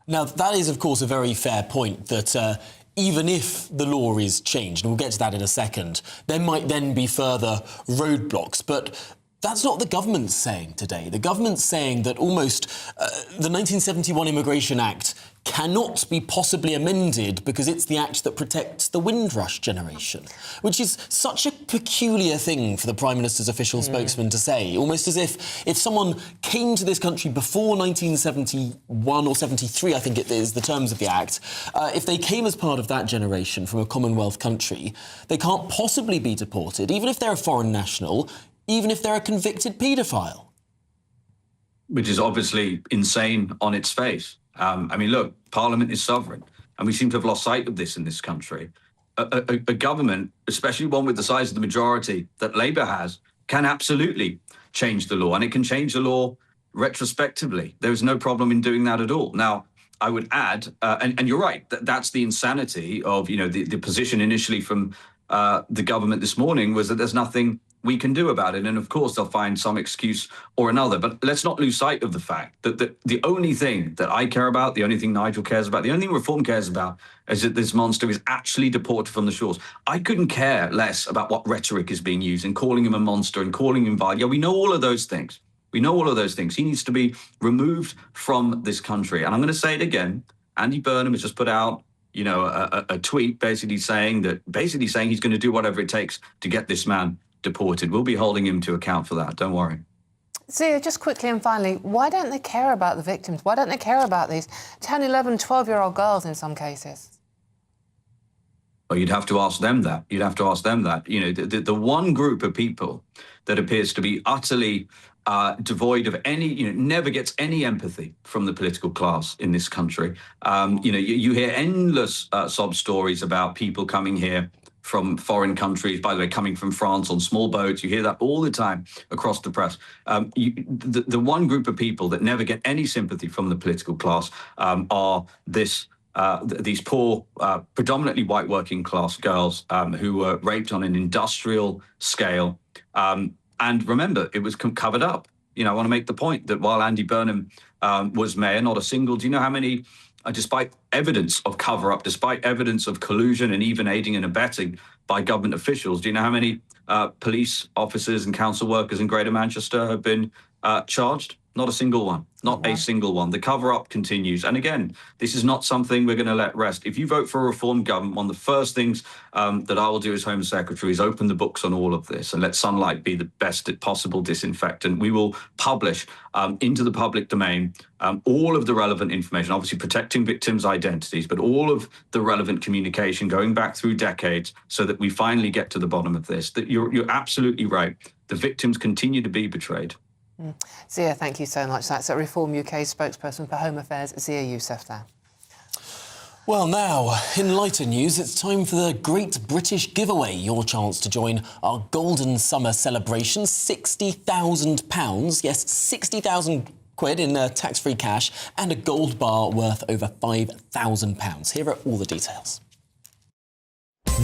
Now, that is, of course, a very fair point, that even if the law is changed, and we'll get to that in a second, there might then be further roadblocks. But that's not what the government's saying today. The government's saying that almost the 1971 Immigration Act cannot be possibly amended because it's the act that protects the Windrush generation, which is such a peculiar thing for the Prime Minister's official spokesman to say, almost as if someone came to this country before 1971 or 73, I think it is, the terms of the Act, if they came as part of that generation from a Commonwealth country, they can't possibly be deported, even if they're a foreign national, even if they're a convicted paedophile. Which is obviously insane on its face. Look, Parliament is sovereign, and we seem to have lost sight of this in this country. a government, especially one with the size of the majority that Labour has, can absolutely change the law, and it can change the law retrospectively. There is no problem in doing that at all. Now, I would add, and you're right, that's the insanity of, the position initially from the government this morning was that there's nothing we can do about it. And of course, they'll find some excuse or another. But let's not lose sight of the fact that the only thing that I care about, the only thing Nigel cares about, the only thing Reform cares about is that this monster is actually deported from the shores. I couldn't care less about what rhetoric is being used and calling him a monster and calling him vile. Yeah, we know all of those things. We know all of those things. He needs to be removed from this country. And I'm going to say it again. Andy Burnham has just put out, a tweet basically saying he's going to do whatever it takes to get this man deported. We'll be holding him to account for that. Don't worry. Zia, just quickly and finally, why don't they care about the victims? Why don't they care about these 10, 11, 12-year-old girls in some cases? Well, you'd have to ask them that. The one group of people that appears to be utterly devoid of any, never gets any empathy from the political class in this country. You hear endless sob stories about people coming here from foreign countries, by the way, coming from France on small boats. You hear that all the time across the press. The one group of people that never get any sympathy from the political class are these poor, predominantly white working class girls who were raped on an industrial scale. And remember, it was covered up. I want to make the point that while Andy Burnham was mayor, not a single, do you know how many, despite evidence of cover-up, despite evidence of collusion and even aiding and abetting by government officials, do you know how many police officers and council workers in Greater Manchester have been charged? Not a single one. Not a single one. The cover-up continues. And again, this is not something we're going to let rest. If you vote for a Reform government, one of the first things that I will do as Home Secretary is open the books on all of this and let sunlight be the best possible disinfectant. We will publish into the public domain all of the relevant information, obviously protecting victims' identities, but all of the relevant communication going back through decades so that we finally get to the bottom of this. That you're absolutely right. The victims continue to be betrayed. Zia, thank you so much. That's Reform UK spokesperson for Home Affairs, Zia Youssef there. Well, now, in lighter news, it's time for the Great British Giveaway. Your chance to join our Golden Summer celebration. £60,000. Yes, 60,000 quid in tax-free cash and a gold bar worth over £5,000. Here are all the details.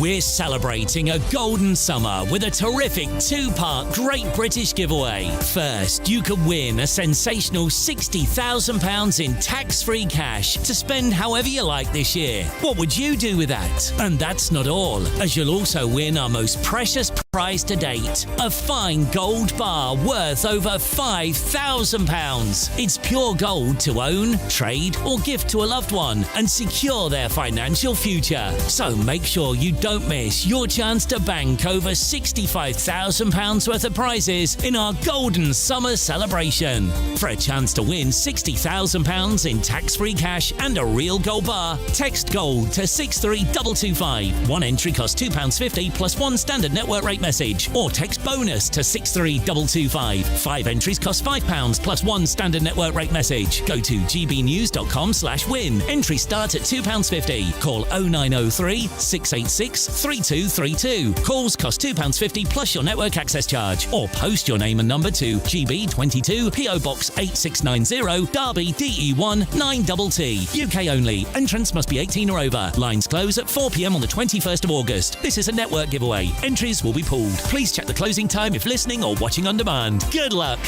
We're celebrating a golden summer with a terrific two-part Great British Giveaway. First, you could win a sensational £60,000 in tax-free cash to spend however you like this year. What would you do with that? And that's not all, as you'll also win our most precious prize to date, a fine gold bar worth over £5,000. It's pure gold to own, trade or gift to a loved one and secure their financial future. So make sure you don't miss your chance to bank over £65,000 worth of prizes in our Golden Summer celebration. For a chance to win £60,000 in tax-free cash and a real gold bar, text GOLD to 63225. One entry costs £2.50 plus one standard network rate message, or text BONUS to 63225. 5 entries cost £5 plus one standard network rate message. Go to gbnews.com/win. Entries start at £2.50. Call 0903 686 3232. Calls cost £2.50 plus your network access charge, or post your name and number to GB22 PO Box 8690 Derby DE1 9TT. UK only. Entrants must be 18 or over. Lines close at 4 p.m. on the 21st of August. This is a network giveaway. Entries will be pulled. Please check the closing time if listening or watching on demand. Good luck.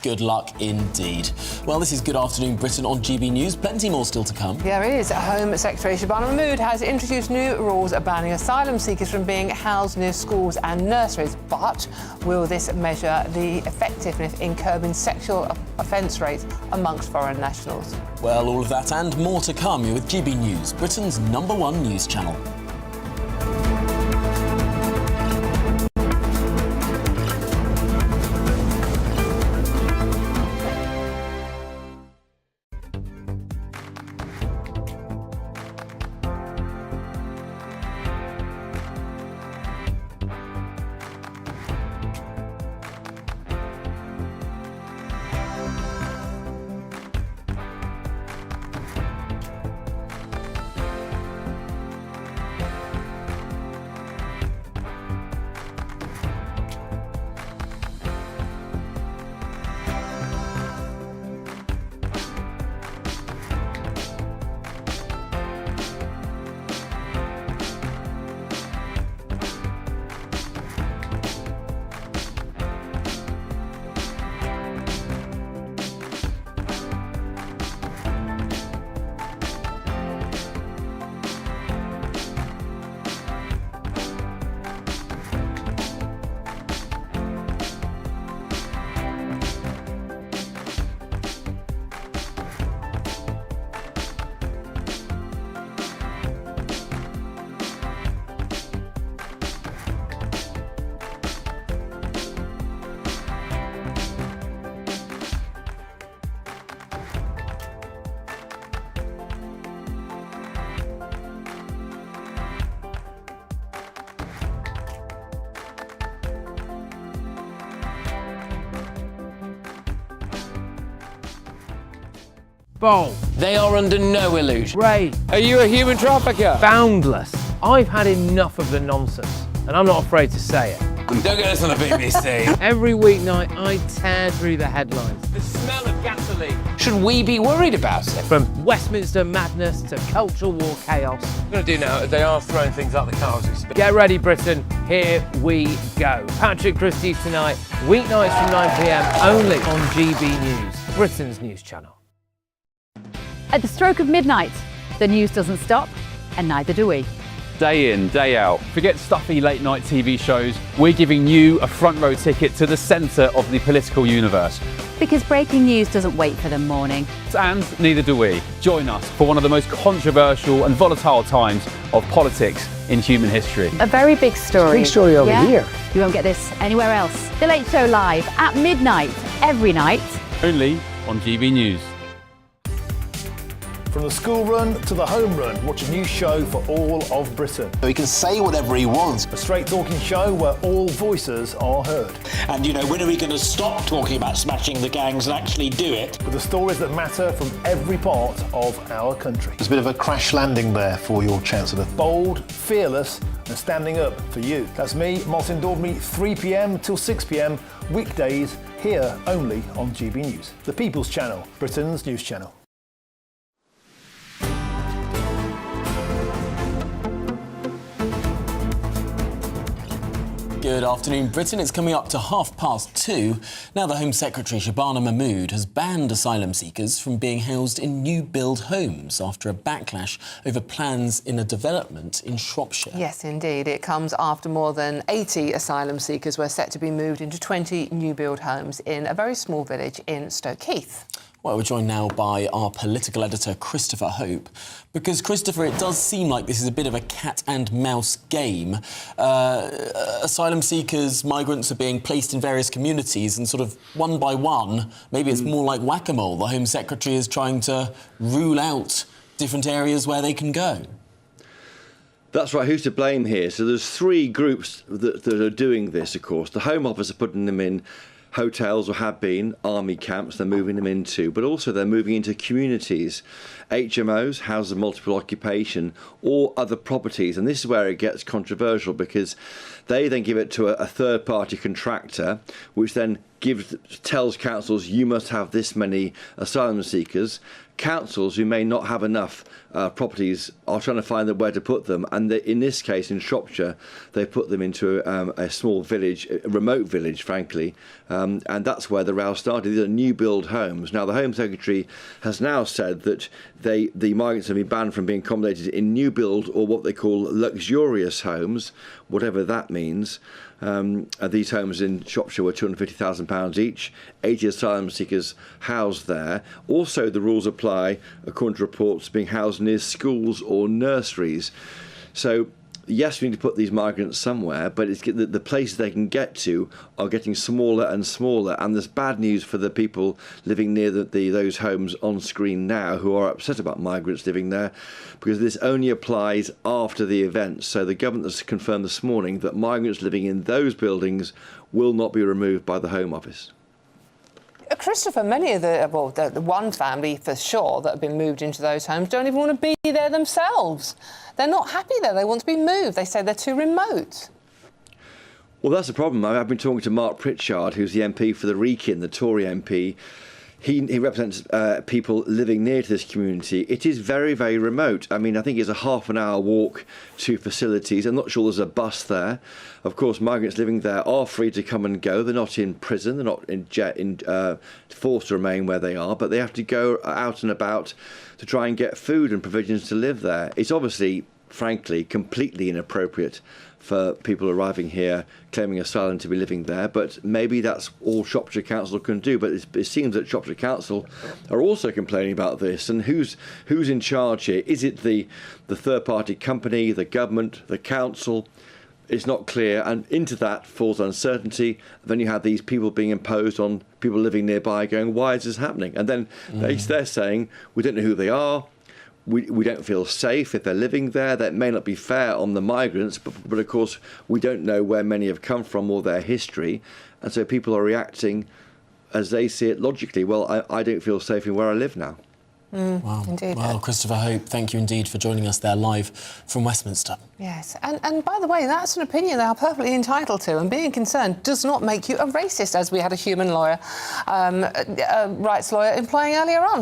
Good luck indeed. Well, this is Good Afternoon Britain on GB News. Plenty more still to come. There is. Home Secretary Shabana Mahmood has introduced new rules banning asylum seekers from being housed near schools and nurseries. But will this measure the effectiveness in curbing sexual offence rates amongst foreign nationals? Well, all of that and more to come. You're with GB News, Britain's #1 news channel. Bold. They are under no illusion. Brave. Are you a human trafficker? Boundless. I've had enough of the nonsense, and I'm not afraid to say it. Don't get this on the BBC. Every weeknight, I tear through the headlines. The smell of gasoline. Should we be worried about it? From Westminster madness to cultural war chaos. I'm going to do now, they are throwing things out the car as we speak. Get ready, Britain. Here we go. Patrick Christie's tonight, weeknights from 9 p.m, only on GB News, Britain's news channel. At the stroke of midnight, the news doesn't stop, and neither do we. Day in, day out. Forget stuffy late night TV shows. We're giving you a front row ticket to the centre of the political universe. Because breaking news doesn't wait for the morning. And neither do we. Join us for one of the most controversial and volatile times of politics in human history. A very big story. Big story over here. You won't get this anywhere else. The Late Show live at midnight, every night. Only on GB News. From the school run to the home run, watch a new show for all of Britain. He can say whatever he wants. A straight talking show where all voices are heard. And, you know, when are we going to stop talking about smashing the gangs and actually do it? With the stories that matter from every part of our country. There's a bit of a crash landing there for your Chancellor. Bold, fearless and standing up for you. That's me, Martin Daubney, 3 p.m. till 6 p.m, weekdays, here only on GB News. The People's Channel, Britain's news channel. Good afternoon, Britain. It's coming up to 2:30. Now, the Home Secretary, Shabana Mahmood, has banned asylum seekers from being housed in new-build homes after a backlash over plans in a development in Shropshire. Yes, indeed. It comes after more than 80 asylum seekers were set to be moved into 20 new-build homes in a very small village in Stoke Heath. Well, we're joined now by our political editor, Christopher Hope, because, Christopher, it does seem like this is a bit of a cat-and-mouse game. Asylum seekers, migrants are being placed in various communities and sort of one by one, maybe it's more like whack-a-mole, the Home Secretary is trying to rule out different areas where they can go. That's right, who's to blame here? So there's three groups that are doing this, of course. The Home Office are putting them in hotels, or have been, army camps they're moving them into, but also they're moving into communities, HMOs, houses of multiple occupation, or other properties. And this is where it gets controversial, because they then give it to a third-party contractor, which then tells councils, you must have this many asylum seekers. Councils who may not have enough properties are trying to find where to put them, and in this case in Shropshire they put them into a small village, a remote village frankly, and that's where the row started. These are new build homes. Now the Home Secretary has now said that the migrants have been banned from being accommodated in new build, or what they call luxurious homes, whatever that means. These homes in Shropshire were £250,000 each, 80 asylum seekers housed there. Also, the rules apply, according to reports, being housed near schools or nurseries. So, yes, we need to put these migrants somewhere, but it's the places they can get to are getting smaller and smaller. And there's bad news for the people living near those homes on screen now, who are upset about migrants living there, because this only applies after the event. So the government has confirmed this morning that migrants living in those buildings will not be removed by the Home Office. Christopher, many of the one family for sure that have been moved into those homes don't even want to be there themselves. They're not happy there. They want to be moved. They say they're too remote. Well, that's the problem. I've been talking to Mark Pritchard, who's the MP for the Wrekin, the Tory MP. He represents people living near to this community. It is very, very remote. I mean, I think it's a half-an-hour walk to facilities. I'm not sure there's a bus there. Of course, migrants living there are free to come and go. They're not in prison. They're not forced to remain where they are, but they have to go out and about to try and get food and provisions to live there. It's obviously, frankly, completely inappropriate for people arriving here claiming asylum to be living there, but maybe that's all Shropshire Council can do. But it seems that Shropshire Council are also complaining about this. And who's in charge here? Is it the third-party company, the government, the council? It's not clear, and into that falls uncertainty. Then you have these people being imposed on people living nearby going, why is this happening? And then they're saying, we don't know who they are. We don't feel safe if they're living there. That may not be fair on the migrants, but of course we don't know where many have come from or their history. And so people are reacting as they see it logically. Well, I don't feel safe in where I live now. Wow. Indeed. Well, Christopher Hope, thank you indeed for joining us there live from Westminster. Yes, and by the way, that's an opinion they are perfectly entitled to, and being concerned does not make you a racist, as we had a human lawyer, rights lawyer, implying earlier on.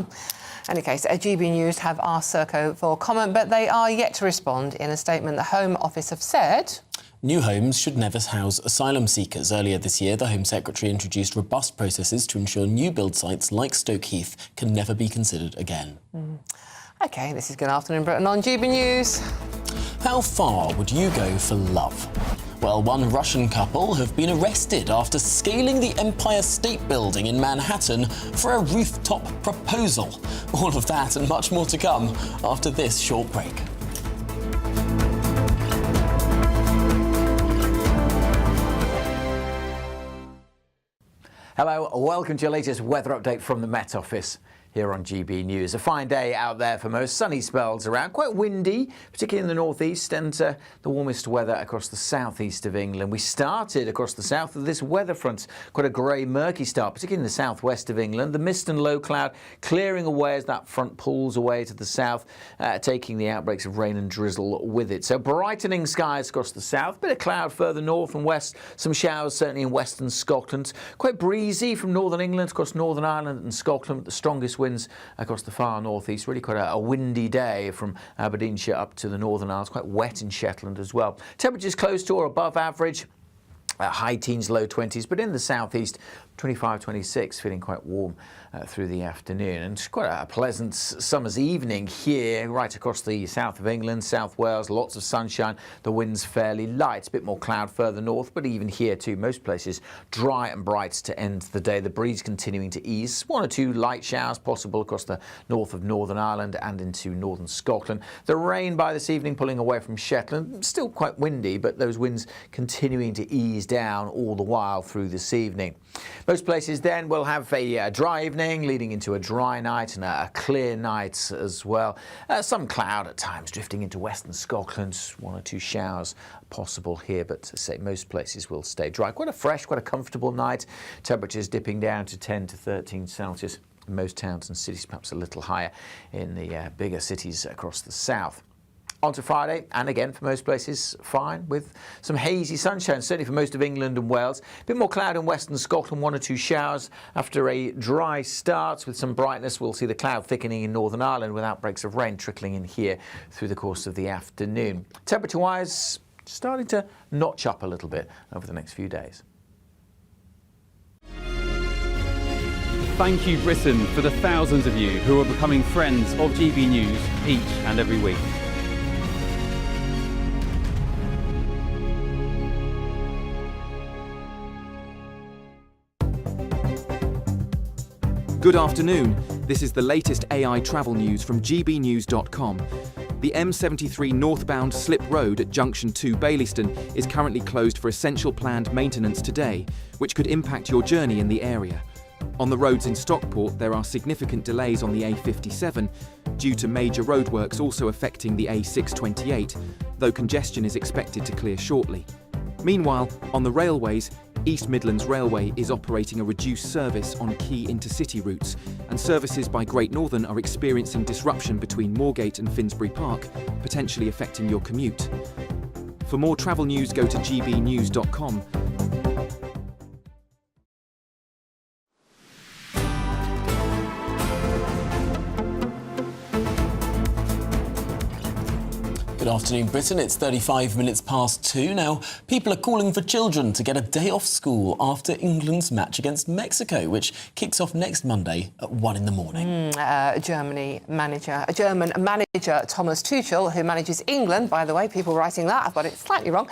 In any case, GB News have asked Serco for comment, but they are yet to respond. In a statement, the Home Office have said... New homes should never house asylum seekers. Earlier this year, the Home Secretary introduced robust processes to ensure new build sites like Stoke Heath can never be considered again. OK, this is Good Afternoon Britain on GB News. How far would you go for love? Well, one Russian couple have been arrested after scaling the Empire State Building in Manhattan for a rooftop proposal. All of that and much more to come after this short break. Hello, welcome to your latest weather update from the Met Office here on GB News. A fine day out there for most, sunny spells around, quite windy, particularly in the northeast, and the warmest weather across the southeast of England. We started across the south of this weather front, quite a grey, murky start, particularly in the southwest of England. The mist and low cloud clearing away as that front pulls away to the south, taking the outbreaks of rain and drizzle with it. So brightening skies across the south, bit of cloud further north and west, some showers certainly in western Scotland. Quite breezy from northern England across Northern Ireland and Scotland, the strongest winds across the far northeast. Really quite a windy day from Aberdeenshire up to the Northern Isles. Quite wet in Shetland as well. Temperatures close to or above average. High teens, low 20s, but in the southeast, 25, 26, feeling quite warm through the afternoon. And quite a pleasant summer's evening here, right across the south of England, South Wales, lots of sunshine. The wind's fairly light, a bit more cloud further north, but even here too, most places dry and bright to end the day. The breeze continuing to ease. One or two light showers possible across the north of Northern Ireland and into northern Scotland. The rain by this evening pulling away from Shetland, still quite windy, but those winds continuing to ease down all the while through this evening. Most places then will have a dry evening leading into a dry night and a clear night as well. Some cloud at times drifting into western Scotland, one or two showers possible here, but as I say, most places will stay dry. Quite a fresh, quite a comfortable night. Temperatures dipping down to 10 to 13 Celsius in most towns and cities, perhaps a little higher in the bigger cities across the south. On to Friday, and again for most places fine, with some hazy sunshine, certainly for most of England and Wales. A bit more cloud in western Scotland, one or two showers after a dry start with some brightness. We'll see the cloud thickening in Northern Ireland with outbreaks of rain trickling in here through the course of the afternoon. Temperature-wise, starting to notch up a little bit over the next few days. Thank you, Britain, for the thousands of you who are becoming friends of GB News each and every week. Good afternoon. This is the latest AI travel news from GBNews.com. The M73 northbound slip road at Junction 2 Baillieston is currently closed for essential planned maintenance today, which could impact your journey in the area. On the roads in Stockport, there are significant delays on the A57 due to major roadworks also affecting the A628, though congestion is expected to clear shortly. Meanwhile, on the railways, East Midlands Railway is operating a reduced service on key intercity routes, and services by Great Northern are experiencing disruption between Moorgate and Finsbury Park, potentially affecting your commute. For more travel news, go to gbnews.com. Good afternoon, Britain. It's 35 minutes past 2. Now, people are calling for children to get a day off school after England's match against Mexico, which kicks off next Monday at 1 in the morning. German manager Thomas Tuchel, who manages England, by the way, people writing that, I've got it slightly wrong,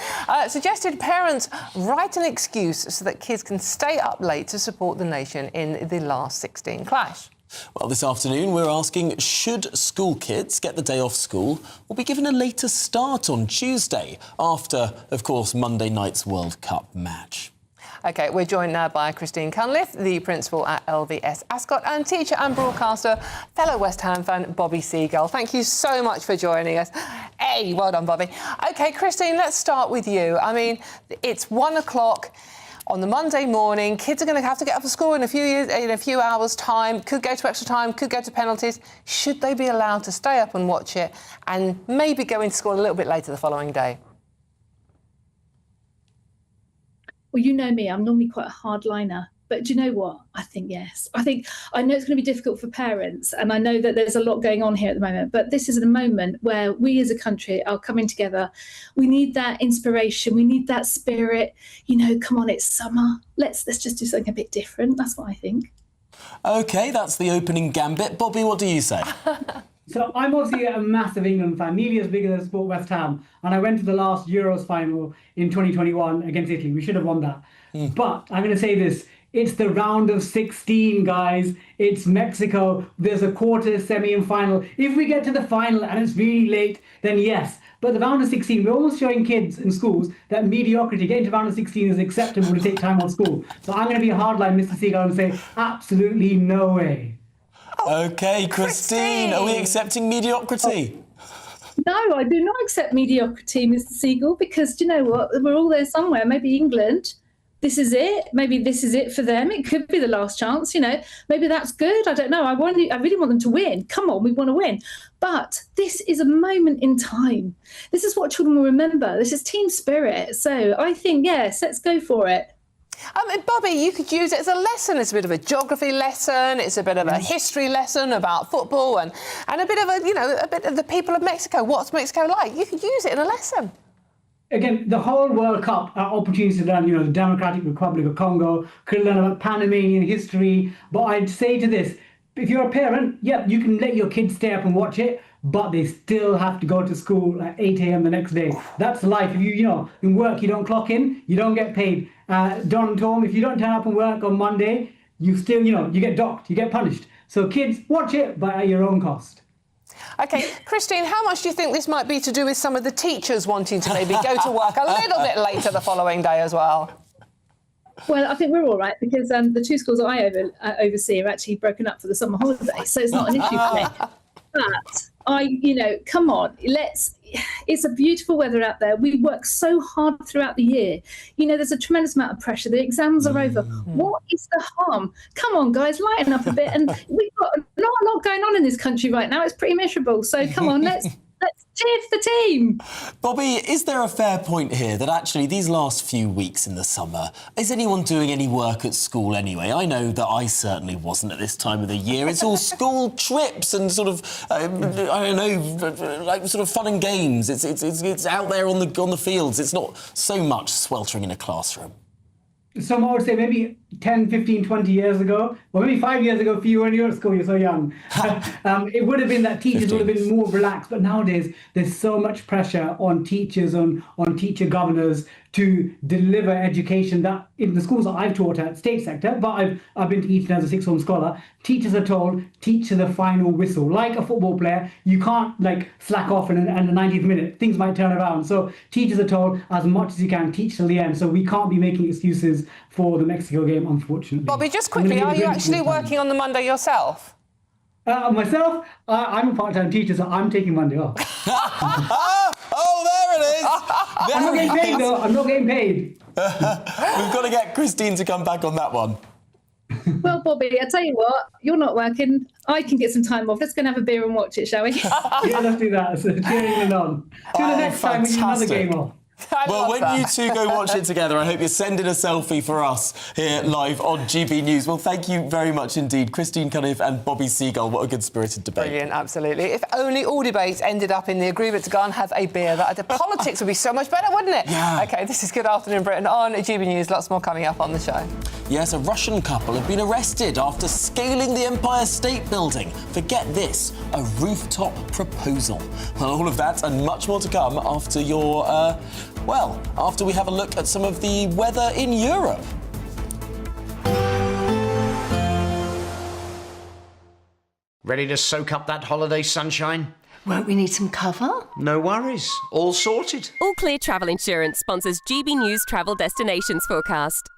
suggested parents write an excuse so that kids can stay up late to support the nation in the last 16 clash. Well, this afternoon we're asking, should school kids get the day off school or be given a later start on Tuesday after, of course, Monday night's World Cup match? OK, we're joined now by Christine Cunliffe, the principal at LVS Ascot, and teacher and broadcaster, fellow West Ham fan Bobby Seagull. Thank you so much for joining us. Hey, well done, Bobby. OK, Christine, let's start with you. I mean, it's 1 o'clock. on the Monday morning. Kids are going to have to get up for school in a few hours' time, could go to extra time, could go to penalties. Should they be allowed to stay up and watch it and maybe go into school a little bit later the following day? Well, you know me, I'm normally quite a hardliner. But do you know what? I think yes. I know it's going to be difficult for parents, and I know that there's a lot going on here at the moment, but this is a moment where we as a country are coming together. We need that inspiration. We need that spirit. You know, come on, it's summer. Let's just do something a bit different. That's what I think. OK, that's the opening gambit. Bobby, what do you say? So I'm obviously a massive England fan, nearly as big as Sport West Ham, and I went to the last Euros final in 2021 against Italy. We should have won that. But I'm going to say this. It's the round of 16, guys. It's Mexico. There's a quarter, semi and final. If we get to the final and it's really late, then yes. But the round of 16, we're almost showing kids in schools that mediocrity, getting to round of 16 is acceptable to take time off school. So I'm going to be a hardline, Mr. Seagull, and say absolutely no way. OK, Christine, are we accepting mediocrity? No, I do not accept mediocrity, Mr. Seagull, because do you know what? We're all there somewhere. Maybe England. This is it. Maybe this is it for them. It could be the last chance, you know. Maybe that's good. I don't know. I really want them to win. Come on, we want to win. But this is a moment in time. This is what children will remember. This is team spirit. So I think, yes, let's go for it. Bobby, you could use it as a lesson. It's a bit of a geography lesson. It's a bit of a history lesson about football and a bit of a bit of the people of Mexico. What's Mexico like? You could use it in a lesson. Again, the whole World Cup are opportunities to learn, the Democratic Republic of Congo, could learn about Panamanian history. But I'd say to this, if you're a parent, you can let your kids stay up and watch it, but they still have to go to school at 8 a.m. the next day. That's life. If you in work, you don't clock in, you don't get paid. Don and Tom, if you don't turn up and work on Monday, you still, you get docked, you get punished. So kids, watch it, but at your own cost. OK, Christine, how much do you think this might be to do with some of the teachers wanting to maybe go to work a little bit later the following day as well? Well, I think we're all right because the two schools I oversee are actually broken up for the summer holidays, so it's not an issue for me. But come on, it's a beautiful weather out there. We work so hard throughout the year. There's a tremendous amount of pressure. The exams are over. What is the harm? Come on, guys, lighten up a bit. And we've got not a lot going on in this country right now. It's pretty miserable. So come on, let's cheer for the team. Bobby, is there a fair point here that actually these last few weeks in the summer, is anyone doing any work at school anyway? I know that I certainly wasn't at this time of the year. It's all school trips and sort of, I don't know, like sort of fun and games. It's out there on the fields. It's not so much sweltering in a classroom. Some I would say maybe 10, 15, 20 years ago, or maybe 5 years ago for you when you were at school, you're so young. It would have been that teachers would have been more relaxed, but nowadays there's so much pressure on teachers, on teacher governors to deliver education that in the schools that I've taught at state sector, but I've been teaching as a sixth form scholar, teachers are told, teach to the final whistle. Like a football player, you can't slack off in the 90th minute. Things might turn around. So teachers are told as much as you can, teach till the end. So we can't be making excuses for the Mexico game, unfortunately. Bobby, just quickly, are you actually working on the Monday yourself? Myself, I'm a part-time teacher, so I'm taking Monday off. Oh, there it is! I'm not getting paid, though. I'm not getting paid. We've got to get Christine to come back on that one. Well, Bobby, I tell you what, you're not working. I can get some time off. Let's go and have a beer and watch it, shall we? Yeah, let's do that. So cheering it on. Till the next time we need another game off. Well, when you two go watch it together, I hope you're sending a selfie for us here live on GB News. Well, thank you very much indeed, Christine Cunliffe and Bobby Seagull. What a good spirited debate. Brilliant, absolutely. If only all debates ended up in the agreement to go and have a beer, the politics would be so much better, wouldn't it? Yeah. OK, this is Good Afternoon Britain on GB News. Lots more coming up on the show. Yes, a Russian couple have been arrested after scaling the Empire State Building for, get this, a rooftop proposal. Well, all of that and much more to come after after we have a look at some of the weather in Europe. Ready to soak up that holiday sunshine? Won't we need some cover? No worries. All sorted. All Clear Travel Insurance sponsors GB News Travel Destinations Forecast.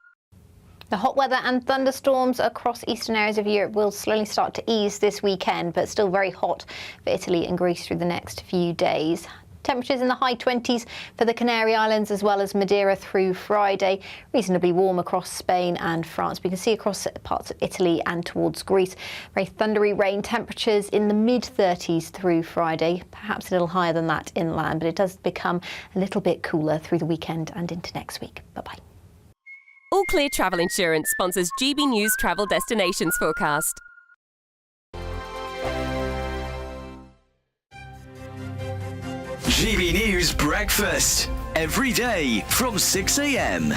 The hot weather and thunderstorms across eastern areas of Europe will slowly start to ease this weekend, but still very hot for Italy and Greece through the next few days. Temperatures in the high 20s for the Canary Islands as well as Madeira through Friday. Reasonably warm across Spain and France. We can see across parts of Italy and towards Greece. Very thundery rain. Temperatures in the mid-30s through Friday. Perhaps a little higher than that inland, but it does become a little bit cooler through the weekend and into next week. Bye-bye. All Clear Travel Insurance sponsors GB News Travel Destinations Forecast. GB News Breakfast, every day from 6 a.m.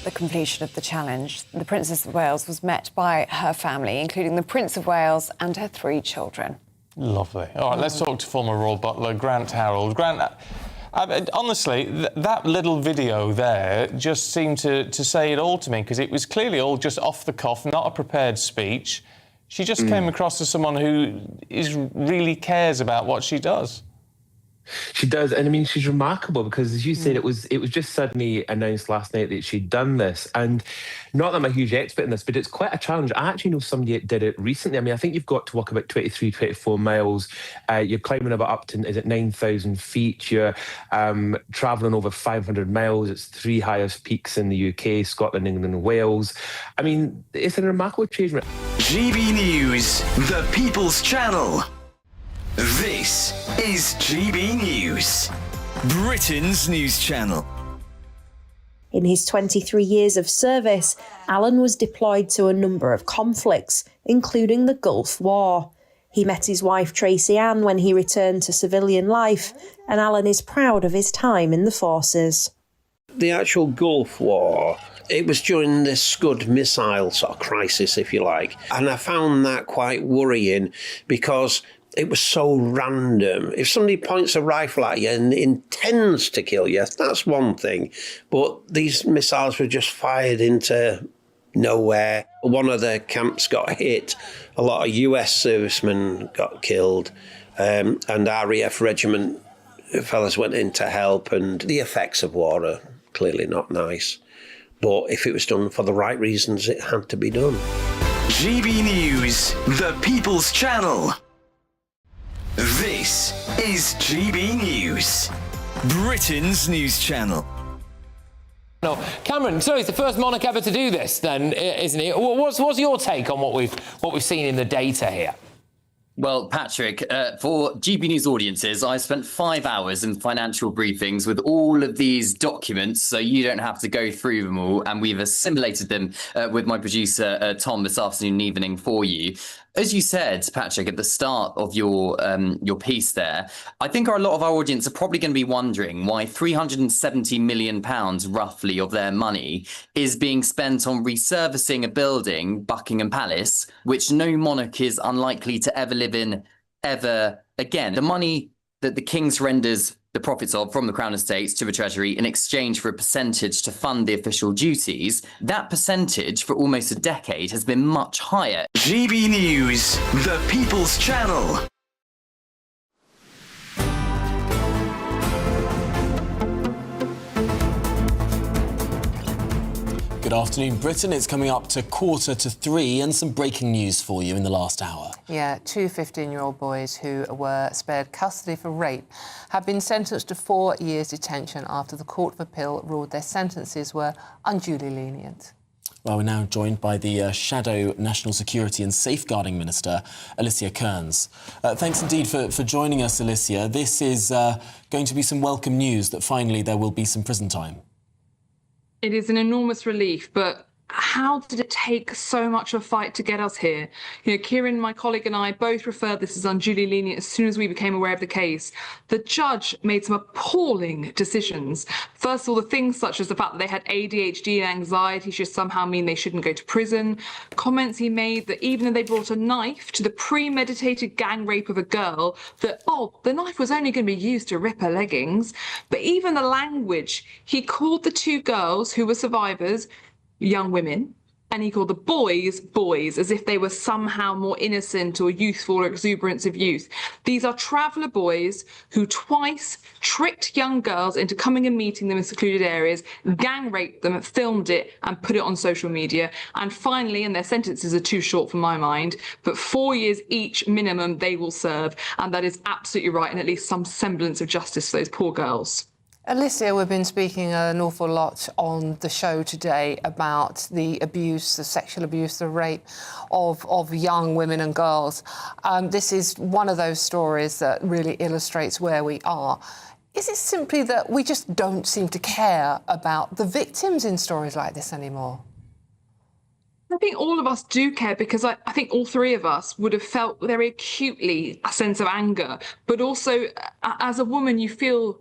The completion of the challenge, the Princess of Wales was met by her family, including the Prince of Wales and her 3 children. Lovely. All right, let's talk to former Royal Butler, Grant Harold. Grant, honestly, that little video there just seemed to say it all to me, because it was clearly all just off the cuff, not a prepared speech. She just came across as someone who really cares about what she does. She does, and I mean, she's remarkable because, as you said, it was just suddenly announced last night that she'd done this. And not that I'm a huge expert in this, but it's quite a challenge. I actually know somebody that did it recently. I mean, I think you've got to walk about 23, 24 miles. You're climbing about up to, is it 9,000 feet? You're travelling over 500 miles. It's 3 highest peaks in the UK, Scotland, England, and Wales. I mean, it's a remarkable achievement. GB News, the People's Channel. This is GB News, Britain's news channel. In his 23 years of service, Alan was deployed to a number of conflicts, including the Gulf War. He met his wife Tracy Ann when he returned to civilian life, and Alan is proud of his time in the forces. The actual Gulf War, it was during this Scud missile sort of crisis, if you like, and I found that quite worrying because it was so random. If somebody points a rifle at you and intends to kill you, that's one thing. But these missiles were just fired into nowhere. One of the camps got hit. A lot of US servicemen got killed. And RAF regiment fellas went in to help. And the effects of war are clearly not nice. But if it was done for the right reasons, it had to be done. GB News, the People's Channel. This is GB News, Britain's news channel. No, Cameron, so he's the first monarch ever to do this, then, isn't he? What's your take on what we've seen in the data here? Well, Patrick, for GB News audiences, I spent 5 hours in financial briefings with all of these documents, so you don't have to go through them all, and we've assimilated them with my producer, Tom, this afternoon and evening for you. As you said, Patrick, at the start of your piece there, I think a lot of our audience are probably going to be wondering why £370 million, roughly, of their money is being spent on resurfacing a building, Buckingham Palace, which no monarch is unlikely to ever live in ever again. The money that the king surrenders the profits of from the Crown Estates to the Treasury in exchange for a percentage to fund the official duties, that percentage for almost a decade has been much higher. GB News, the People's Channel. Good afternoon, Britain. It's coming up to 2:45 and some breaking news for you in the last hour. Yeah, 2 15-year-old boys who were spared custody for rape have been sentenced to 4 years detention after the Court of Appeal ruled their sentences were unduly lenient. Well, we're now joined by the Shadow National Security and Safeguarding Minister, Alicia Kearns. Thanks indeed for joining us, Alicia. This is going to be some welcome news that finally there will be some prison time. It is an enormous relief, but how did it take so much of a fight to get us here? You know, Kieran, my colleague, and I both referred this as unduly lenient as soon as we became aware of the case. The judge made some appalling decisions. First of all, the things such as the fact that they had ADHD and anxiety should somehow mean they shouldn't go to prison. Comments he made that even though they brought a knife to the premeditated gang rape of a girl, that, oh, the knife was only going to be used to rip her leggings. But even the language, he called the 2 girls who were survivors young women, and he called the boys boys, as if they were somehow more innocent or youthful or exuberance of youth. These are traveller boys who twice tricked young girls into coming and meeting them in secluded areas, gang raped them, filmed it and put it on social media. And finally, and their sentences are too short for my mind, but 4 years each minimum they will serve. And that is absolutely right, and at least some semblance of justice for those poor girls. Alicia, we've been speaking an awful lot on the show today about the abuse, the sexual abuse, the rape of young women and girls. This is one of those stories that really illustrates where we are. Is it simply that we just don't seem to care about the victims in stories like this anymore? I think all of us do care, because I think all three of us would have felt very acutely a sense of anger, but also as a woman you feel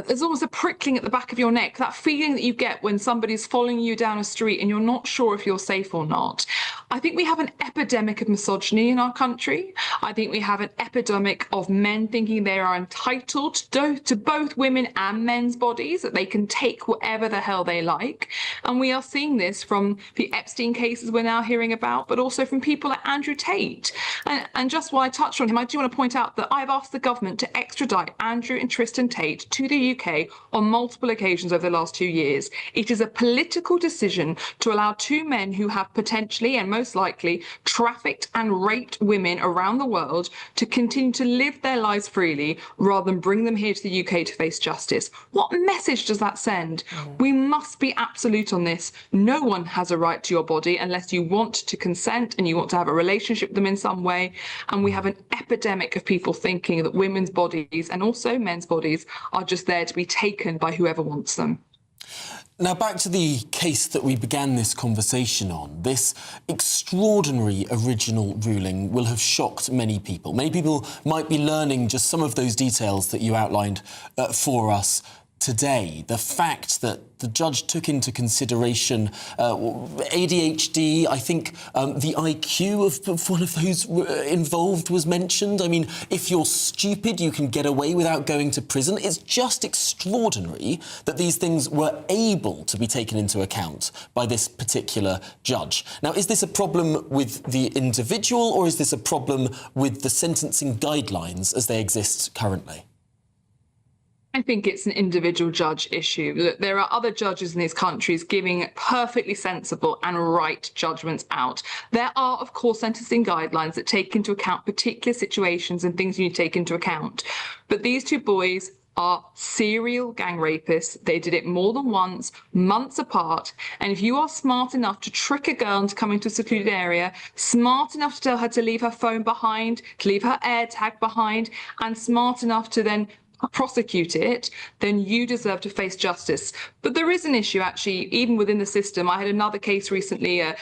there's almost a prickling at the back of your neck, that feeling that you get when somebody's following you down a street and you're not sure if you're safe or not. I think we have an epidemic of misogyny in our country. I think we have an epidemic of men thinking they are entitled to both women and men's bodies, that they can take whatever the hell they like. And we are seeing this from the Epstein cases we're now hearing about, but also from people like Andrew Tate. And just while I touched on him, I do want to point out that I've asked the government to extradite Andrew and Tristan Tate to the UK on multiple occasions over the last 2 years. It is a political decision to allow two men who have potentially and most likely trafficked and raped women around the world to continue to live their lives freely rather than bring them here to the UK to face justice. What message does that send? We must be absolute on this. No one has a right to your body unless you want to consent and you want to have a relationship with them in some way. And we have an epidemic of people thinking that women's bodies and also men's bodies are just there to be taken by whoever wants them. Now, back to the case that we began this conversation on. This extraordinary original ruling will have shocked many people. Many people might be learning just some of those details that you outlined for us today. The fact that the judge took into consideration ADHD, I think the IQ of one of those involved was mentioned. I mean, if you're stupid, you can get away without going to prison. It's just extraordinary that these things were able to be taken into account by this particular judge. Now, is this a problem with the individual, or is this a problem with the sentencing guidelines as they exist currently? I think it's an individual judge issue. There are other judges in these countries giving perfectly sensible and right judgments out. There are, of course, sentencing guidelines that take into account particular situations and things you need to take into account. But these two boys are serial gang rapists. They did it more than once, months apart. And if you are smart enough to trick a girl into coming to a secluded area, smart enough to tell her to leave her phone behind, to leave her AirTag behind, and smart enough to then prosecute it, then you deserve to face justice. But there is an issue, actually, even within the system. I had another case recently, a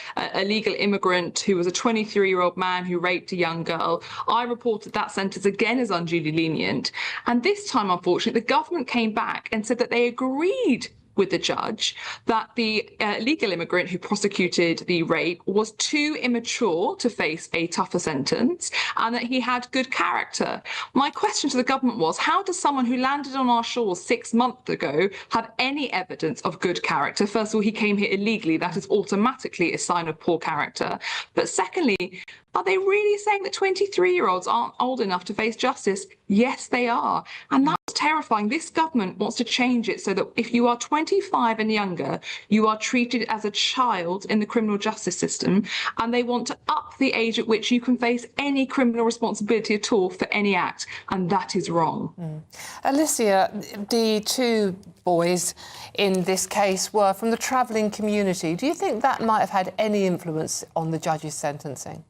legal immigrant who was a 23-year-old man who raped a young girl. I reported that sentence again as unduly lenient. And this time, unfortunately, the government came back and said that they agreed with the judge that the legal immigrant who prosecuted the rape was too immature to face a tougher sentence and that he had good character. My question to the government was, how does someone who landed on our shores 6 months ago have any evidence of good character? First of all, he came here illegally. That is automatically a sign of poor character. But secondly, are they really saying that 23-year-olds aren't old enough to face justice? Yes, they are. And that's terrifying. This government wants to change it so that if you are 25 and younger, you are treated as a child in the criminal justice system. And they want to up the age at which you can face any criminal responsibility at all for any act. And that is wrong. Alicia, the two boys in this case were from the travelling community. Do you think that might have had any influence on the judge's sentencing?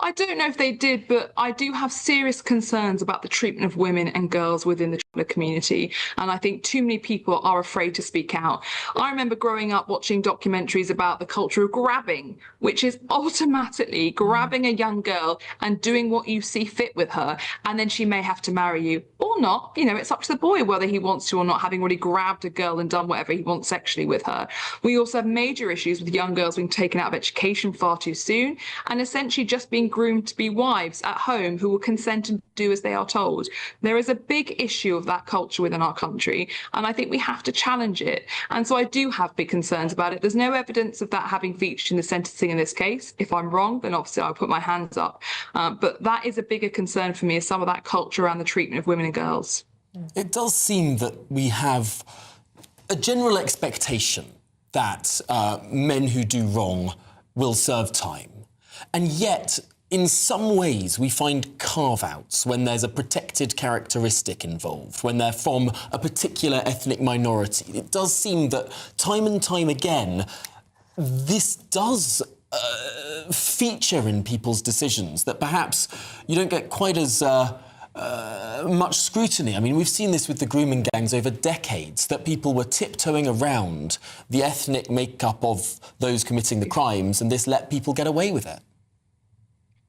I don't know if they did, but I do have serious concerns about the treatment of women and girls within the traveller community. And I think too many people are afraid to speak out. I remember growing up watching documentaries about the culture of grabbing, which is automatically grabbing a young girl and doing what you see fit with her. And then she may have to marry you or not. You know, it's up to the boy whether he wants to or not, having already grabbed a girl and done whatever he wants sexually with her. We also have major issues with young girls being taken out of education far too soon and essentially just being groomed to be wives at home who will consent and do as they are told. There is a big issue of that culture within our country, and I think we have to challenge it. And so I do have big concerns about it. There's no evidence of that having featured in the sentencing in this case. If I'm wrong, then obviously I'll put my hands up. But that is a bigger concern for me, is some of that culture around the treatment of women and girls. It does seem that we have a general expectation that men who do wrong will serve time. And yet, in some ways, we find carve-outs when there's a protected characteristic involved, when they're from a particular ethnic minority. It does seem that time and time again, this does feature in people's decisions, that perhaps you don't get quite as much scrutiny. I mean, we've seen this with the grooming gangs over decades, that people were tiptoeing around the ethnic makeup of those committing the crimes, and this let people get away with it.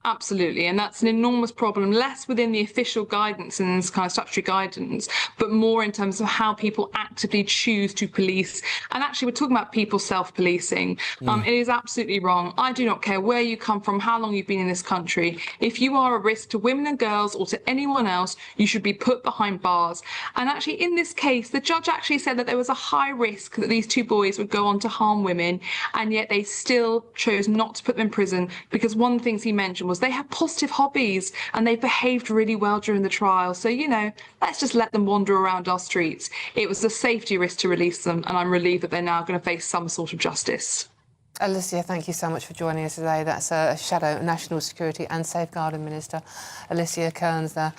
Absolutely, and that's an enormous problem, less within the official guidance and this kind of statutory guidance, but more in terms of how people actively choose to police. And actually, we're talking about people self-policing. It is absolutely wrong. I do not care where you come from, how long you've been in this country. If you are a risk to women and girls or to anyone else, you should be put behind bars. And actually, in this case, the judge actually said that there was a high risk that these two boys would go on to harm women, and yet they still chose not to put them in prison, because one of the things he mentioned was they have positive hobbies and they behaved really well during the trial. So, you know, let's just let them wander around our streets. It was a safety risk to release them, and I'm relieved that they're now going to face some sort of justice. Alicia, thank you so much for joining us today. That's Shadow National Security and Safeguarding Minister Alicia Kearns there,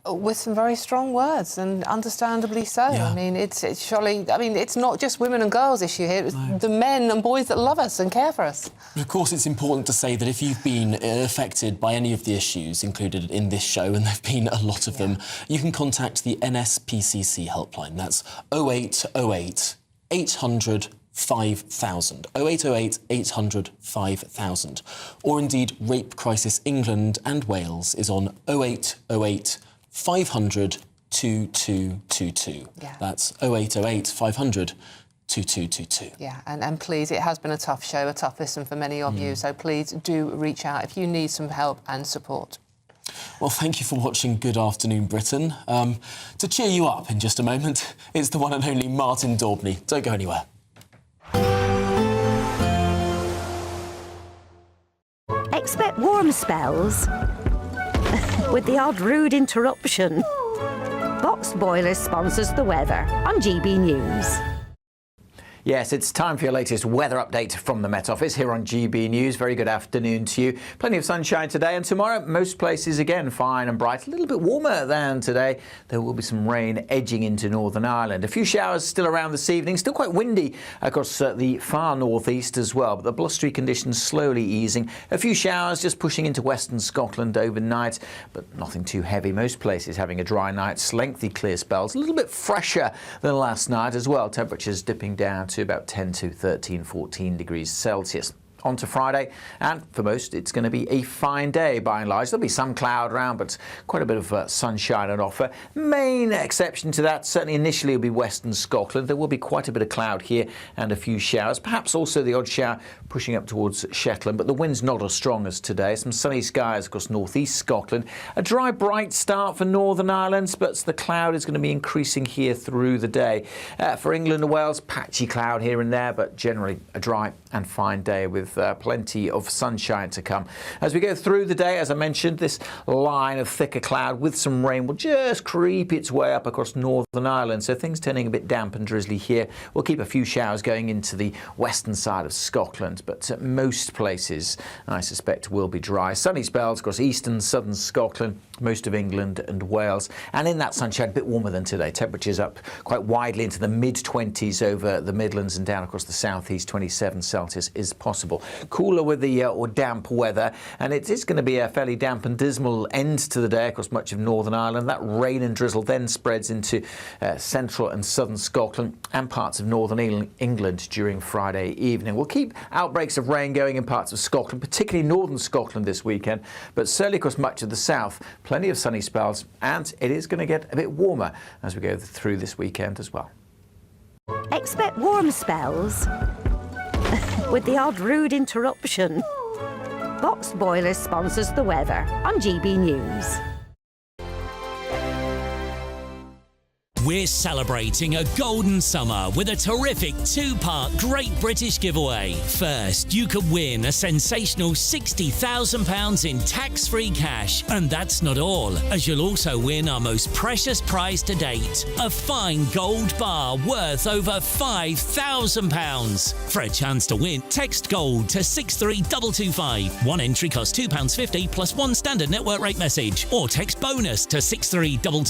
with some very strong words, and understandably so. Yeah. I mean, it's surely, I mean, it's not just women and girls issue here, it's the men and boys that love us and care for us. But of course, it's important to say that if you've been affected by any of the issues included in this show, and there've been a lot of them, you can contact the NSPCC helpline. That's 0808 800 5000, 0808 800 5000. Or indeed, Rape Crisis England and Wales is on 0808 500 2222. Yeah. That's 0808 500 2222. Yeah, and please, it has been a tough show, a tough listen for many of you, so please do reach out if you need some help and support. Well, thank you for watching Good Afternoon Britain. To cheer you up in just a moment, it's the one and only Martin Daubney. Don't go anywhere. Expect warm spells with the odd rude interruption. Box Boiler sponsors the weather on GB News. Yes, it's time for your latest weather update from the Met Office here on GB News. Very good afternoon to you. Plenty of sunshine today, and tomorrow most places again fine and bright. A little bit warmer than today. There will be some rain edging into Northern Ireland. A few showers still around this evening. Still quite windy across the far northeast as well, but the blustery conditions slowly easing. A few showers just pushing into western Scotland overnight, but nothing too heavy. Most places having a dry night, lengthy clear spells. A little bit fresher than last night as well. Temperatures dipping down to about 10 to 13, 14 degrees Celsius. On to Friday, and for most it's going to be a fine day by and large. There'll be some cloud around, but quite a bit of sunshine on offer. Main exception to that, certainly initially, will be western Scotland. There will be quite a bit of cloud here and a few showers, perhaps also the odd shower pushing up towards Shetland, but the wind's not as strong as today. Some sunny skies across northeast Scotland. A dry, bright start for Northern Ireland, but the cloud is going to be increasing here through the day. For England and Wales, patchy cloud here and there, but generally a dry and fine day with plenty of sunshine to come. As we go through the day, as I mentioned, this line of thicker cloud with some rain will just creep its way up across Northern Ireland, so things turning a bit damp and drizzly here. We'll keep a few showers going into the western side of Scotland, but most places, I suspect, will be dry. Sunny spells across eastern, southern Scotland, most of England and Wales, and in that sunshine, a bit warmer than today. Temperatures up quite widely into the mid-20s over the Midlands and down across the southeast. 27 Celsius is possible. Cooler with the or damp weather, and it is going to be a fairly damp and dismal end to the day across much of Northern Ireland. That rain and drizzle then spreads into central and southern Scotland and parts of northern England during Friday evening. We'll keep outbreaks of rain going in parts of Scotland, particularly northern Scotland this weekend, but certainly across much of the south. Plenty of sunny spells, and it is going to get a bit warmer as we go through this weekend as well. Expect warm spells with the odd rude interruption. Boxed Boilers sponsors the weather on GB News. We're celebrating a golden summer with a terrific two-part Great British giveaway. First, you could win a sensational £60,000 in tax-free cash. And that's not all, as you'll also win our most precious prize to date, a fine gold bar worth over £5,000. For a chance to win, text GOLD to 63225. One entry costs £2.50 plus one standard network rate message. Or text BONUS to 63225.